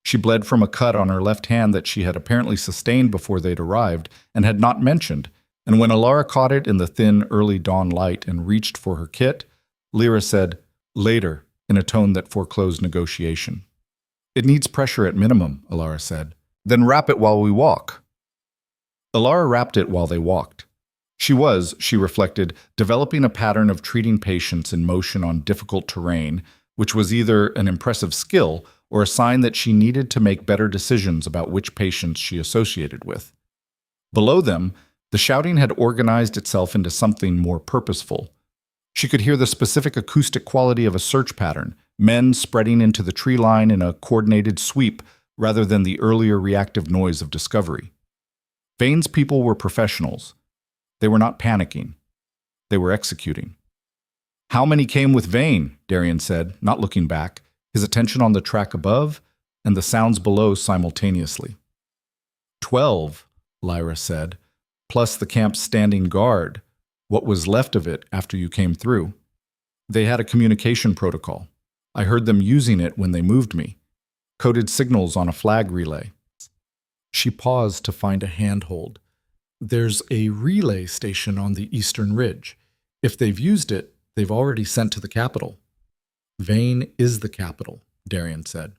She bled from a cut on her left hand that she had apparently sustained before they'd arrived and had not mentioned, and when Elara caught it in the thin early dawn light and reached for her kit, Lyra said, "Later," in a tone that foreclosed negotiation. "It needs pressure at minimum," Elara said. "Then wrap it while we walk." Elara wrapped it while they walked. She was, she reflected, developing a pattern of treating patients in motion on difficult terrain, which was either an impressive skill or a sign that she needed to make better decisions about which patients she associated with. Below them, the shouting had organized itself into something more purposeful. She could hear the specific acoustic quality of a search pattern, men spreading into the tree line in a coordinated sweep rather than the earlier reactive noise of discovery. Vane's people were professionals. They were not panicking. They were executing. "How many came with Vane?" Darian said, not looking back, his attention on the track above and the sounds below simultaneously. 12, Lyra said, plus the camp's standing guard, what was left of it after you came through. They had a communication protocol. I heard them using it when they moved me. Coded signals on a flag relay. She paused to find a handhold. "There's a relay station on the eastern ridge. If they've used it, they've already sent to the capital. Vane is the capital, Darian said.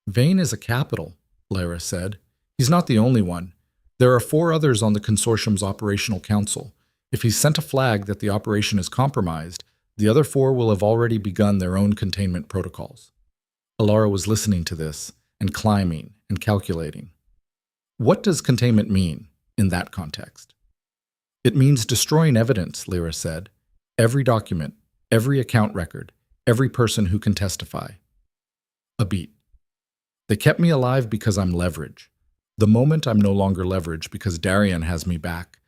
Vane is a capital, Elara said. He's not the only one. There are 4 others on the consortium's operational council. If he's sent a flag that the operation is compromised, the other 4 will have already begun their own containment protocols. Elara was listening to this, and climbing, and calculating. What does containment mean in that context? It means destroying evidence, Elara said. Every document, every account record, every person who can testify. A beat. They kept me alive because I'm leverage. The moment I'm no longer leverage because Darian has me back,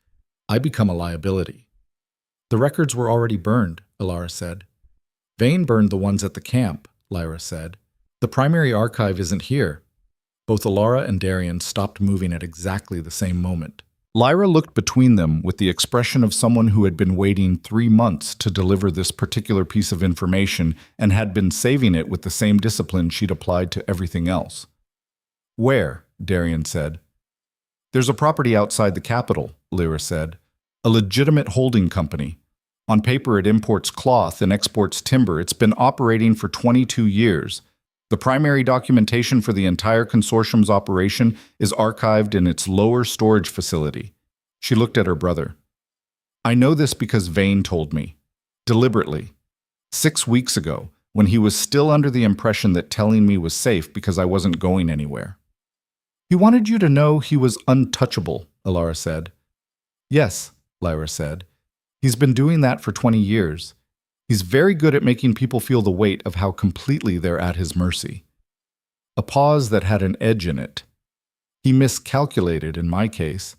I become a liability. The records were already burned, Elara said. Vane burned the ones at the camp, Lyra said. The primary archive isn't here. Both Elara and Darian stopped moving at exactly the same moment. Lyra looked between them with the expression of someone who had been waiting 3 months to deliver this particular piece of information and had been saving it with the same discipline she'd applied to everything else. Where? Darian said. There's a property outside the capital, Lyra said. A legitimate holding company. On paper it imports cloth and exports timber. It's been operating for 22 years. The primary documentation for the entire consortium's operation is archived in its lower storage facility. She looked at her brother. I know this because Vane told me. Deliberately. 6 weeks ago, when he was still under the impression that telling me was safe because I wasn't going anywhere. He wanted you to know he was untouchable, Elara said. Yes, Lyra said. He's been doing that for 20 years. He's very good at making people feel the weight of how completely they're at his mercy. A pause that had an edge in it. He miscalculated in my case.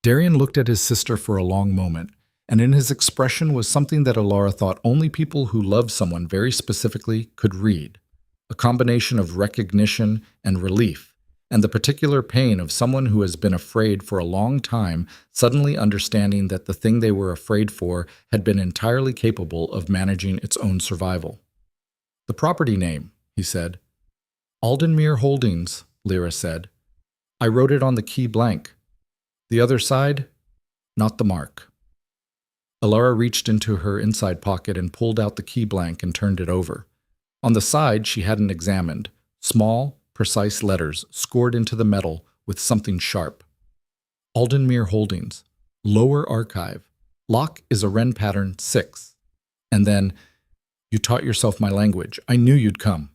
Darian looked at his sister for a long moment, and in his expression was something that Elara thought only people who loved someone very specifically could read. A combination of recognition and relief, and the particular pain of someone who has been afraid for a long time suddenly understanding that the thing they were afraid for had been entirely capable of managing its own survival. The property name, he said. Aldenmere Holdings, Lyra said. I wrote it on the key blank. The other side? Not the mark. Elara reached into her inside pocket and pulled out the key blank and turned it over. On the side she hadn't examined, small, precise letters scored into the metal with something sharp. Aldenmere Holdings, Lower Archive. Lock is a Wren pattern 6. And then, you taught yourself my language. I knew you'd come.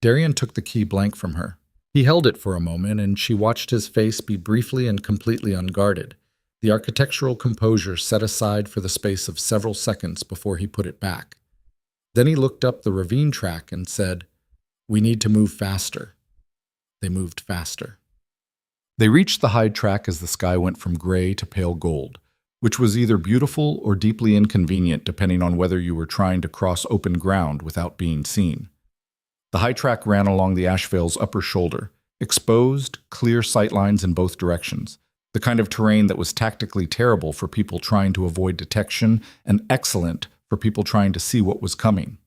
Darian took the key blank from her. He held it for a moment, and she watched his face be briefly and completely unguarded, the architectural composure set aside for the space of several seconds before he put it back. Then he looked up the ravine track and said, We need to move faster. They moved faster. They reached the high track as the sky went from gray to pale gold, which was either beautiful or deeply inconvenient depending on whether you were trying to cross open ground without being seen. The high track ran along the Ashvale's upper shoulder, exposed, clear sightlines in both directions, the kind of terrain that was tactically terrible for people trying to avoid detection and excellent for people trying to see what was coming.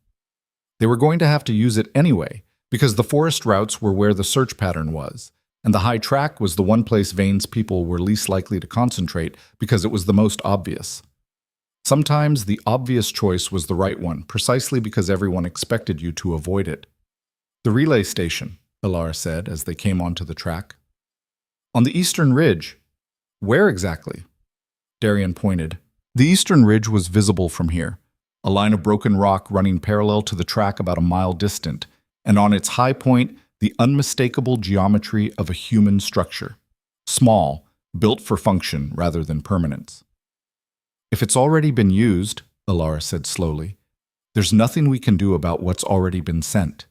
They were going to have to use it anyway, because the forest routes were where the search pattern was, and the high track was the one place Vane's people were least likely to concentrate because it was the most obvious. Sometimes the obvious choice was the right one, precisely because everyone expected you to avoid it. The relay station, Elara said as they came onto the track. On the eastern ridge. Where exactly? Darian pointed. The eastern ridge was visible from here, a line of broken rock running parallel to the track about a mile distant, and on its high point, the unmistakable geometry of a human structure. Small, built for function rather than permanence. If it's already been used, Elara said slowly, there's nothing we can do about what's already been sent.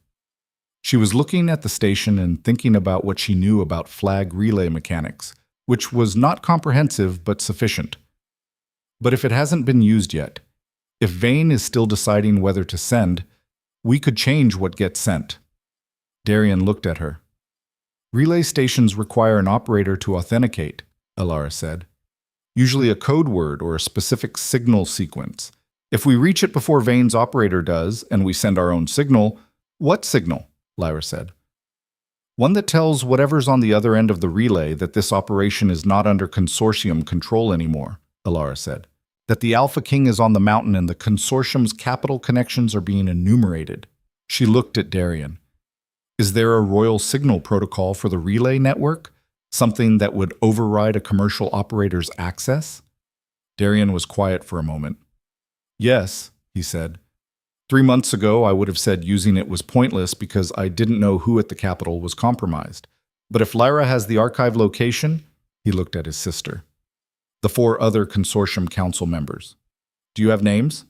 She was looking at the station and thinking about what she knew about flag relay mechanics, which was not comprehensive but sufficient. But if it hasn't been used yet, if Vane is still deciding whether to send, we could change what gets sent. Darian looked at her. Relay stations require an operator to authenticate, Elara said. Usually a code word or a specific signal sequence. If we reach it before Vane's operator does, and we send our own signal, what signal? Lyra said. One that tells whatever's on the other end of the relay that this operation is not under consortium control anymore, Elara said. that the Alpha King is on the mountain and the consortium's capital connections are being enumerated. She looked at Darian. Is there a royal signal protocol for the relay network? Something that would override a commercial operator's access? Darian was quiet for a moment. Yes, he said. 3 months ago, I would have said using it was pointless because I didn't know who at the Capitol was compromised. But if Lyra has the archive location, he looked at his sister. The 4 other consortium council members. Do you have names?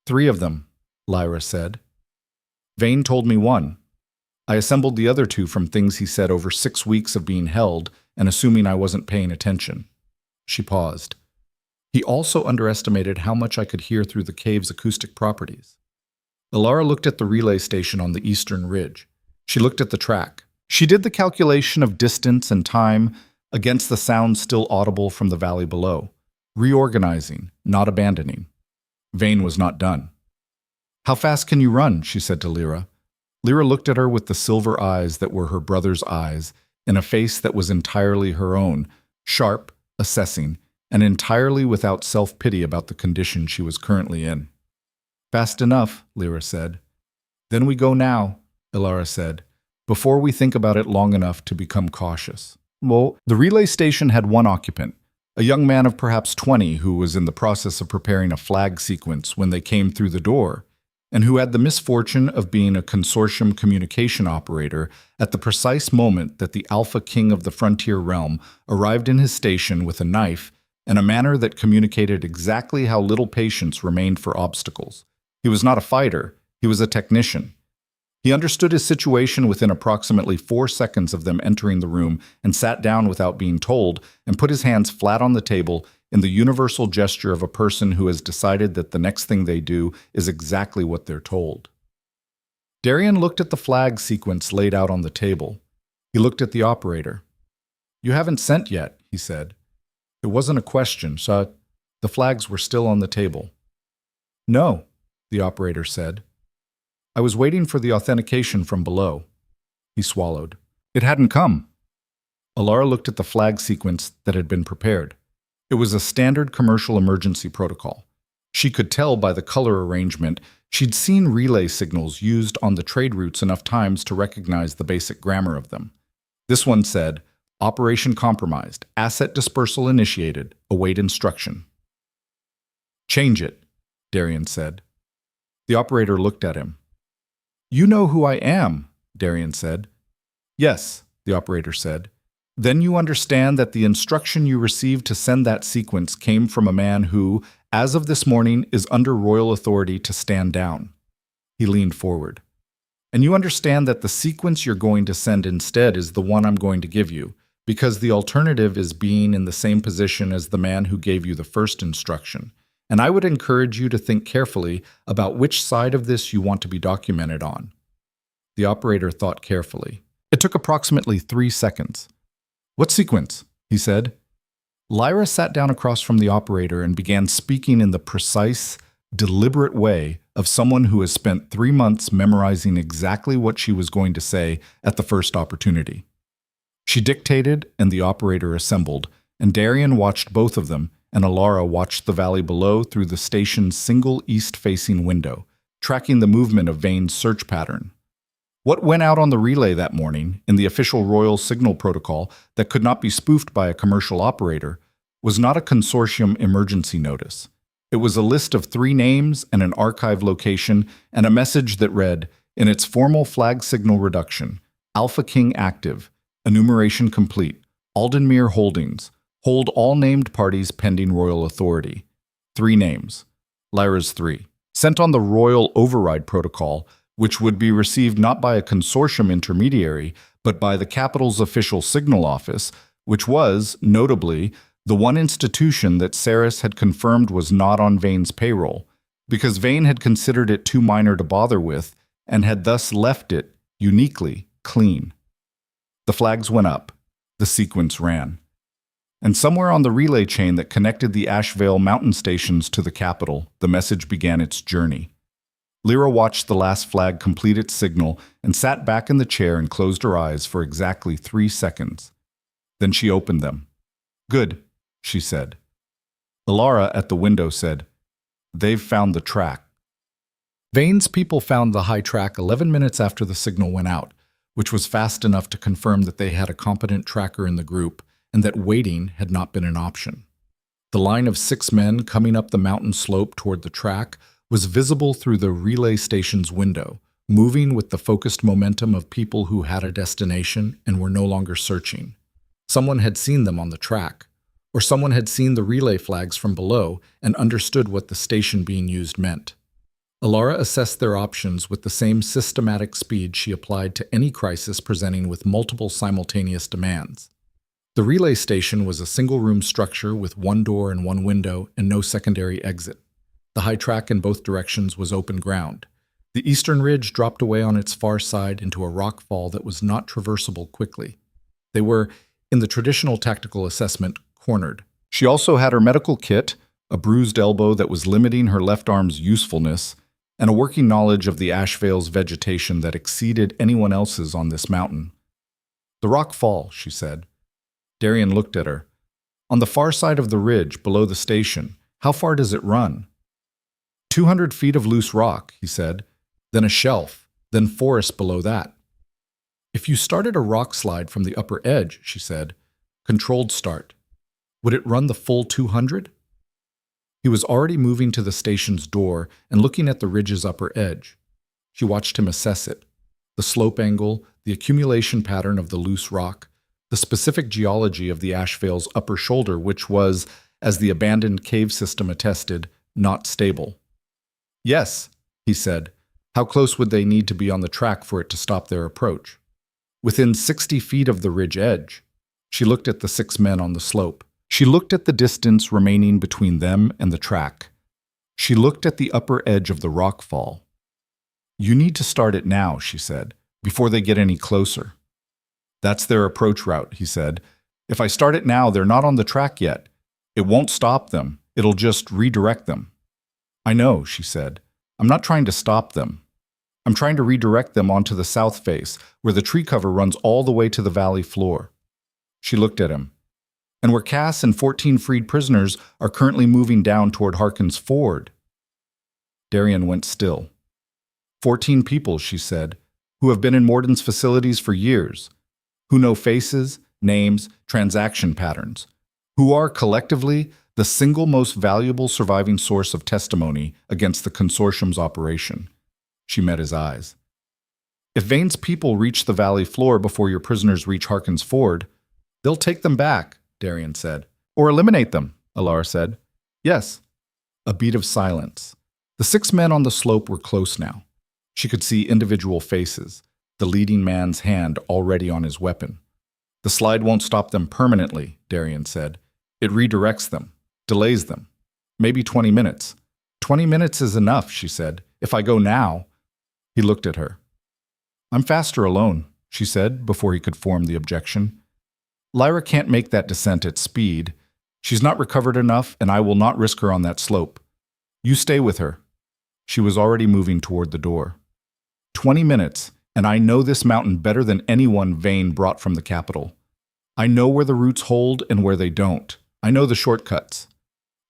3 of them, Lyra said. Vane told me 1. I assembled the other 2 from things he said over 6 weeks of being held and assuming I wasn't paying attention. She paused. He also underestimated how much I could hear through the cave's acoustic properties. Elara looked at the relay station on the eastern ridge. She looked at the track. She did the calculation of distance and time against the sound still audible from the valley below, reorganizing, not abandoning. Vane was not done. How fast can you run? She said to Lyra. Lyra looked at her with the silver eyes that were her brother's eyes, in a face that was entirely her own, sharp, assessing, and entirely without self-pity about the condition she was currently in. Fast enough, Lyra said. Then we go now, Elara said, before we think about it long enough to become cautious. Well, the relay station had 1 occupant, a young man of perhaps 20 who was in the process of preparing a flag sequence when they came through the door, and who had the misfortune of being a consortium communication operator at the precise moment that the Alpha King of the Frontier Realm arrived in his station with a knife in a manner that communicated exactly how little patience remained for obstacles. He was not a fighter, he was a technician. He understood his situation within approximately 4 seconds of them entering the room and sat down without being told and put his hands flat on the table in the universal gesture of a person who has decided that the next thing they do is exactly what they're told. Darian looked at the flag sequence laid out on the table. He looked at the operator. You haven't sent yet, he said. It wasn't a question, so the flags were still on the table. No, the operator said. I was waiting for the authentication from below. He swallowed. It hadn't come. Elara looked at the flag sequence that had been prepared. It was a standard commercial emergency protocol. She could tell by the color arrangement she'd seen relay signals used on the trade routes enough times to recognize the basic grammar of them. This one said, Operation compromised, asset dispersal initiated, await instruction. Change it, Darian said. The operator looked at him. You know who I am, Darian said. Yes, the operator said. Then you understand that the instruction you received to send that sequence came from a man who, as of this morning, is under royal authority to stand down. He leaned forward. And you understand that the sequence you're going to send instead is the one I'm going to give you, because the alternative is being in the same position as the man who gave you the first instruction. And I would encourage you to think carefully about which side of this you want to be documented on. The operator thought carefully. It took approximately 3 seconds. What sequence? He said. Lyra sat down across from the operator and began speaking in the precise, deliberate way of someone who has spent 3 months memorizing exactly what she was going to say at the first opportunity. She dictated and the operator assembled, and Darian watched both of them, and Elara watched the valley below through the station's single east-facing window, tracking the movement of Vane's search pattern. What went out on the relay that morning, in the official royal signal protocol that could not be spoofed by a commercial operator, was not a consortium emergency notice. It was a list of 3 names and an archive location and a message that read, in its formal flag signal reduction, Alpha King active, enumeration complete, Aldenmere Holdings, hold all named parties pending royal authority. 3 names. Lyra's 3. Sent on the royal override protocol, which would be received not by a consortium intermediary, but by the capital's official signal office, which was, notably, the one institution that Saris had confirmed was not on Vane's payroll, because Vane had considered it too minor to bother with, and had thus left it, uniquely, clean. The flags went up. The sequence ran. And somewhere on the relay chain that connected the Ashvale mountain stations to the capital, the message began its journey. Lyra watched the last flag complete its signal and sat back in the chair and closed her eyes for exactly 3 seconds. Then she opened them. Good, she said. Elara at the window said, "They've found the track." Vane's people found the high track 11 minutes after the signal went out, which was fast enough to confirm that they had a competent tracker in the group and that waiting had not been an option. The line of 6 men coming up the mountain slope toward the track was visible through the relay station's window, moving with the focused momentum of people who had a destination and were no longer searching. Someone had seen them on the track, or someone had seen the relay flags from below and understood what the station being used meant. Elara assessed their options with the same systematic speed she applied to any crisis presenting with multiple simultaneous demands. The relay station was a single-room structure with one door and one window and no secondary exit. The high track in both directions was open ground. The eastern ridge dropped away on its far side into a rock fall that was not traversable quickly. They were, in the traditional tactical assessment, cornered. She also had her medical kit, a bruised elbow that was limiting her left arm's usefulness, and a working knowledge of the Ashvale's vegetation that exceeded anyone else's on this mountain. "The rock fall," she said. Darian looked at her. "On the far side of the ridge, below the station, how far does it run?" 200 feet of loose rock, he said, then a shelf, then forest below that. "If you started a rock slide from the upper edge," she said, "controlled start, would it run the full 200? He was already moving to the station's door and looking at the ridge's upper edge. She watched him assess it. The slope angle, the accumulation pattern of the loose rock, the specific geology of the Ashvale's upper shoulder, which was, as the abandoned cave system attested, not stable. "Yes," he said. "How close would they need to be on the track for it to stop their approach?" "Within 60 feet of the ridge edge." She looked at the 6 men on the slope. She looked at the distance remaining between them and the track. She looked at the upper edge of the rock fall. "You need to start it now," she said, "before they get any closer." "That's their approach route," he said. "If I start it now, they're not on the track yet. It won't stop them. It'll just redirect them." "I know," she said. "I'm not trying to stop them. I'm trying to redirect them onto the south face, where the tree cover runs all the way to the valley floor." She looked at him. "And where Cass and 14 freed prisoners are currently moving down toward Harkin's Ford." Darian went still. 14 people, she said, who have been in Morden's facilities for years, who know faces, names, transaction patterns, who are, collectively, the single most valuable surviving source of testimony against the consortium's operation. She met his eyes. "If Vane's people reach the valley floor before your prisoners reach Harkin's Ford, they'll take them back," Darian said. "Or eliminate them," Elara said. "Yes." A beat of silence. The 6 men on the slope were close now. She could see individual faces, the leading man's hand already on his weapon. "The slide won't stop them permanently," Darian said. "It redirects them, delays them. Maybe 20 minutes. 20 minutes is enough," she said. "If I go now." He looked at her. "I'm faster alone," she said before he could form the objection. "Lyra can't make that descent at speed. She's not recovered enough, and I will not risk her on that slope. You stay with her." She was already moving toward the door. 20 minutes, and I know this mountain better than anyone Vane brought from the capital. I know where the roots hold and where they don't. I know the shortcuts.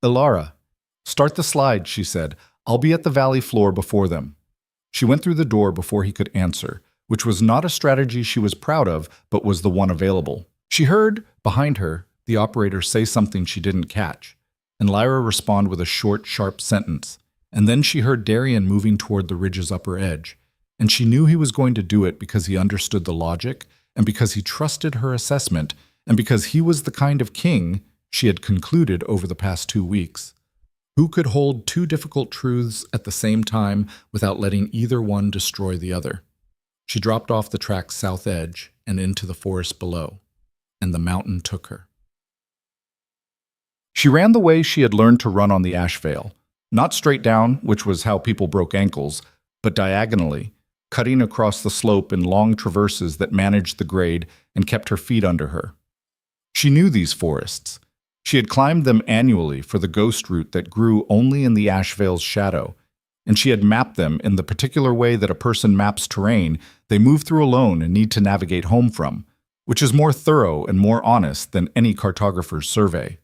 "Elara, start the slide," she said. "I'll be at the valley floor before them." She went through the door before he could answer, which was not a strategy she was proud of, but was the one available. She heard, behind her, the operator say something she didn't catch, and Lyra respond with a short, sharp sentence. And then she heard Darian moving toward the ridge's upper edge, and she knew he was going to do it because he understood the logic, and because he trusted her assessment, and because he was the kind of king she had concluded over the past 2 weeks, who could hold 2 difficult truths at the same time without letting either one destroy the other. She dropped off the track's south edge and into the forest below, and the mountain took her. She ran the way she had learned to run on the Ashvale, not straight down, which was how people broke ankles, but diagonally, cutting across the slope in long traverses that managed the grade and kept her feet under her. She knew these forests. She had climbed them annually for the ghost route that grew only in the Ashvale's shadow, and she had mapped them in the particular way that a person maps terrain they move through alone and need to navigate home from, which is more thorough and more honest than any cartographer's survey.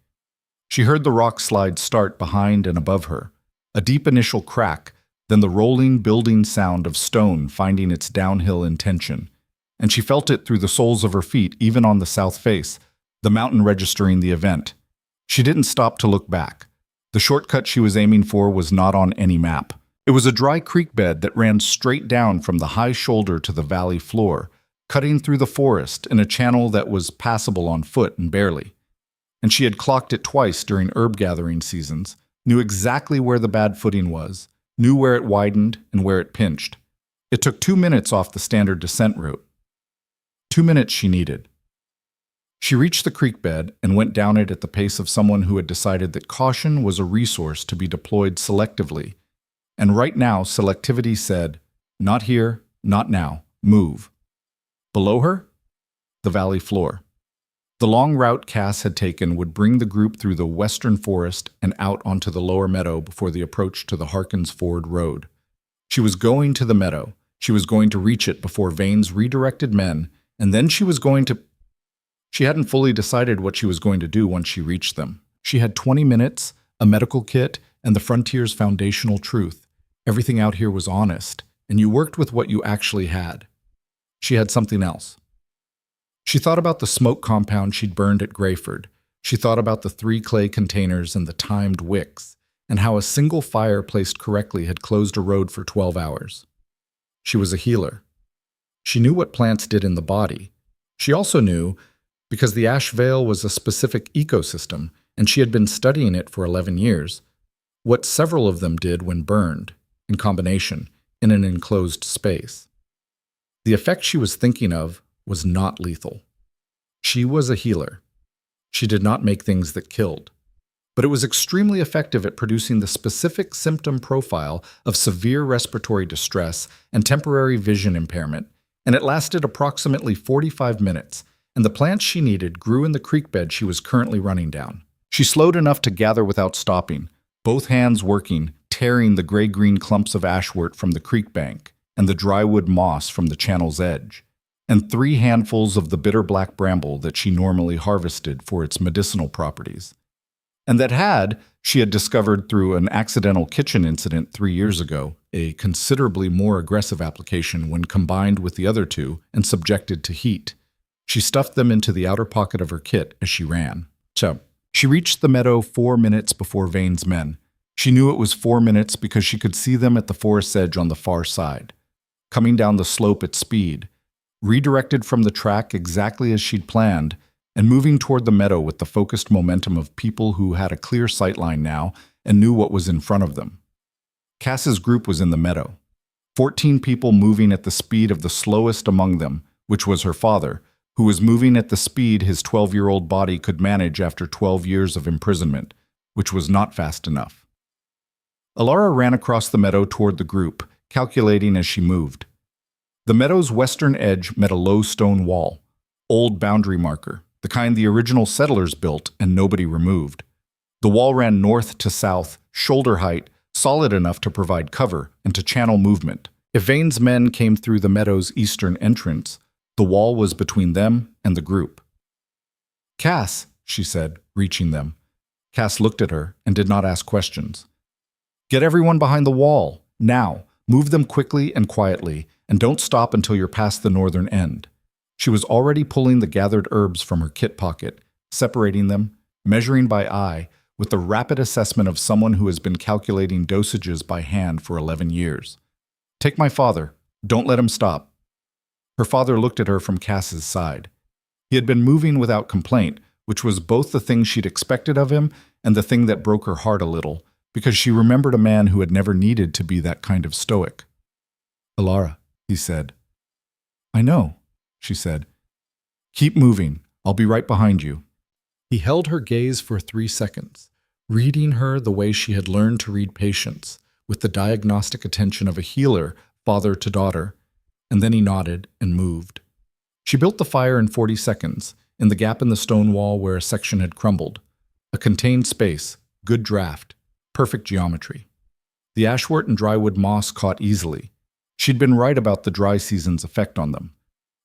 She heard the rock slide start behind and above her, a deep initial crack, then the rolling, building sound of stone finding its downhill intention. And she felt it through the soles of her feet, even on the south face, the mountain registering the event. She didn't stop to look back. The shortcut she was aiming for was not on any map. It was a dry creek bed that ran straight down from the high shoulder to the valley floor, cutting through the forest in a channel that was passable on foot and barely. And she had clocked it twice during herb gathering seasons, knew exactly where the bad footing was, knew where it widened and where it pinched. It took 2 minutes off the standard descent route. 2 minutes she needed. She reached the creek bed and went down it at the pace of someone who had decided that caution was a resource to be deployed selectively. And right now, selectivity said, "Not here, not now, move." Below her, the valley floor. The long route Cass had taken would bring the group through the western forest and out onto the lower meadow before the approach to the Harkins Ford Road. She was going to the meadow. She was going to reach it before Vane's redirected men, and then she was going to... She hadn't fully decided what she was going to do once she reached them. She had 20 minutes, a medical kit, and the Frontier's foundational truth. Everything out here was honest, and you worked with what you actually had. She had something else. She thought about the smoke compound she'd burned at Grayford. She thought about the 3 clay containers and the timed wicks, and how a single fire placed correctly had closed a road for 12 hours. She was a healer. She knew what plants did in the body. She also knew, because the ash veil was a specific ecosystem, and she had been studying it for 11 years, what several of them did when burned, in combination, in an enclosed space. The effect she was thinking of was not lethal. She was a healer. She did not make things that killed. But it was extremely effective at producing the specific symptom profile of severe respiratory distress and temporary vision impairment, and it lasted approximately 45 minutes, and the plants she needed grew in the creek bed she was currently running down. She slowed enough to gather without stopping, both hands working, tearing the gray-green clumps of ashwort from the creek bank and the drywood moss from the channel's edge, and 3 handfuls of the bitter black bramble that she normally harvested for its medicinal properties. And that had, she had discovered through an accidental kitchen incident 3 years ago, a considerably more aggressive application when combined with the other 2 and subjected to heat. She stuffed them into the outer pocket of her kit as she ran. So, she reached the meadow 4 minutes before Vane's men. She knew it was 4 minutes because she could see them at the forest's edge on the far side, coming down the slope at speed, redirected from the track exactly as she'd planned, and moving toward the meadow with the focused momentum of people who had a clear sightline now and knew what was in front of them. Cass's group was in the meadow, 14 people moving at the speed of the slowest among them, which was her father, who was moving at the speed his 12-year-old body could manage after 12 years of imprisonment, which was not fast enough. Elara ran across the meadow toward the group, calculating as she moved. The meadow's western edge met a low stone wall, old boundary marker, the kind the original settlers built and nobody removed. The wall ran north to south, shoulder height, solid enough to provide cover and to channel movement. If Vane's men came through the meadow's eastern entrance, the wall was between them and the group. "Cass," she said, reaching them. Cass looked at her and did not ask questions. "Get everyone behind the wall, now. Move them quickly and quietly, and don't stop until you're past the northern end." She was already pulling the gathered herbs from her kit pocket, separating them, measuring by eye, with the rapid assessment of someone who has been calculating dosages by hand for 11 years. "Take my father. Don't let him stop." Her father looked at her from Cass's side. He had been moving without complaint, which was both the thing she'd expected of him and the thing that broke her heart a little, because she remembered a man who had never needed to be that kind of stoic. "Elara," he said. "I know," she said. "Keep moving. I'll be right behind you." He held her gaze for 3 seconds, reading her the way she had learned to read patients, with the diagnostic attention of a healer, father to daughter, and then he nodded and moved. She built the fire in 40 seconds, in the gap in the stone wall where a section had crumbled. A contained space, good draft, perfect geometry. The ashwort and drywood moss caught easily. She'd been right about the dry season's effect on them.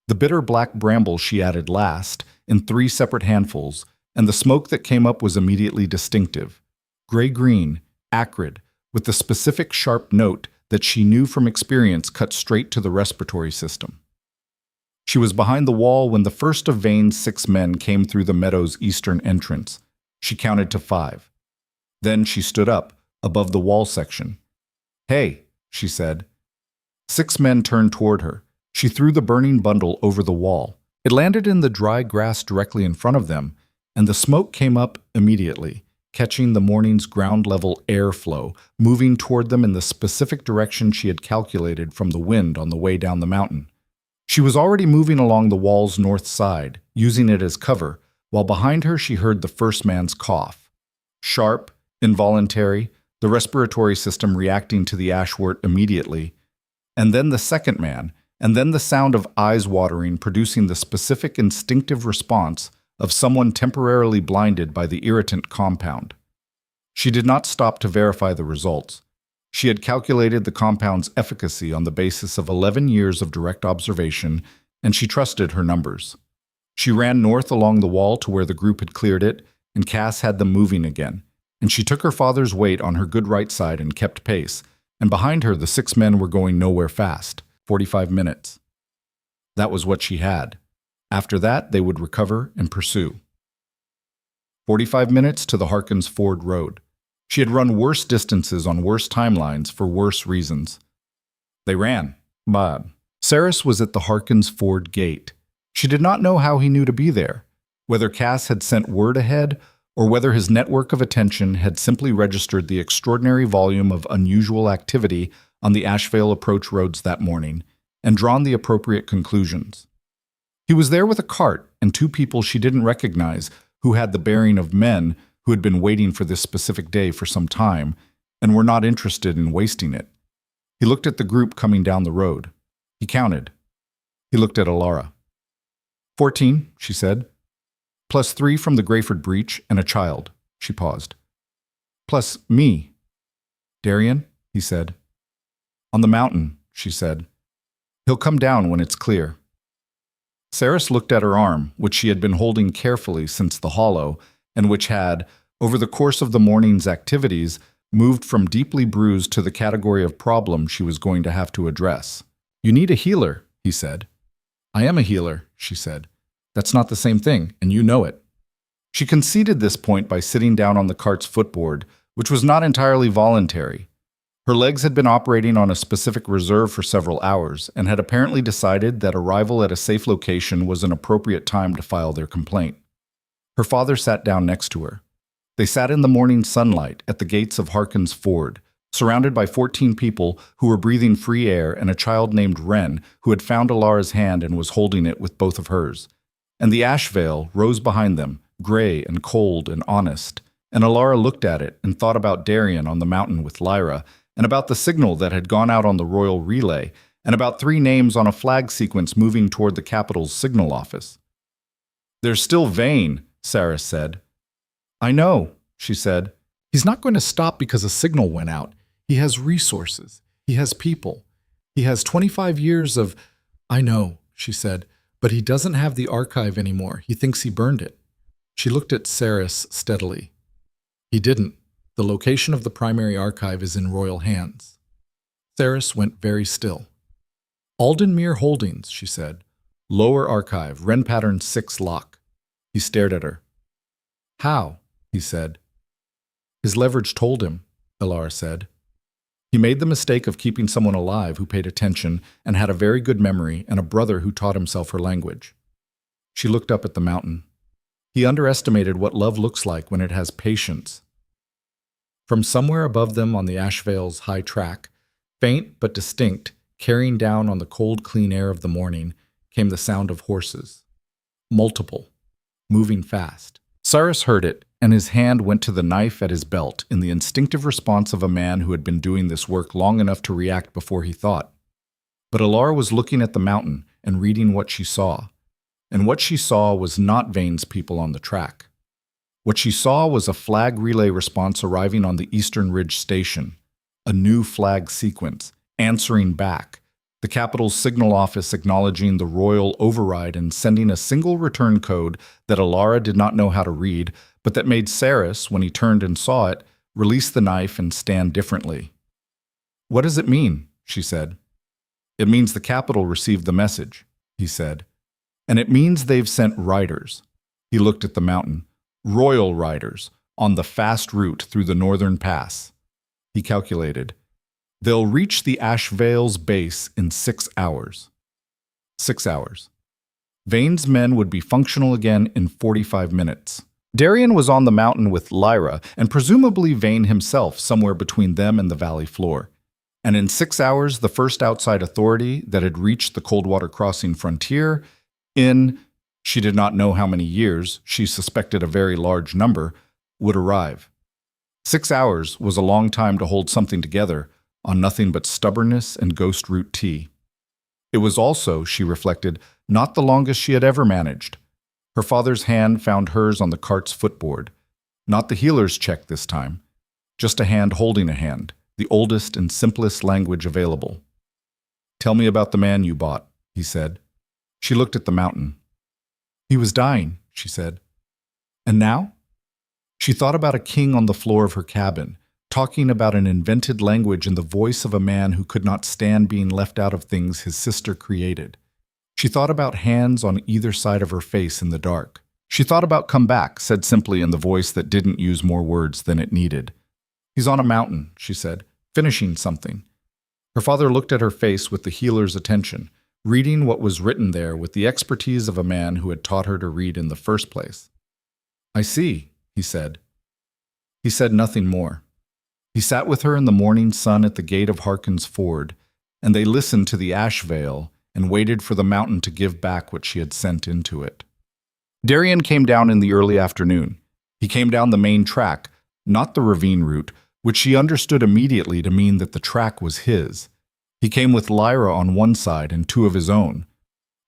The bitter black bramble she added last, in 3 separate handfuls, and the smoke that came up was immediately distinctive. Gray-green, acrid, with the specific sharp note that she knew from experience cut straight to the respiratory system. She was behind the wall when the first of Vane's 6 men came through the meadow's eastern entrance. She counted to 5. Then she stood up, above the wall section. "Hey," she said. 6 men turned toward her. She threw the burning bundle over the wall. It landed in the dry grass directly in front of them, and the smoke came up immediately, catching the morning's ground-level airflow, moving toward them in the specific direction she had calculated from the wind on the way down the mountain. She was already moving along the wall's north side, using it as cover, while behind her she heard the first man's cough. Sharp, involuntary, the respiratory system reacting to the ashwort immediately, and then the second man, and then the sound of eyes watering producing the specific instinctive response of someone temporarily blinded by the irritant compound. She did not stop to verify the results. She had calculated the compound's efficacy on the basis of 11 years of direct observation, and she trusted her numbers. She ran north along the wall to where the group had cleared it, and Cass had them moving again, and she took her father's weight on her good right side and kept pace, and behind her the 6 men were going nowhere fast, 45 minutes. That was what she had. After that, they would recover and pursue. 45 minutes to the Harkins Ford Road. She had run worse distances on worse timelines for worse reasons. They ran. Bob. Saris was at the Harkins Ford gate. She did not know how he knew to be there, whether Cass had sent word ahead or whether his network of attention had simply registered the extraordinary volume of unusual activity on the Ashevale approach roads that morning and drawn the appropriate conclusions. He was there with a cart and 2 people she didn't recognize who had the bearing of men who had been waiting for this specific day for some time and were not interested in wasting it. He looked at the group coming down the road. He counted. He looked at Elara. 14, she said. Plus 3 from the Grayford breach and a child. She paused. Plus me. Darian, he said. On the mountain, she said. He'll come down when it's clear. Saris looked at her arm, which she had been holding carefully since the hollow, and which had, over the course of the morning's activities, moved from deeply bruised to the category of problem she was going to have to address. You need a healer, he said. I am a healer, she said. That's not the same thing, and you know it. She conceded this point by sitting down on the cart's footboard, which was not entirely voluntary. Her legs had been operating on a specific reserve for several hours and had apparently decided that arrival at a safe location was an appropriate time to file their complaint. Her father sat down next to her. They sat in the morning sunlight at the gates of Harkins Ford, surrounded by 14 people who were breathing free air and a child named Wren who had found Elara's hand and was holding it with both of hers. And the ash veil rose behind them, gray and cold and honest, and Elara looked at it and thought about Darian on the mountain with Lyra, and about the signal that had gone out on the royal relay, and about 3 names on a flag sequence moving toward the capital's signal office. There's still Vane, Saris said. I know, she said. He's not going to stop because a signal went out. He has resources. He has people. He has 25 years of... I know, she said, but he doesn't have the archive anymore. He thinks he burned it. She looked at Saris steadily. He didn't. The location of the primary archive is in royal hands. Saris went very still. Aldenmere Holdings, she said. Lower archive, Wren pattern 6 lock. He stared at her. How? He said. His leverage told him, Elara said. He made the mistake of keeping someone alive who paid attention and had a very good memory and a brother who taught himself her language. She looked up at the mountain. He underestimated what love looks like when it has patience. From somewhere above them on the Ashevale's high track, faint but distinct, carrying down on the cold, clean air of the morning, came the sound of horses. Multiple, moving fast. Cyrus heard it, and his hand went to the knife at his belt in the instinctive response of a man who had been doing this work long enough to react before he thought. But Elara was looking at the mountain and reading what she saw. And what she saw was not Vane's people on the track. What she saw was a flag relay response arriving on the Eastern Ridge Station, a new flag sequence, answering back, The capital's signal office acknowledging the royal override and sending a single return code that Elara did not know how to read, but that made Saris, when he turned and saw it, release the knife and stand differently. "What does it mean?" she said. "It means the capital received the message," he said. "And it means they've sent riders." He looked at the mountain. "Royal riders, on the fast route through the northern pass." He calculated. "They'll reach the Ashvale's base in 6 hours." 6 hours. Vane's men would be functional again in 45 minutes. Darian was on the mountain with Lyra, and presumably Vane himself somewhere between them and the valley floor. And in 6 hours, the first outside authority that had reached the Coldwater Crossing frontier in, she did not know how many years, she suspected a very large number, would arrive. 6 hours was a long time to hold something together on nothing but stubbornness and ghost root tea. It was also, she reflected, not the longest she had ever managed. Her father's hand found hers on the cart's footboard. Not the healer's check this time. Just a hand holding a hand, the oldest and simplest language available. "Tell me about the man you bought," he said. She looked at the mountain. "He was dying," she said. "And now?" She thought about a king on the floor of her cabin, talking about an invented language in the voice of a man who could not stand being left out of things his sister created. She thought about hands on either side of her face in the dark. She thought about "come back," said simply in the voice that didn't use more words than it needed. "He's on a mountain," she said, "finishing something." Her father looked at her face with the healer's attention, reading what was written there with the expertise of a man who had taught her to read in the first place. "I see," he said. He said nothing more. He sat with her in the morning sun at the gate of Harkin's Ford, and they listened to the ash veil and waited for the mountain to give back what she had sent into it. Darian came down in the early afternoon. He came down the main track, not the ravine route, which she understood immediately to mean that the track was his. He came with Lyra on one side and 2 of his own.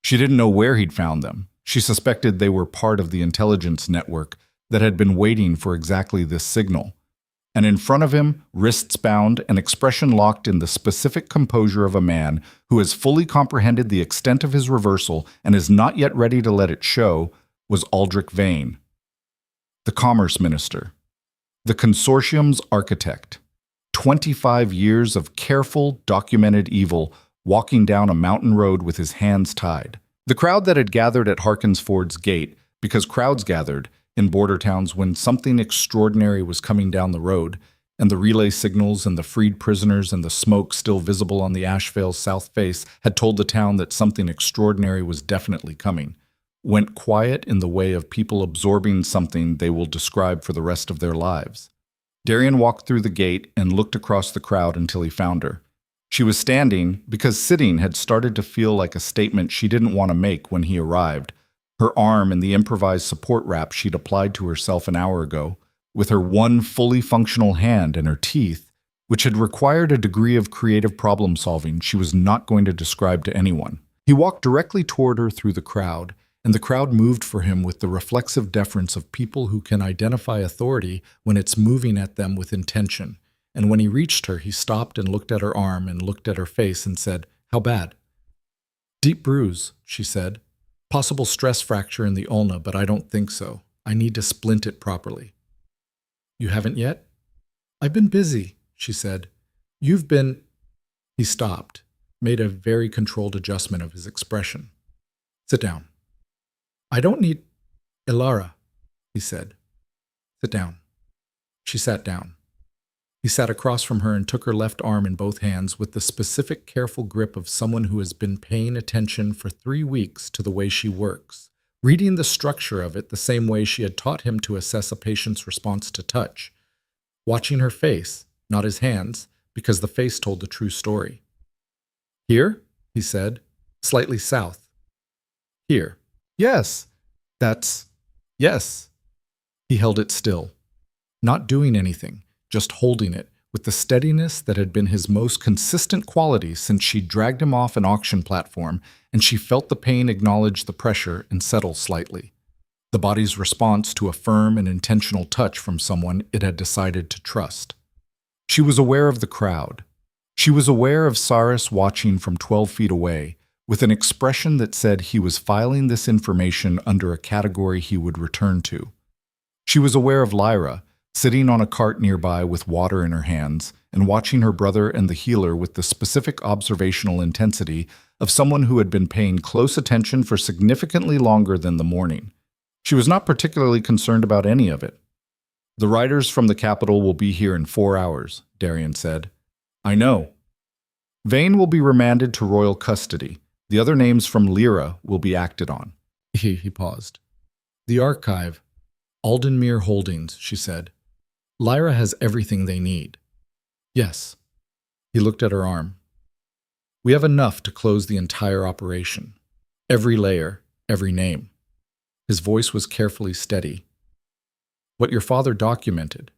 She didn't know where he'd found them. She suspected they were part of the intelligence network that had been waiting for exactly this signal. And in front of him, wrists bound, an expression locked in the specific composure of a man who has fully comprehended the extent of his reversal and is not yet ready to let it show, was Aldrich Vane, the Commerce Minister, the consortium's architect. 25 years of careful, documented evil, walking down a mountain road with his hands tied. The crowd that had gathered at Harkin's Ford's gate, because crowds gathered in border towns when something extraordinary was coming down the road, and the relay signals and the freed prisoners and the smoke still visible on the Ashvale's south face had told the town that something extraordinary was definitely coming, went quiet in the way of people absorbing something they will describe for the rest of their lives. Darian walked through the gate and looked across the crowd until he found her. She was standing because sitting had started to feel like a statement she didn't want to make when he arrived, her arm in the improvised support wrap she'd applied to herself an hour ago, with her one fully functional hand and her teeth, which had required a degree of creative problem-solving she was not going to describe to anyone. He walked directly toward her through the crowd, and the crowd moved for him with the reflexive deference of people who can identify authority when it's moving at them with intention. And when he reached her, he stopped and looked at her arm and looked at her face and said, "How bad?" "Deep bruise," she said. "Possible stress fracture in the ulna, but I don't think so. I need to splint it properly." "You haven't yet?" "I've been busy," she said. "You've been—" He stopped, made a very controlled adjustment of his expression. "Sit down." "I don't need—" "Elara," he said. "Sit down." She sat down. He sat across from her and took her left arm in both hands with the specific, careful grip of someone who has been paying attention for 3 weeks to the way she works, reading the structure of it the same way she had taught him to assess a patient's response to touch, watching her face, not his hands, because the face told the true story. "Here?" he said, "slightly south." "Here." "Yes. That's— yes." He held it still, not doing anything, just holding it, with the steadiness that had been his most consistent quality since she dragged him off an auction platform, and she felt the pain acknowledge the pressure and settle slightly. The body's response to a firm and intentional touch from someone it had decided to trust. She was aware of the crowd. She was aware of Cyrus watching from 12 feet away, with an expression that said he was filing this information under a category he would return to. She was aware of Lyra, sitting on a cart nearby with water in her hands, and watching her brother and the healer with the specific observational intensity of someone who had been paying close attention for significantly longer than the morning. She was not particularly concerned about any of it. "The riders from the capital will be here in 4 hours," Darian said. "I know." "Vane will be remanded to royal custody. The other names from Lyra will be acted on." He paused. "The archive. Aldenmere Holdings," she said. "Lyra has everything they need." "Yes." He looked at her arm. "We have enough to close the entire operation. Every layer, every name." His voice was carefully steady. "What your father documented,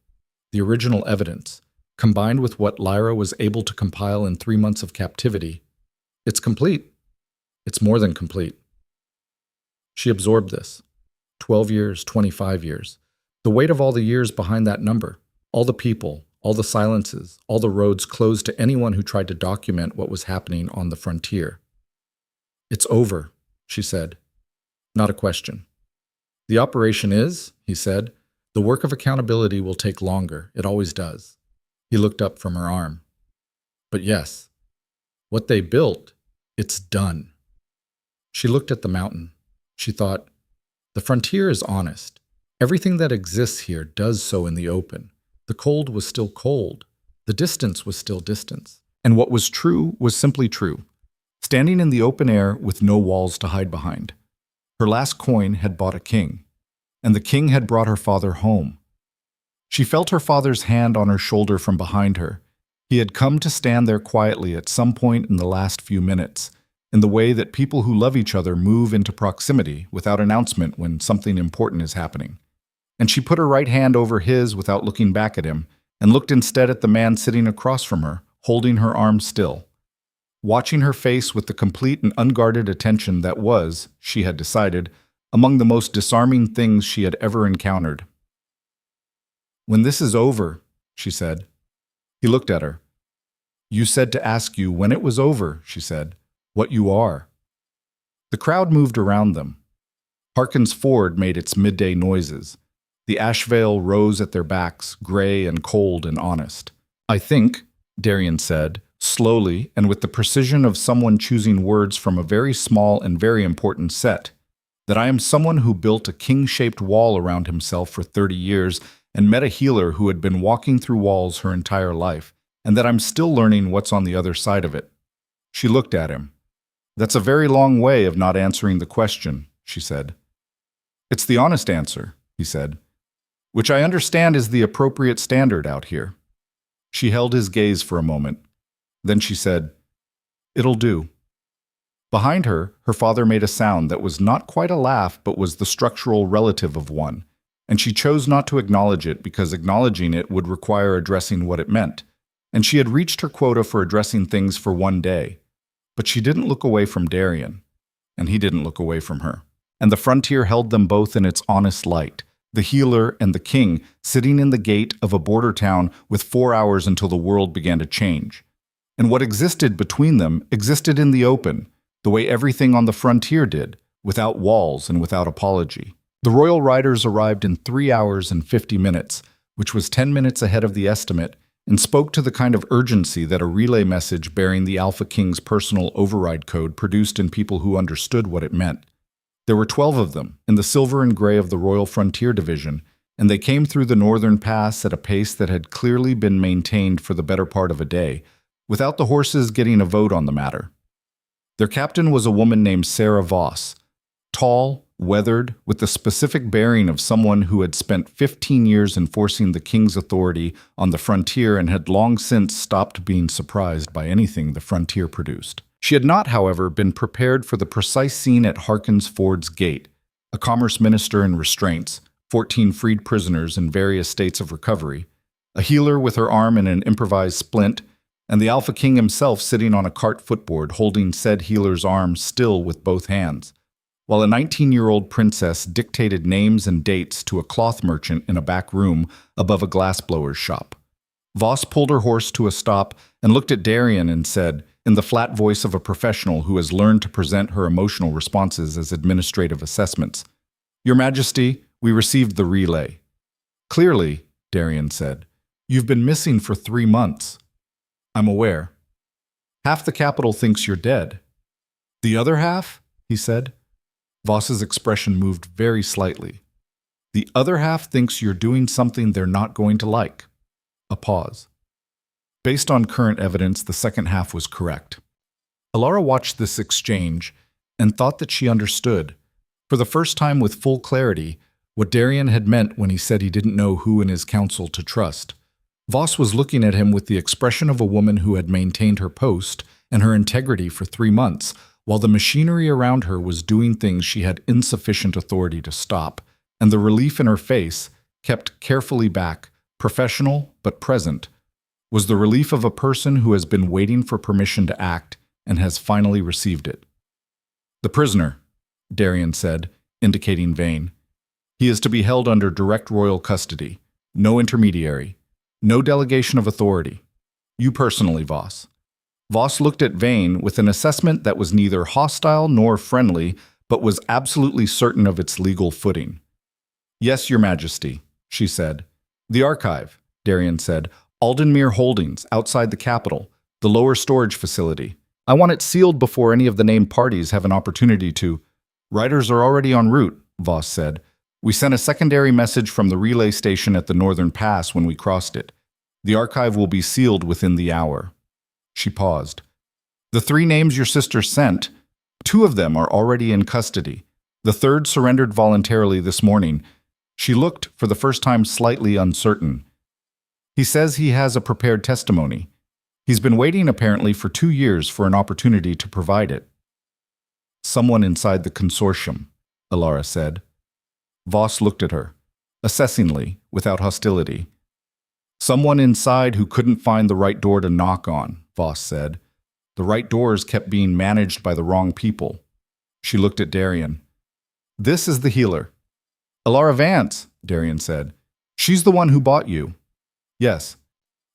the original evidence, combined with what Lyra was able to compile in 3 months of captivity, it's complete. It's more than complete." She absorbed this. 12 years, 25 years. The weight of all the years behind that number. All the people, all the silences, all the roads closed to anyone who tried to document what was happening on the frontier. "It's over," she said. Not a question. "The operation is," he said. "The work of accountability will take longer. It always does." He looked up from her arm. "But yes, what they built, it's done." She looked at the mountain. She thought, the frontier is honest. Everything that exists here does so in the open. The cold was still cold. The distance was still distance. And what was true was simply true. Standing in the open air with no walls to hide behind. Her last coin had bought a king. And the king had brought her father home. She felt her father's hand on her shoulder from behind her. He had come to stand there quietly at some point in the last few minutes, in the way that people who love each other move into proximity without announcement when something important is happening. And she put her right hand over his without looking back at him, and looked instead at the man sitting across from her, holding her arm still, watching her face with the complete and unguarded attention that was, she had decided, among the most disarming things she had ever encountered. "When this is over," she said. He looked at her. "You said to ask you when it was over," she said. "What you are." The crowd moved around them. Harkin's Ford made its midday noises. The ash veil rose at their backs, gray and cold and honest. "I think," Darian said, slowly and with the precision of someone choosing words from a very small and very important set, "that I am someone who built a king-shaped wall around himself for 30 years and met a healer who had been walking through walls her entire life, and that I'm still learning what's on the other side of it." She looked at him. "That's a very long way of not answering the question," she said. "It's the honest answer," he said, "which I understand is the appropriate standard out here." She held his gaze for a moment. Then she said, "It'll do." Behind her, her father made a sound that was not quite a laugh but was the structural relative of one, and she chose not to acknowledge it because acknowledging it would require addressing what it meant, and she had reached her quota for addressing things for one day. But she didn't look away from Darian, and he didn't look away from her. And the frontier held them both in its honest light, the healer and the king sitting in the gate of a border town with 4 hours until the world began to change. And what existed between them existed in the open, the way everything on the frontier did, without walls and without apology. The royal riders arrived in 3 hours and 50 minutes, which was 10 minutes ahead of the estimate, and spoke to the kind of urgency that a relay message bearing the Alpha King's personal override code produced in people who understood what it meant. There were 12 of them, in the silver and gray of the Royal Frontier Division, and they came through the northern pass at a pace that had clearly been maintained for the better part of a day, without the horses getting a vote on the matter. Their captain was a woman named Sarah Voss, tall, weathered, with the specific bearing of someone who had spent 15 years enforcing the king's authority on the frontier and had long since stopped being surprised by anything the frontier produced. She had not, however, been prepared for the precise scene at Harkin's Ford's gate, a commerce minister in restraints, 14 freed prisoners in various states of recovery, a healer with her arm in an improvised splint, and the Alpha King himself sitting on a cart footboard holding said healer's arm still with both hands, while a 19-year-old princess dictated names and dates to a cloth merchant in a back room above a glassblower's shop. Voss pulled her horse to a stop and looked at Darian and said, in the flat voice of a professional who has learned to present her emotional responses as administrative assessments, "Your Majesty, we received the relay." "Clearly," Darian said, "you've been missing for 3 months." "I'm aware." "Half the capital thinks you're dead." "The other half?" he said. Voss's expression moved very slightly. "The other half thinks you're doing something they're not going to like." A pause. Based on current evidence, the second half was correct. Elara watched this exchange and thought that she understood, for the first time with full clarity, what Darian had meant when he said he didn't know who in his council to trust. Voss was looking at him with the expression of a woman who had maintained her post and her integrity for 3 months, while the machinery around her was doing things she had insufficient authority to stop, and the relief in her face, kept carefully back, professional but present, was the relief of a person who has been waiting for permission to act and has finally received it. "The prisoner," Darian said, indicating Vane. "He is to be held under direct royal custody. No intermediary. No delegation of authority. You personally, Voss." Voss looked at Vane with an assessment that was neither hostile nor friendly, but was absolutely certain of its legal footing. "Yes, Your Majesty," she said. "The archive," Darian said. "Aldenmere Holdings, outside the capital, the lower storage facility. I want it sealed before any of the named parties have an opportunity to—" "Riders are already en route," Voss said. "We sent a secondary message from the relay station at the northern pass when we crossed it. The archive will be sealed within the hour." She paused. "The 3 names your sister sent, 2 of them are already in custody. The 3rd surrendered voluntarily this morning." She looked, for the first time, slightly uncertain. "He says he has a prepared testimony. He's been waiting apparently for 2 years for an opportunity to provide it." "Someone inside the consortium," Elara said. Voss looked at her, assessingly, without hostility. "Someone inside who couldn't find the right door to knock on," Voss said. "The right doors kept being managed by the wrong people." She looked at Darian. "This is the healer." "Elara Vance," Darian said. "She's the one who bought you." "Yes."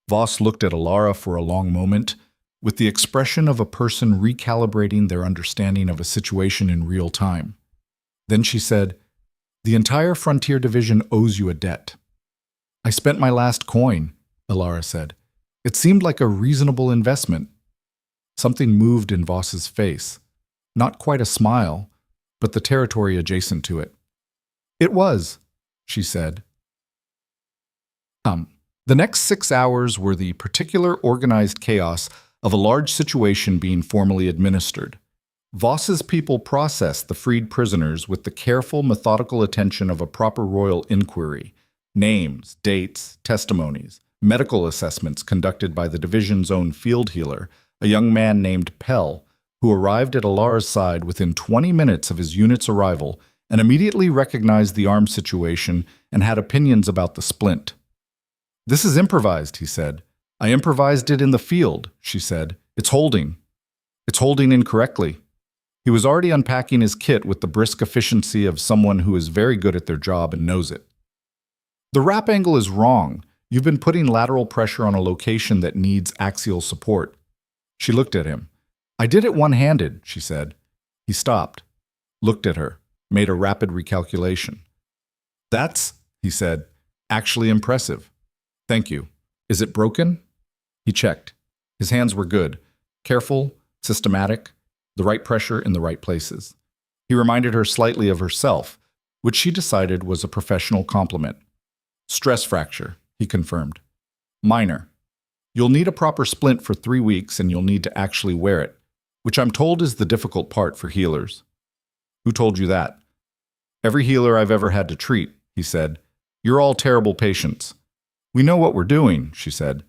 Voss looked at Elara for a long moment, with the expression of a person recalibrating their understanding of a situation in real time. Then she said, "The entire Frontier Division owes you a debt." "I spent my last coin," Elara said. "It seemed like a reasonable investment." Something moved in Voss's face. Not quite a smile, but the territory adjacent to it. "It was," she said. The next 6 hours were the particular organized chaos of a large situation being formally administered. Voss's people processed the freed prisoners with the careful, methodical attention of a proper royal inquiry. Names, dates, testimonies, medical assessments conducted by the division's own field healer, a young man named Pell, who arrived at Elara's side within 20 minutes of his unit's arrival and immediately recognized the arms situation and had opinions about the splint. "This is improvised," he said. "I improvised it in the field," she said. "It's holding. It's holding incorrectly." He was already unpacking his kit with the brisk efficiency of someone who is very good at their job and knows it. "The wrap angle is wrong. You've been putting lateral pressure on a location that needs axial support." She looked at him. "I did it one-handed," she said. He stopped, looked at her, made a rapid recalculation. "That's," he said, "actually impressive. Thank you. Is it broken?" He checked. His hands were good, careful, systematic, the right pressure in the right places. He reminded her slightly of herself, which she decided was a professional compliment. "Stress fracture," he confirmed. "Minor. You'll need a proper splint for 3 weeks and you'll need to actually wear it, which I'm told is the difficult part for healers." "Who told you that?" "Every healer I've ever had to treat," he said. "You're all terrible patients." "We know what we're doing," she said.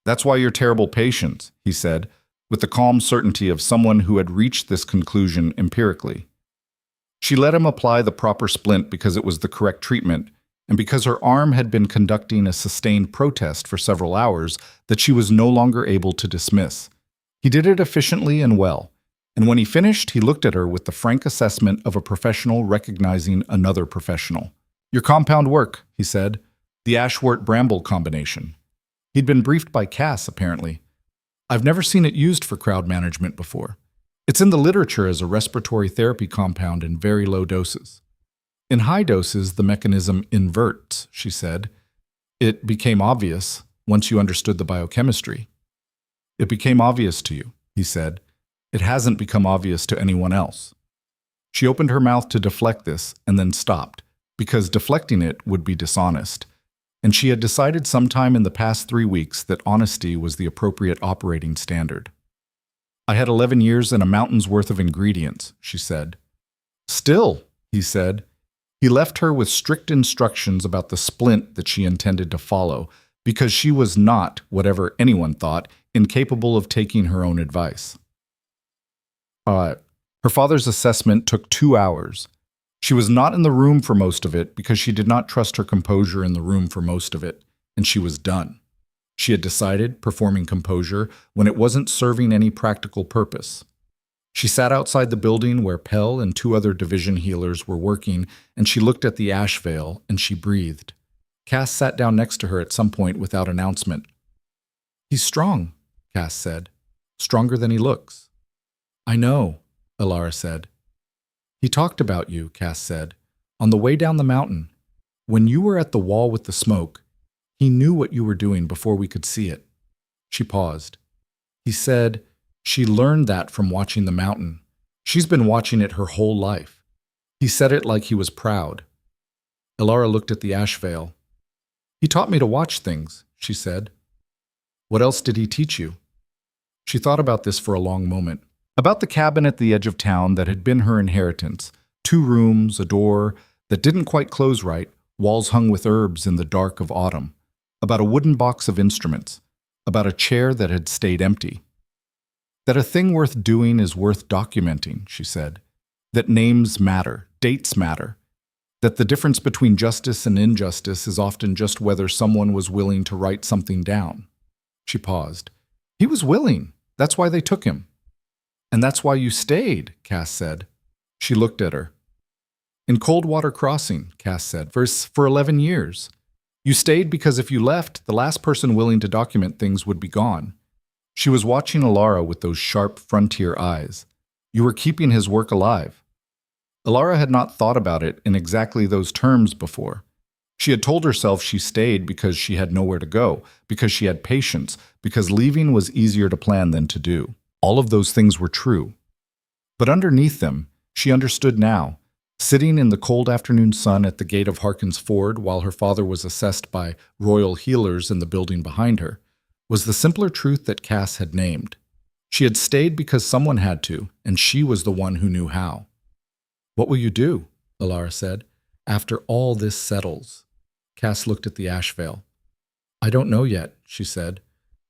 "That's why you're terrible patients," he said, with the calm certainty of someone who had reached this conclusion empirically. She let him apply the proper splint because it was the correct treatment, and because her arm had been conducting a sustained protest for several hours that she was no longer able to dismiss. He did it efficiently and well, and when he finished, he looked at her with the frank assessment of a professional recognizing another professional. "Your compound work," he said. "The Ashwort-Bramble combination." He'd been briefed by Cass, apparently. I've never seen it used for crowd management before. It's in the literature as a respiratory therapy compound in very low doses. In high doses, the mechanism inverts, she said. It became obvious once you understood the biochemistry. It became obvious to you, he said. It hasn't become obvious to anyone else. She opened her mouth to deflect this and then stopped, because deflecting it would be dishonest. And she had decided sometime in the past 3 weeks that honesty was the appropriate operating standard. I had 11 years and a mountain's worth of ingredients, she said. Still, he said. He left her with strict instructions about the splint that she intended to follow, because she was not, whatever anyone thought, incapable of taking her own advice. Her father's assessment took 2 hours. She was not in the room for most of it because she did not trust her composure in the room for most of it, and she was done. She had decided, performing composure, when it wasn't serving any practical purpose. She sat outside the building where Pell and 2 other division healers were working, and she looked at the ash veil, and she breathed. Cass sat down next to her at some point without announcement. He's strong, Cass said. Stronger than he looks. I know, Elara said. He talked about you, Cass said, on the way down the mountain. When you were at the wall with the smoke, he knew what you were doing before we could see it. She paused. He said, she learned that from watching the mountain. She's been watching it her whole life. He said it like he was proud. Elara looked at the ash veil. He taught me to watch things, she said. What else did he teach you? She thought about this for a long moment. About the cabin at the edge of town that had been her inheritance, 2 rooms, a door that didn't quite close right, walls hung with herbs in the dark of autumn. About a wooden box of instruments. About a chair that had stayed empty. That a thing worth doing is worth documenting, she said. That names matter, dates matter. That the difference between justice and injustice is often just whether someone was willing to write something down. She paused. He was willing. That's why they took him. And that's why you stayed, Cass said. She looked at her. In Coldwater Crossing, Cass said, for 11 years. You stayed because if you left, the last person willing to document things would be gone. She was watching Elara with those sharp frontier eyes. You were keeping his work alive. Elara had not thought about it in exactly those terms before. She had told herself she stayed because she had nowhere to go, because she had patience, because leaving was easier to plan than to do. All of those things were true. But underneath them, she understood now, sitting in the cold afternoon sun at the gate of Harkin's Ford while her father was assessed by royal healers in the building behind her, was the simpler truth that Cass had named. She had stayed because someone had to, and she was the one who knew how. What will you do? Elara said. After all this settles. Cass looked at the ash veil. I don't know yet, she said.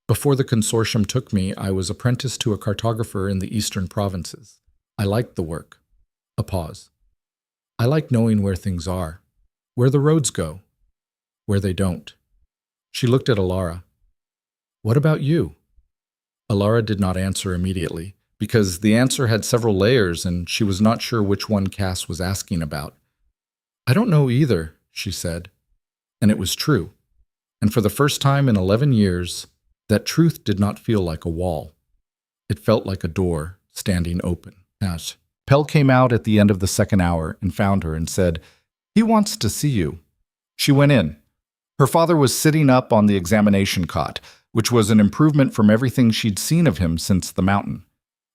Before the consortium took me, I was apprenticed to a cartographer in the eastern provinces. I liked the work. A pause. I like knowing where things are, where the roads go, where they don't. She looked at Elara. What about you? Elara did not answer immediately, because the answer had several layers and she was not sure which one Cass was asking about. I don't know either, she said. And it was true. And for the first time in 11 years, that truth did not feel like a wall. It felt like a door standing open. Pell came out at the end of the 2nd hour and found her and said, He wants to see you. She went in. Her father was sitting up on the examination cot, which was an improvement from everything she'd seen of him since the mountain.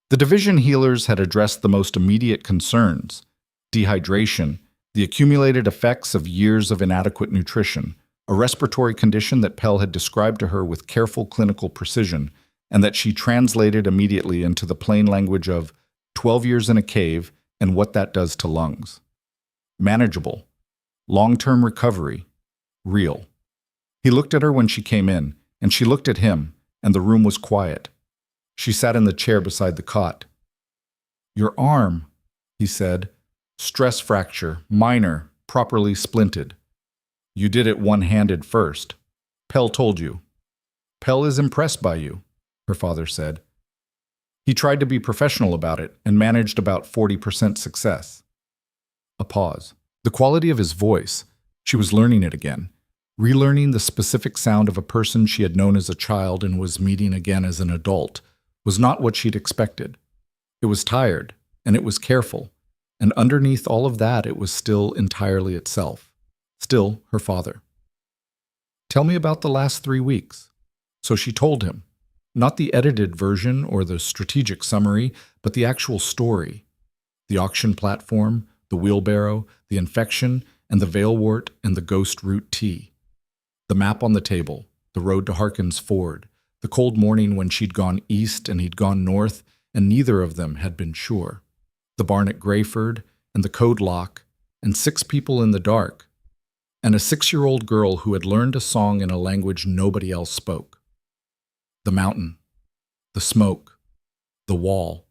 The division healers had addressed the most immediate concerns: dehydration, the accumulated effects of years of inadequate nutrition, a respiratory condition that Pell had described to her with careful clinical precision, and that she translated immediately into the plain language of 12 years in a cave and what that does to lungs. Manageable. Long-term recovery. Real. He looked at her when she came in, and she looked at him, and the room was quiet. She sat in the chair beside the cot. Your arm, he said. Stress fracture, minor, properly splinted. You did it one-handed first. Pell told you. Pell is impressed by you, her father said. He tried to be professional about it and managed about 40% success. A pause. The quality of his voice, she was learning it again. Relearning the specific sound of a person she had known as a child and was meeting again as an adult was not what she'd expected. It was tired, and it was careful, and underneath all of that it was still entirely itself, still her father. "Tell me about the last 3 weeks." So she told him, not the edited version or the strategic summary, but the actual story. The auction platform, the wheelbarrow, the infection, and the veilwort and the ghost root tea. The map on the table, the road to Harkin's Ford, the cold morning when she'd gone east and he'd gone north, and neither of them had been sure. The barn at Grayford, and the code lock, and 6 people in the dark, and a 6-year-old girl who had learned a song in a language nobody else spoke. The mountain, the smoke, the wall,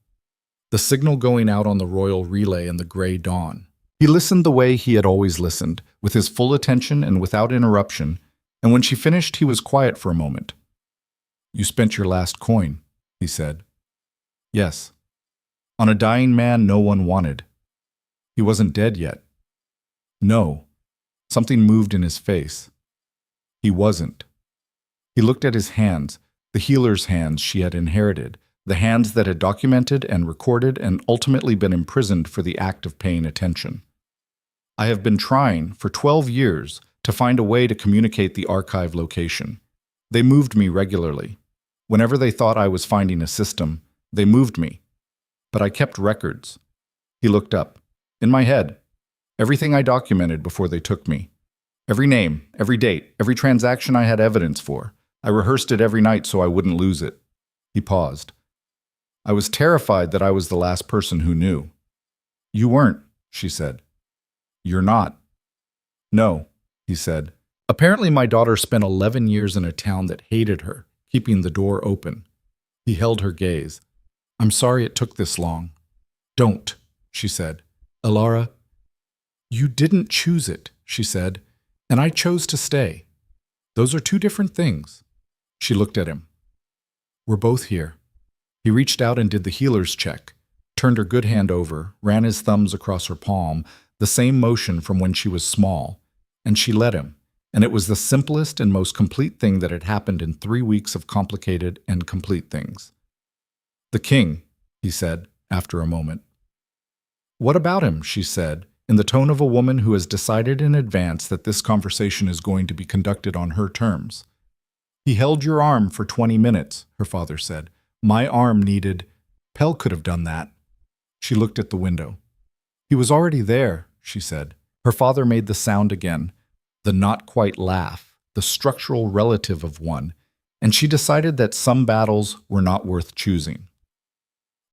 the signal going out on the royal relay in the gray dawn. He listened the way he had always listened, with his full attention and without interruption, and when she finished he was quiet for a moment. "You spent your last coin," he said. "Yes. On a dying man no one wanted. He wasn't dead yet." "No." Something moved in his face. He wasn't. He looked at his hands, the healer's hands she had inherited, the hands that had documented and recorded and ultimately been imprisoned for the act of paying attention. "I have been trying, for 12 years, to find a way to communicate the archive location. They moved me regularly. Whenever they thought I was finding a system, they moved me. But I kept records." He looked up. "In my head. Everything I documented before they took me. Every name, every date, every transaction I had evidence for. I rehearsed it every night so I wouldn't lose it." He paused. "I was terrified that I was the last person who knew." "You weren't," she said. "You're not." "No," he said. "Apparently my daughter spent 11 years in a town that hated her, keeping the door open." He held her gaze. "I'm sorry it took this long." "Don't," she said. "Elara." "You didn't choose it," she said, "and I chose to stay. Those are 2 different things." She looked at him. "We're both here." He reached out and did the healer's check, turned her good hand over, ran his thumbs across her palm, the same motion from when she was small, and she let him, and it was the simplest and most complete thing that had happened in 3 weeks of complicated and complete things. "The king," he said, after a moment. "What about him?" she said, in the tone of a woman who has decided in advance that this conversation is going to be conducted on her terms. "He held your arm for 20 minutes, her father said. "My arm needed—" "Pell could have done that." She looked at the window. "He was already there," she said. Her father made the sound again, the not quite laugh, the structural relative of one, and she decided that some battles were not worth choosing.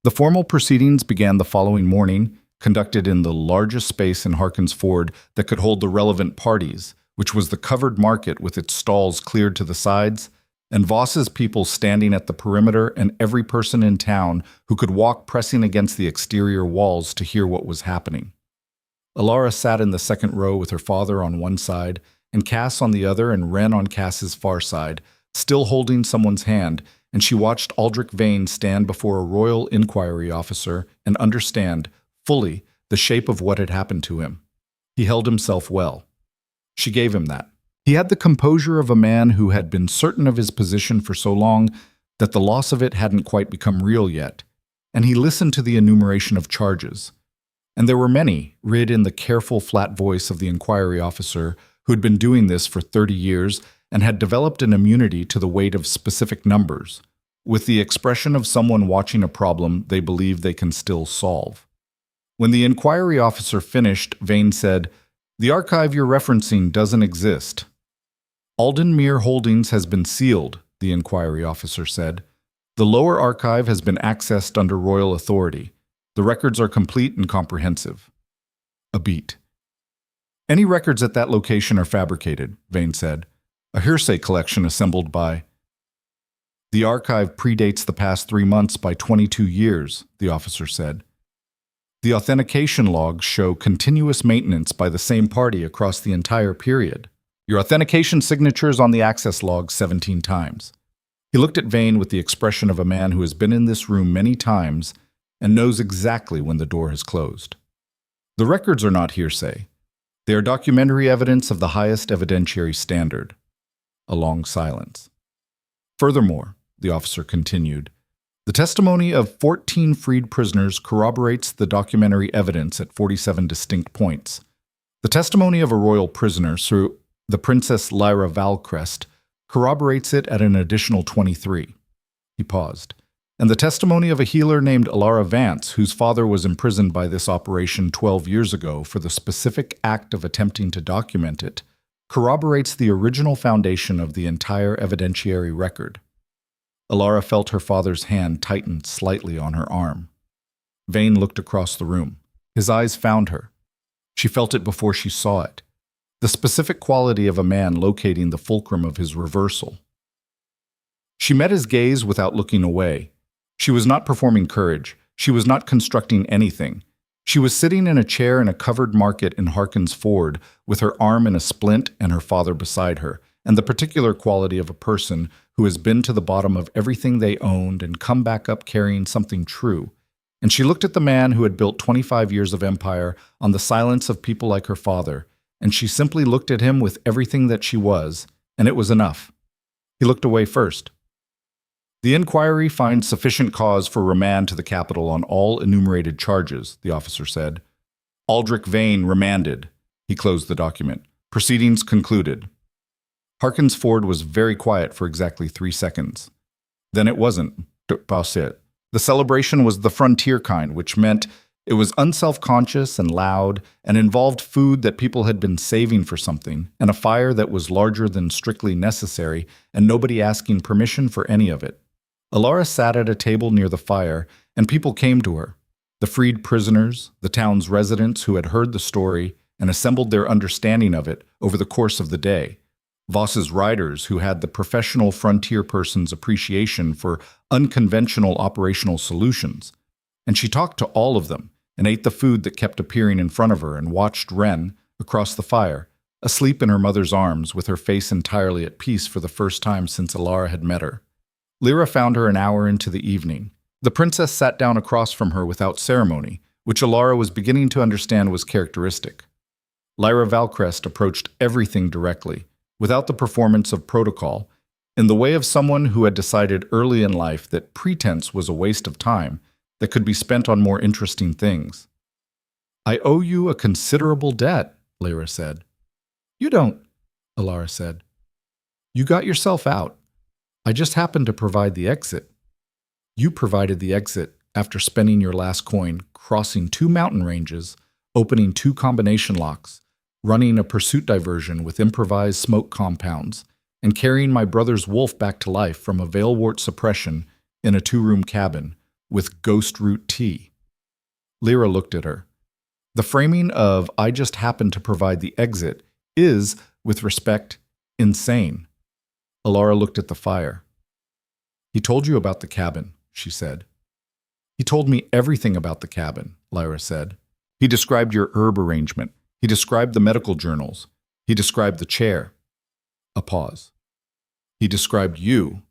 The formal proceedings began the following morning, conducted in the largest space in Harkin's Ford that could hold the relevant parties, which was the covered market with its stalls cleared to the sides, and Voss's people standing at the perimeter and every person in town who could walk pressing against the exterior walls to hear what was happening. Elara sat in the second row with her father on one side, and Cass on the other and Wren on Cass's far side, still holding someone's hand, and she watched Aldrich Vane stand before a royal inquiry officer and understand, fully, the shape of what had happened to him. He held himself well. She gave him that. He had the composure of a man who had been certain of his position for so long that the loss of it hadn't quite become real yet, and he listened to the enumeration of charges. And there were many, read in the careful, flat voice of the inquiry officer who had been doing this for 30 years and had developed an immunity to the weight of specific numbers, with the expression of someone watching a problem they believe they can still solve. When the inquiry officer finished, Vane said, "The archive you're referencing doesn't exist." "Aldenmere Holdings has been sealed," the inquiry officer said. "The lower archive has been accessed under royal authority. The records are complete and comprehensive." A beat. "Any records at that location are fabricated," Vane said. "A hearsay collection assembled by—" "The archive predates the past 3 months by 22 years, the officer said. "The authentication logs show continuous maintenance by the same party across the entire period. Your authentication signature is on the access log 17 times. He looked at Vane with the expression of a man who has been in this room many times and knows exactly when the door has closed. "The records are not hearsay. They are documentary evidence of the highest evidentiary standard. A long silence. Furthermore, the officer continued, the testimony of 14 freed prisoners corroborates the documentary evidence at 47 distinct points. The testimony of a royal prisoner, Sir the Princess Lyra Valcrest, corroborates it at an additional 23. He paused. And the testimony of a healer named Elara Vance, whose father was imprisoned by this operation 12 years ago for the specific act of attempting to document it, corroborates the original foundation of the entire evidentiary record. Elara felt her father's hand tighten slightly on her arm. Vane looked across the room. His eyes found her. She felt it before she saw it. The specific quality of a man locating the fulcrum of his reversal. She met his gaze without looking away. She was not performing courage. She was not constructing anything. She was sitting in a chair in a covered market in Harkins Ford, with her arm in a splint and her father beside her, and the particular quality of a person who has been to the bottom of everything they owned and come back up carrying something true. And she looked at the man who had built 25 years of empire on the silence of people like her father, and she simply looked at him with everything that she was, and it was enough. He looked away first. The inquiry finds sufficient cause for remand to the capital on all enumerated charges, the officer said. Aldrich Vane remanded. He closed the document. Proceedings concluded. Harkins Ford was very quiet for exactly 3 seconds. Then it wasn't. The celebration was the frontier kind, which meant it was unself-conscious and loud and involved food that people had been saving for something and a fire that was larger than strictly necessary and nobody asking permission for any of it. Elara sat at a table near the fire, and people came to her. The freed prisoners, the town's residents who had heard the story and assembled their understanding of it over the course of the day. Voss's riders who had the professional frontier person's appreciation for unconventional operational solutions. And she talked to all of them and ate the food that kept appearing in front of her and watched Wren, across the fire, asleep in her mother's arms with her face entirely at peace for the first time since Elara had met her. Lyra found her an hour into the evening. The princess sat down across from her without ceremony, which Elara was beginning to understand was characteristic. Lyra Valcrest approached everything directly, without the performance of protocol, in the way of someone who had decided early in life that pretense was a waste of time that could be spent on more interesting things. I owe you a considerable debt, Lyra said. You don't, Elara said. You got yourself out. I just happened to provide the exit. You provided the exit after spending your last coin crossing 2 mountain ranges, opening 2 combination locks, running a pursuit diversion with improvised smoke compounds, and carrying my brother's wolf back to life from a veilwort suppression in a 2-room cabin with ghost root tea. Lyra looked at her. The framing of I just happened to provide the exit is, with respect, insane. Elara looked at the fire. He told you about the cabin, she said. He told me everything about the cabin, Lyra said. He described your herb arrangement. He described the medical journals. He described the chair. A pause. He described you.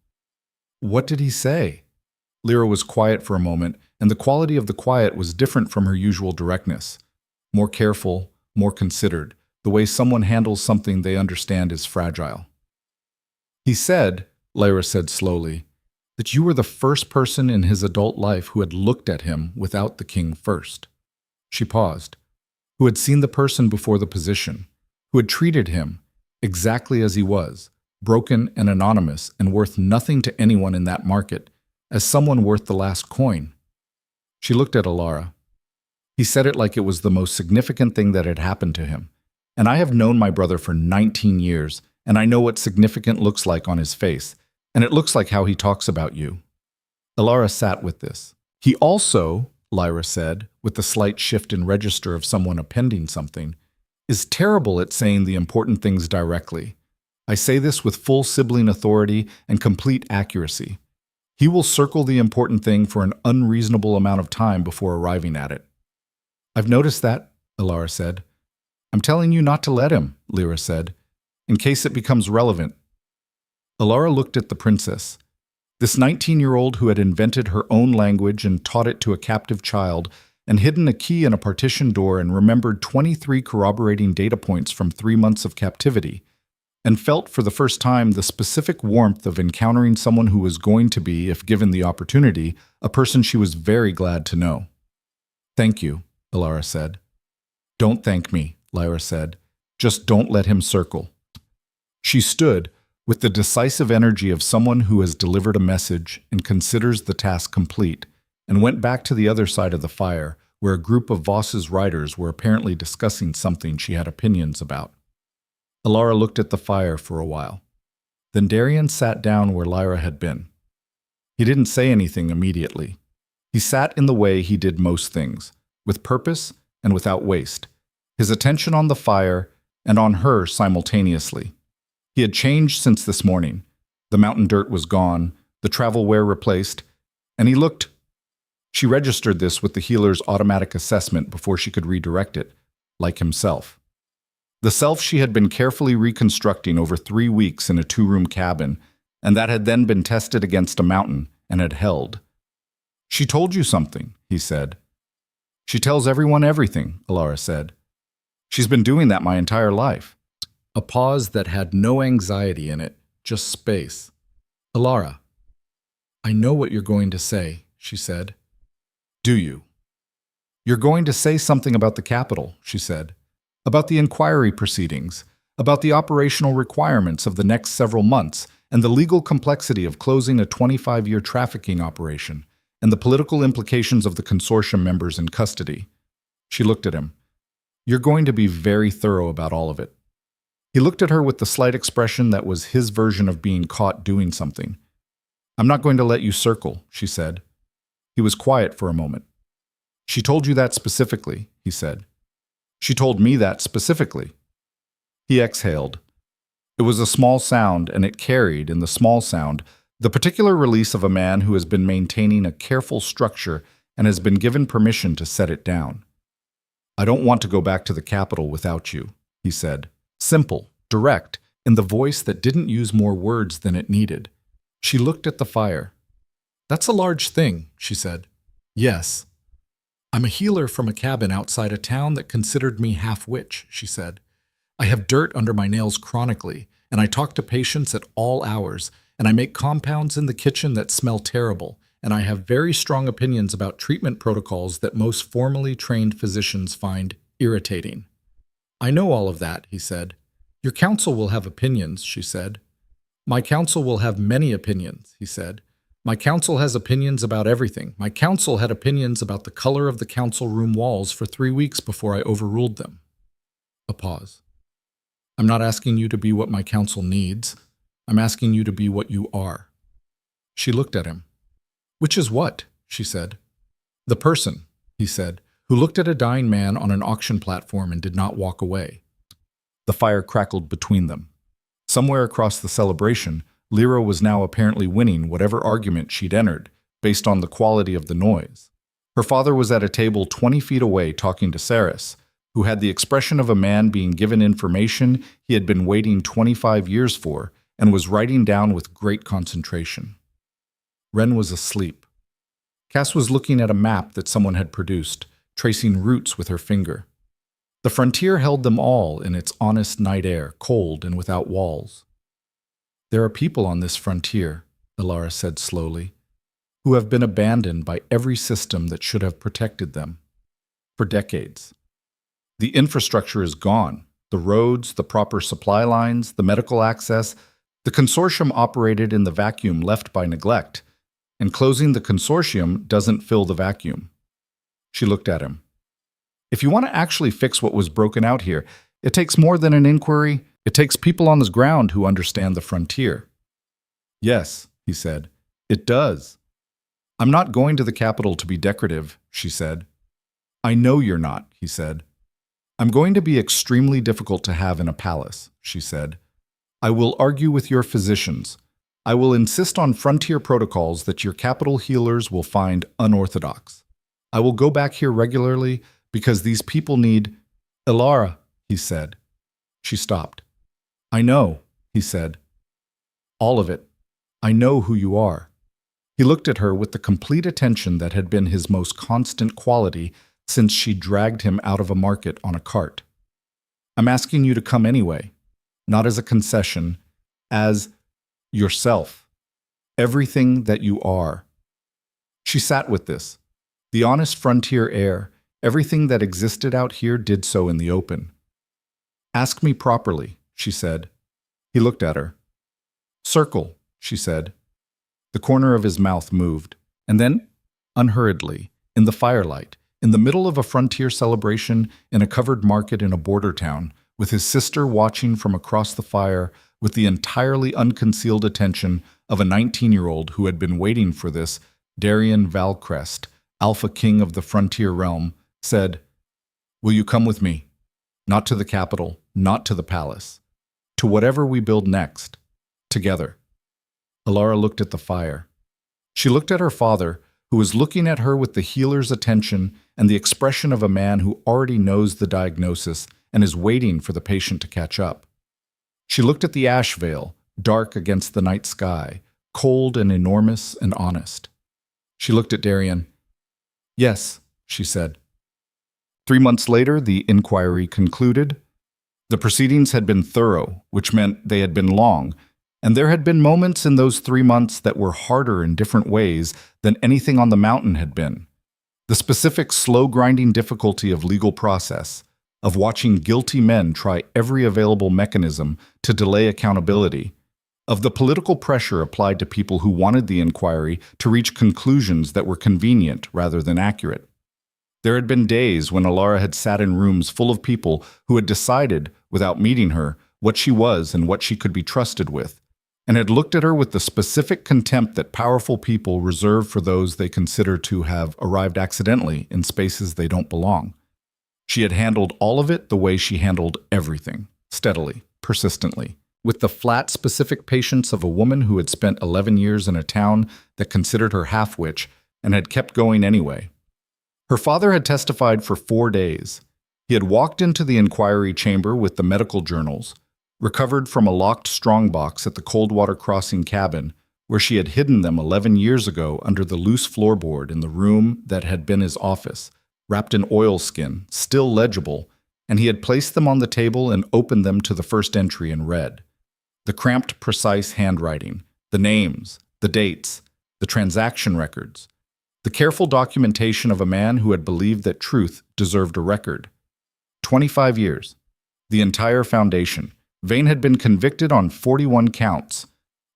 What did he say? Lyra was quiet for a moment, and the quality of the quiet was different from her usual directness. More careful, more considered, the way someone handles something they understand is fragile. He said, Lyra said slowly, that you were the first person in his adult life who had looked at him without the king first. She paused. Who had seen the person before the position, who had treated him exactly as he was, broken and anonymous and worth nothing to anyone in that market, as someone worth the last coin. She looked at Elara. He said it like it was the most significant thing that had happened to him. And I have known my brother for 19 years, and I know what significant looks like on his face, and it looks like how he talks about you. Elara sat with this. He also, Lyra said, with the slight shift in register of someone appending something, is terrible at saying the important things directly. I say this with full sibling authority and complete accuracy. He will circle the important thing for an unreasonable amount of time before arriving at it. I've noticed that, Elara said. I'm telling you not to let him, Lyra said, in case it becomes relevant. Elara looked at the princess. This 19-year-old who had invented her own language and taught it to a captive child and hidden a key in a partition door and remembered 23 corroborating data points from 3 months of captivity, and felt for the first time the specific warmth of encountering someone who was going to be, if given the opportunity, a person she was very glad to know. "Thank you," Elara said. "Don't thank me," Lyra said. "Just don't let him circle." She stood, with the decisive energy of someone who has delivered a message and considers the task complete, and went back to the other side of the fire, where a group of Voss's riders were apparently discussing something she had opinions about. Elara looked at the fire for a while. Then Darian sat down where Lyra had been. He didn't say anything immediately. He sat in the way he did most things, with purpose and without waste, his attention on the fire and on her simultaneously. He had changed since this morning. The mountain dirt was gone, the travel wear replaced, and he looked. She registered this with the healer's automatic assessment before she could redirect it, like himself. The self she had been carefully reconstructing over 3 weeks in a 2-room cabin, and that had then been tested against a mountain and had held. "She told you something," he said. "She tells everyone everything," Elara said. "She's been doing that my entire life." A pause that had no anxiety in it, just space. "Elara, I know what you're going to say," she said. "Do you?" "You're going to say something about the capital," she said. "About the inquiry proceedings, about the operational requirements of the next several months, and the legal complexity of closing a 25-year trafficking operation, and the political implications of the consortium members in custody." She looked at him. "You're going to be very thorough about all of it." He looked at her with the slight expression that was his version of being caught doing something. "I'm not going to let you circle," she said. He was quiet for a moment. "She told you that specifically," he said. "She told me that specifically." He exhaled. It was a small sound, and it carried, in the small sound, the particular release of a man who has been maintaining a careful structure and has been given permission to set it down. "I don't want to go back to the capital without you," he said. Simple, direct, in the voice that didn't use more words than it needed. She looked at the fire. "That's a large thing," she said. "Yes. I'm a healer from a cabin outside a town that considered me half-witch," she said. "I have dirt under my nails chronically, and I talk to patients at all hours, and I make compounds in the kitchen that smell terrible, and I have very strong opinions about treatment protocols that most formally trained physicians find irritating." "I know all of that," he said. "Your council will have opinions," she said. "My council will have many opinions," he said. "My council has opinions about everything. My council had opinions about the color of the council room walls for 3 weeks before I overruled them." A pause. "I'm not asking you to be what my council needs. I'm asking you to be what you are." She looked at him. "Which is what?" she said. "The person," he said, who looked at a dying man on an auction platform and did not walk away. The fire crackled between them. Somewhere across the celebration, Lyra was now apparently winning whatever argument she'd entered, based on the quality of the noise. Her father was at a table 20 feet away talking to Saris, who had the expression of a man being given information he had been waiting 25 years for and was writing down with great concentration. Ren was asleep. Cass was looking at a map that someone had produced, tracing routes with her finger. The frontier held them all in its honest night air, cold and without walls. "There are people on this frontier," Elara said slowly, "who have been abandoned by every system that should have protected them. For decades. The infrastructure is gone. The roads, the proper supply lines, the medical access. The consortium operated in the vacuum left by neglect, and closing the consortium doesn't fill the vacuum." She looked at him. "If you want to actually fix what was broken out here, it takes more than an inquiry. It takes people on the ground who understand the frontier." "Yes," he said, "it does." "I'm not going to the capital to be decorative," she said. "I know you're not," he said. "I'm going to be extremely difficult to have in a palace," she said. "I will argue with your physicians. I will insist on frontier protocols that your capital healers will find unorthodox. I will go back here regularly because these people need—" "Elara," he said. She stopped. "I know," he said. "All of it. I know who you are." He looked at her with the complete attention that had been his most constant quality since she dragged him out of a market on a cart. I'm asking you to come anyway, not as a concession, as yourself, everything that you are. She sat with this. The honest frontier air, everything that existed out here did so in the open. Ask me properly, she said. He looked at her. Circle, she said. The corner of his mouth moved, and then, unhurriedly, in the firelight, in the middle of a frontier celebration in a covered market in a border town, with his sister watching from across the fire with the entirely unconcealed attention of a 19-year-old who had been waiting for this, Darian Valcrest, Alpha King of the frontier realm, said, "Will you come with me? Not to the capital, not to the palace. To whatever we build next. Together." Elara looked at the fire. She looked at her father, who was looking at her with the healer's attention and the expression of a man who already knows the diagnosis and is waiting for the patient to catch up. She looked at the ash veil, dark against the night sky, cold and enormous and honest. She looked at Darian. "Yes," she said. 3 months later, the inquiry concluded. The proceedings had been thorough, which meant they had been long, and there had been moments in those 3 months that were harder in different ways than anything on the mountain had been. The specific slow-grinding difficulty of legal process, of watching guilty men try every available mechanism to delay accountability, of the political pressure applied to people who wanted the inquiry to reach conclusions that were convenient rather than accurate. There had been days when Elara had sat in rooms full of people who had decided, without meeting her, what she was and what she could be trusted with, and had looked at her with the specific contempt that powerful people reserve for those they consider to have arrived accidentally in spaces they don't belong. She had handled all of it the way she handled everything, steadily, persistently, with the flat, specific patience of a woman who had spent 11 years in a town that considered her half-witch and had kept going anyway. Her father had testified for 4 days. He had walked into the inquiry chamber with the medical journals, recovered from a locked strongbox at the Coldwater Crossing cabin, where she had hidden them 11 years ago under the loose floorboard in the room that had been his office, wrapped in oilskin, still legible, and he had placed them on the table and opened them to the first entry and read. The cramped, precise handwriting, the names, the dates, the transaction records, the careful documentation of a man who had believed that truth deserved a record. 25 years. The entire foundation. Vane had been convicted on 41 counts.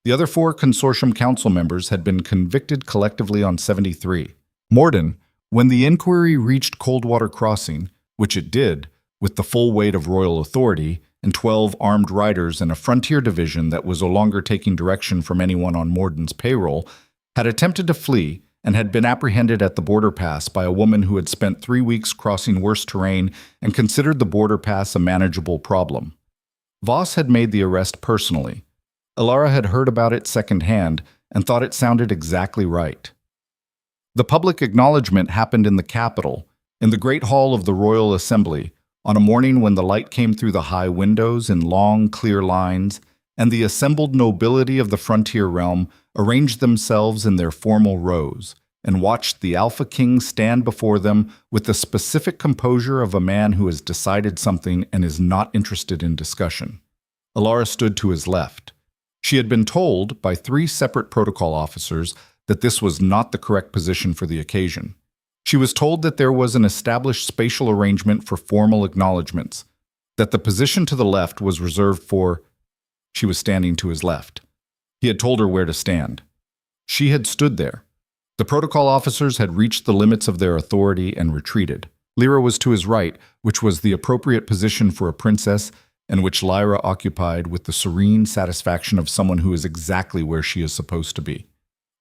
The other 4 consortium council members had been convicted collectively on 73. Morden, when the inquiry reached Coldwater Crossing, which it did, with the full weight of royal authority, and 12 armed riders and a frontier division that was no longer taking direction from anyone on Morden's payroll, had attempted to flee and had been apprehended at the border pass by a woman who had spent 3 weeks crossing worse terrain and considered the border pass a manageable problem. Voss had made the arrest personally. Elara had heard about it secondhand and thought it sounded exactly right. The public acknowledgement happened in the Capitol, in the Great Hall of the Royal Assembly, on a morning when the light came through the high windows in long, clear lines, and the assembled nobility of the frontier realm arranged themselves in their formal rows, and watched the Alpha King stand before them with the specific composure of a man who has decided something and is not interested in discussion. Elara stood to his left. She had been told by 3 separate protocol officers that this was not the correct position for the occasion. She was told that there was an established spatial arrangement for formal acknowledgments, that the position to the left was reserved for... She was standing to his left. He had told her where to stand. She had stood there. The protocol officers had reached the limits of their authority and retreated. Lyra was to his right, which was the appropriate position for a princess, and which Lyra occupied with the serene satisfaction of someone who is exactly where she is supposed to be.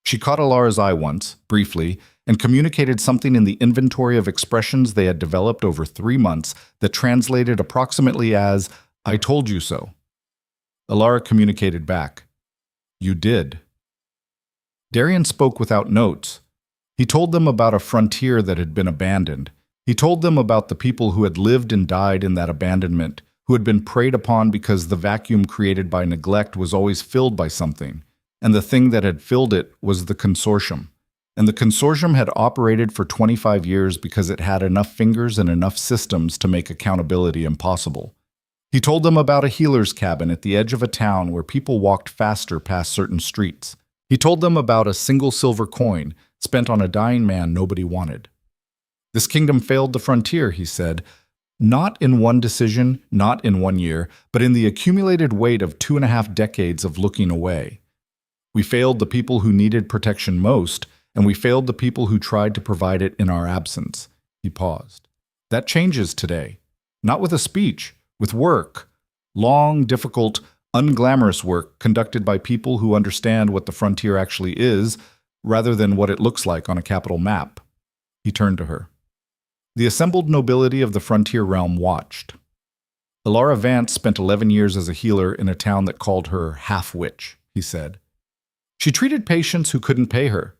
She caught Elara's eye once, briefly, and communicated something in the inventory of expressions they had developed over 3 months that translated approximately as, "I told you so." Elara communicated back, "You did." Darian spoke without notes. He told them about a frontier that had been abandoned. He told them about the people who had lived and died in that abandonment, who had been preyed upon because the vacuum created by neglect was always filled by something, and the thing that had filled it was the consortium. and the consortium had operated for 25 years because it had enough fingers and enough systems to make accountability impossible. He told them about a healer's cabin at the edge of a town where people walked faster past certain streets. He told them about a single silver coin spent on a dying man nobody wanted. This kingdom failed the frontier, he said, not in one decision, not in 1 year, but in the accumulated weight of 2.5 decades of looking away. We failed the people who needed protection most, and we failed the people who tried to provide it in our absence. He paused. That changes today. Not with a speech, with work. Long, difficult, unglamorous work conducted by people who understand what the frontier actually is, rather than what it looks like on a capital map. He turned to her. The assembled nobility of the frontier realm watched. Elara Vance spent 11 years as a healer in a town that called her half-witch, he said. She treated patients who couldn't pay her.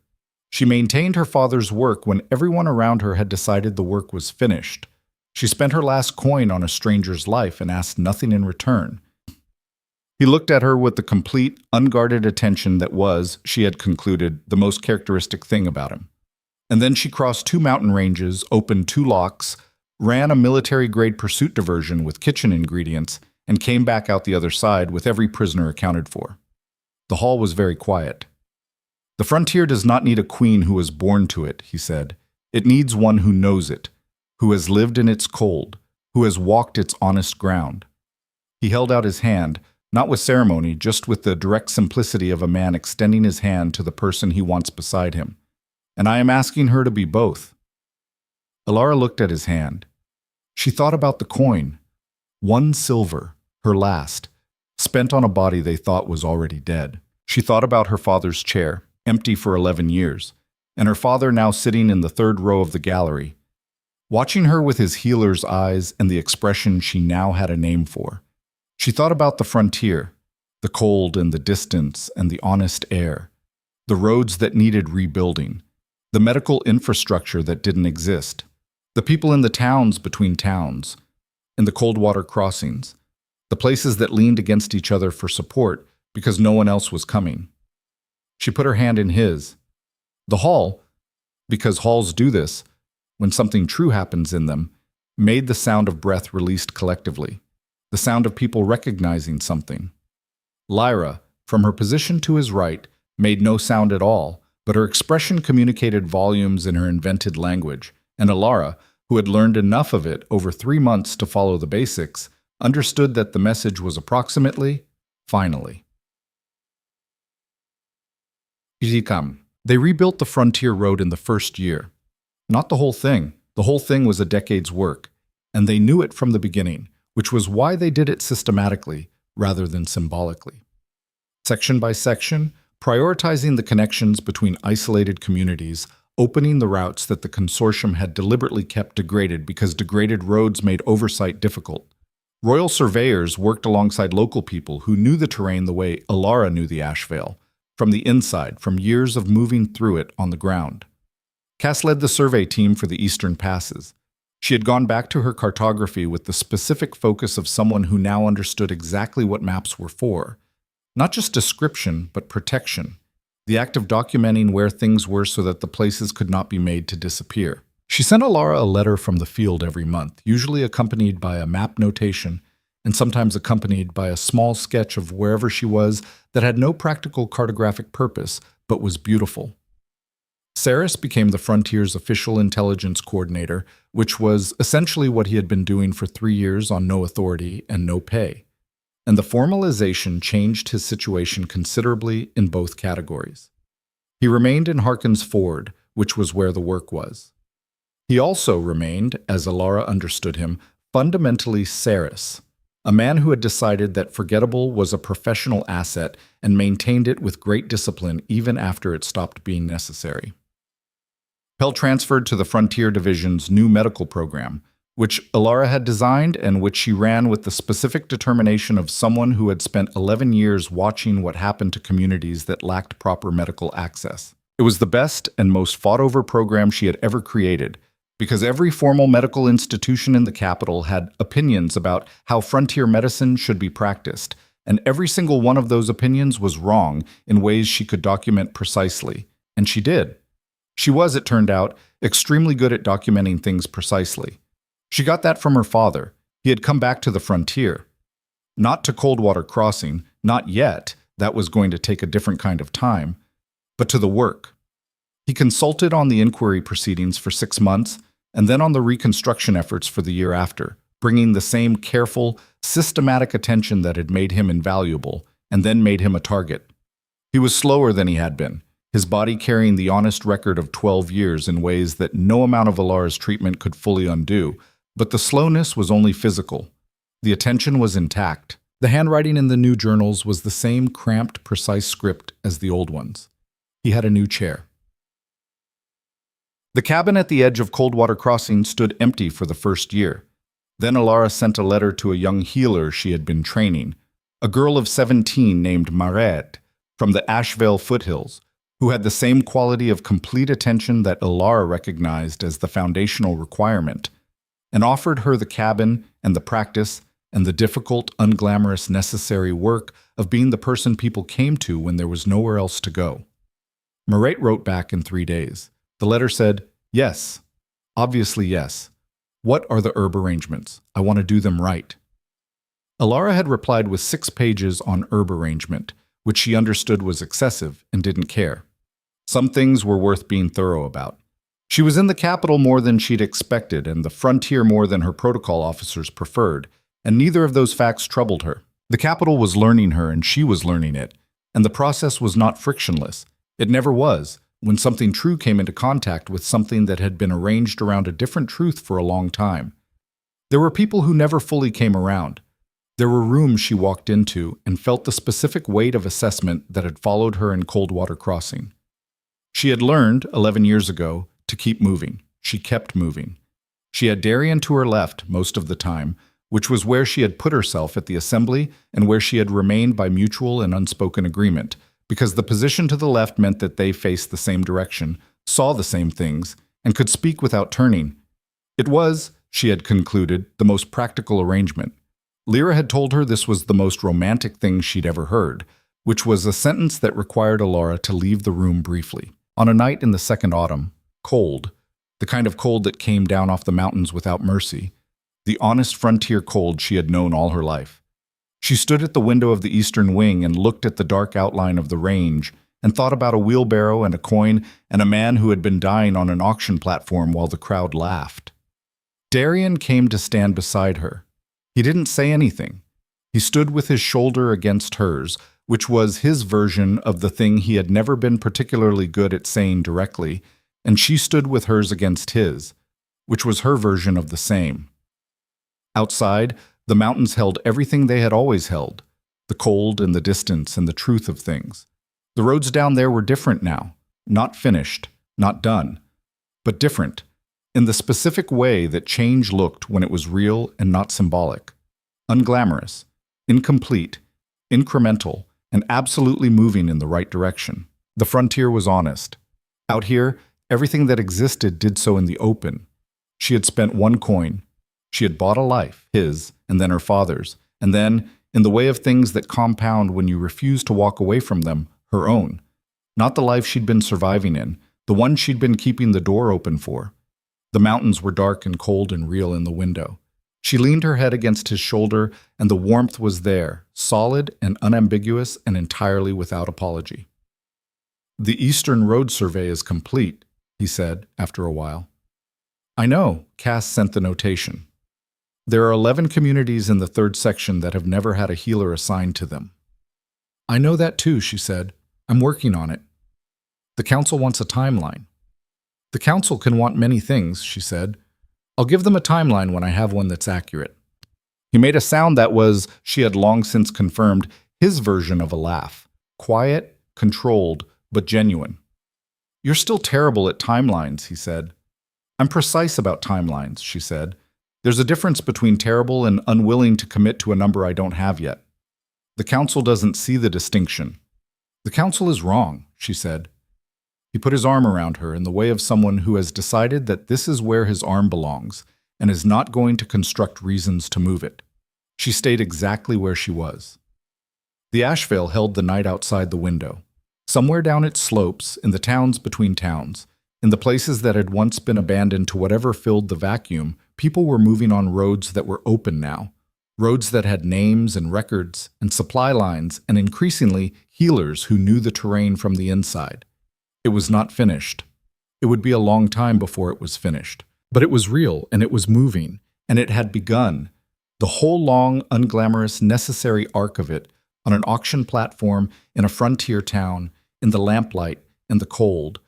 She maintained her father's work when everyone around her had decided the work was finished. She spent her last coin on a stranger's life and asked nothing in return. He looked at her with the complete, unguarded attention that was, she had concluded, the most characteristic thing about him. And then she crossed 2 mountain ranges, opened 2 locks, ran a military-grade pursuit diversion with kitchen ingredients, and came back out the other side with every prisoner accounted for. The hall was very quiet. The frontier does not need a queen who was born to it, he said. It needs one who knows it, who has lived in its cold, who has walked its honest ground. He held out his hand, not with ceremony, just with the direct simplicity of a man extending his hand to the person he wants beside him. And I am asking her to be both. Elara looked at his hand. She thought about the coin. 1 silver, her last, spent on a body they thought was already dead. She thought about her father's chair, empty for 11 years, and her father now sitting in the 3rd row of the gallery, watching her with his healer's eyes and the expression she now had a name for. She thought about the frontier, the cold and the distance and the honest air, the roads that needed rebuilding, the medical infrastructure that didn't exist, the people in the towns between towns, in the cold water crossings, the places that leaned against each other for support because no one else was coming. She put her hand in his. The hall, because halls do this, when something true happens in them, made the sound of breath released collectively, the sound of people recognizing something. Lyra, from her position to his right, made no sound at all, but her expression communicated volumes in her invented language, and Elara, who had learned enough of it over 3 months to follow the basics, understood that the message was approximately, finally. They rebuilt the frontier road in the 1st year. Not the whole thing. The whole thing was a decade's work, and they knew it from the beginning, which was why they did it systematically rather than symbolically. Section by section, prioritizing the connections between isolated communities, opening the routes that the consortium had deliberately kept degraded because degraded roads made oversight difficult. Royal surveyors worked alongside local people who knew the terrain the way Elara knew the Ashvale, from the inside, from years of moving through it on the ground. Cass led the survey team for the eastern passes. She had gone back to her cartography with the specific focus of someone who now understood exactly what maps were for. Not just description, but protection. The act of documenting where things were so that the places could not be made to disappear. She sent Elara a letter from the field every month, usually accompanied by a map notation, and sometimes accompanied by a small sketch of wherever she was that had no practical cartographic purpose, but was beautiful. Saris became the Frontier's official intelligence coordinator, which was essentially what he had been doing for 3 years on no authority and no pay. And the formalization changed his situation considerably in both categories. He remained in Harkin's Ford, which was where the work was. He also remained, as Elara understood him, fundamentally Saris, a man who had decided that Forgettable was a professional asset and maintained it with great discipline even after it stopped being necessary. Pell transferred to the Frontier Division's new medical program, which Elara had designed and which she ran with the specific determination of someone who had spent 11 years watching what happened to communities that lacked proper medical access. It was the best and most fought-over program she had ever created, because every formal medical institution in the capital had opinions about how frontier medicine should be practiced, and every single one of those opinions was wrong in ways she could document precisely, and she did. She was, it turned out, extremely good at documenting things precisely. She got that from her father. He had come back to the frontier. Not to Coldwater Crossing, not yet, that was going to take a different kind of time, but to the work. He consulted on the inquiry proceedings for 6 months and then on the reconstruction efforts for the year after, bringing the same careful, systematic attention that had made him invaluable and then made him a target. He was slower than he had been, his body carrying the honest record of 12 years in ways that no amount of Elara's treatment could fully undo, but the slowness was only physical. The attention was intact. The handwriting in the new journals was the same cramped, precise script as the old ones. He had a new chair. The cabin at the edge of Coldwater Crossing stood empty for the first year. Then Elara sent a letter to a young healer she had been training, a girl of 17 named Marette, from the Asheville foothills, who had the same quality of complete attention that Elara recognized as the foundational requirement, and offered her the cabin and the practice and the difficult, unglamorous, necessary work of being the person people came to when there was nowhere else to go. Marette wrote back in 3 days. The letter said, "Yes, obviously yes. What are the herb arrangements? I want to do them right." Elara had replied with 6 pages on herb arrangement, which she understood was excessive and didn't care. Some things were worth being thorough about. She was in the capital more than she'd expected and the frontier more than her protocol officers preferred, and neither of those facts troubled her. The capital was learning her and she was learning it, and the process was not frictionless. It never was, when something true came into contact with something that had been arranged around a different truth for a long time. There were people who never fully came around. There were rooms she walked into and felt the specific weight of assessment that had followed her in Coldwater Crossing. She had learned, 11 years ago, to keep moving. She kept moving. She had Darien to her left most of the time, which was where she had put herself at the assembly and where she had remained by mutual and unspoken agreement, because the position to the left meant that they faced the same direction, saw the same things, and could speak without turning. It was, she had concluded, the most practical arrangement. Lyra had told her this was the most romantic thing she'd ever heard, which was a sentence that required Elara to leave the room briefly. On a night in the second autumn, cold, the kind of cold that came down off the mountains without mercy, the honest frontier cold she had known all her life. She stood at the window of the eastern wing and looked at the dark outline of the range and thought about a wheelbarrow and a coin and a man who had been dying on an auction platform while the crowd laughed. Darien came to stand beside her. He didn't say anything. He stood with his shoulder against hers, which was his version of the thing he had never been particularly good at saying directly, and she stood with hers against his, which was her version of the same. Outside, the mountains held everything they had always held, the cold and the distance and the truth of things. The roads down there were different now, not finished, not done, but different, in the specific way that change looked when it was real and not symbolic, unglamorous, incomplete, incremental, and absolutely moving in the right direction. The frontier was honest. Out here, everything that existed did so in the open. She had spent 1 coin. She had bought a life, his, and then her father's, and then, in the way of things that compound when you refuse to walk away from them, her own. Not the life she'd been surviving in, the one she'd been keeping the door open for. The mountains were dark and cold and real in the window. She leaned her head against his shoulder, and the warmth was there, solid and unambiguous and entirely without apology. "The Eastern Road Survey is complete," he said, after a while. "I know," Cass sent the notation. "There are 11 communities in the 3rd section that have never had a healer assigned to them." "I know that too," she said. "I'm working on it." "The council wants a timeline." "The council can want many things," she said. "I'll give them a timeline when I have one that's accurate." He made a sound that was, she had long since confirmed, his version of a laugh. Quiet, controlled, but genuine. "You're still terrible at timelines," he said. "I'm precise about timelines," she said. "There's a difference between terrible and unwilling to commit to a number I don't have yet. The council doesn't see the distinction." "The council is wrong," she said. He put his arm around her in the way of someone who has decided that this is where his arm belongs and is not going to construct reasons to move it. She stayed exactly where she was. The Asheville held the night outside the window. Somewhere down its slopes, in the towns between towns, In the places that had once been abandoned to whatever filled the vacuum, people were moving on roads that were open now. Roads that had names and records and supply lines and increasingly healers who knew the terrain from the inside. It was not finished. It would be a long time before it was finished. But it was real and it was moving, and it had begun. The whole long, unglamorous, necessary arc of it on an auction platform in a frontier town, in the lamplight and the cold,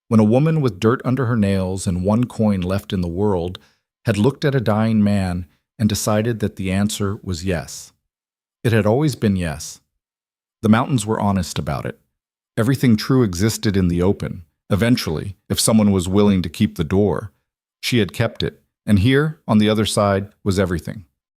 when a woman with dirt under her nails and one coin left in the world had looked at a dying man and decided that the answer was yes. It had always been yes. The mountains were honest about it. Everything true existed in the open. Eventually, if someone was willing to keep the door, she had kept it, and here, on the other side, was everything.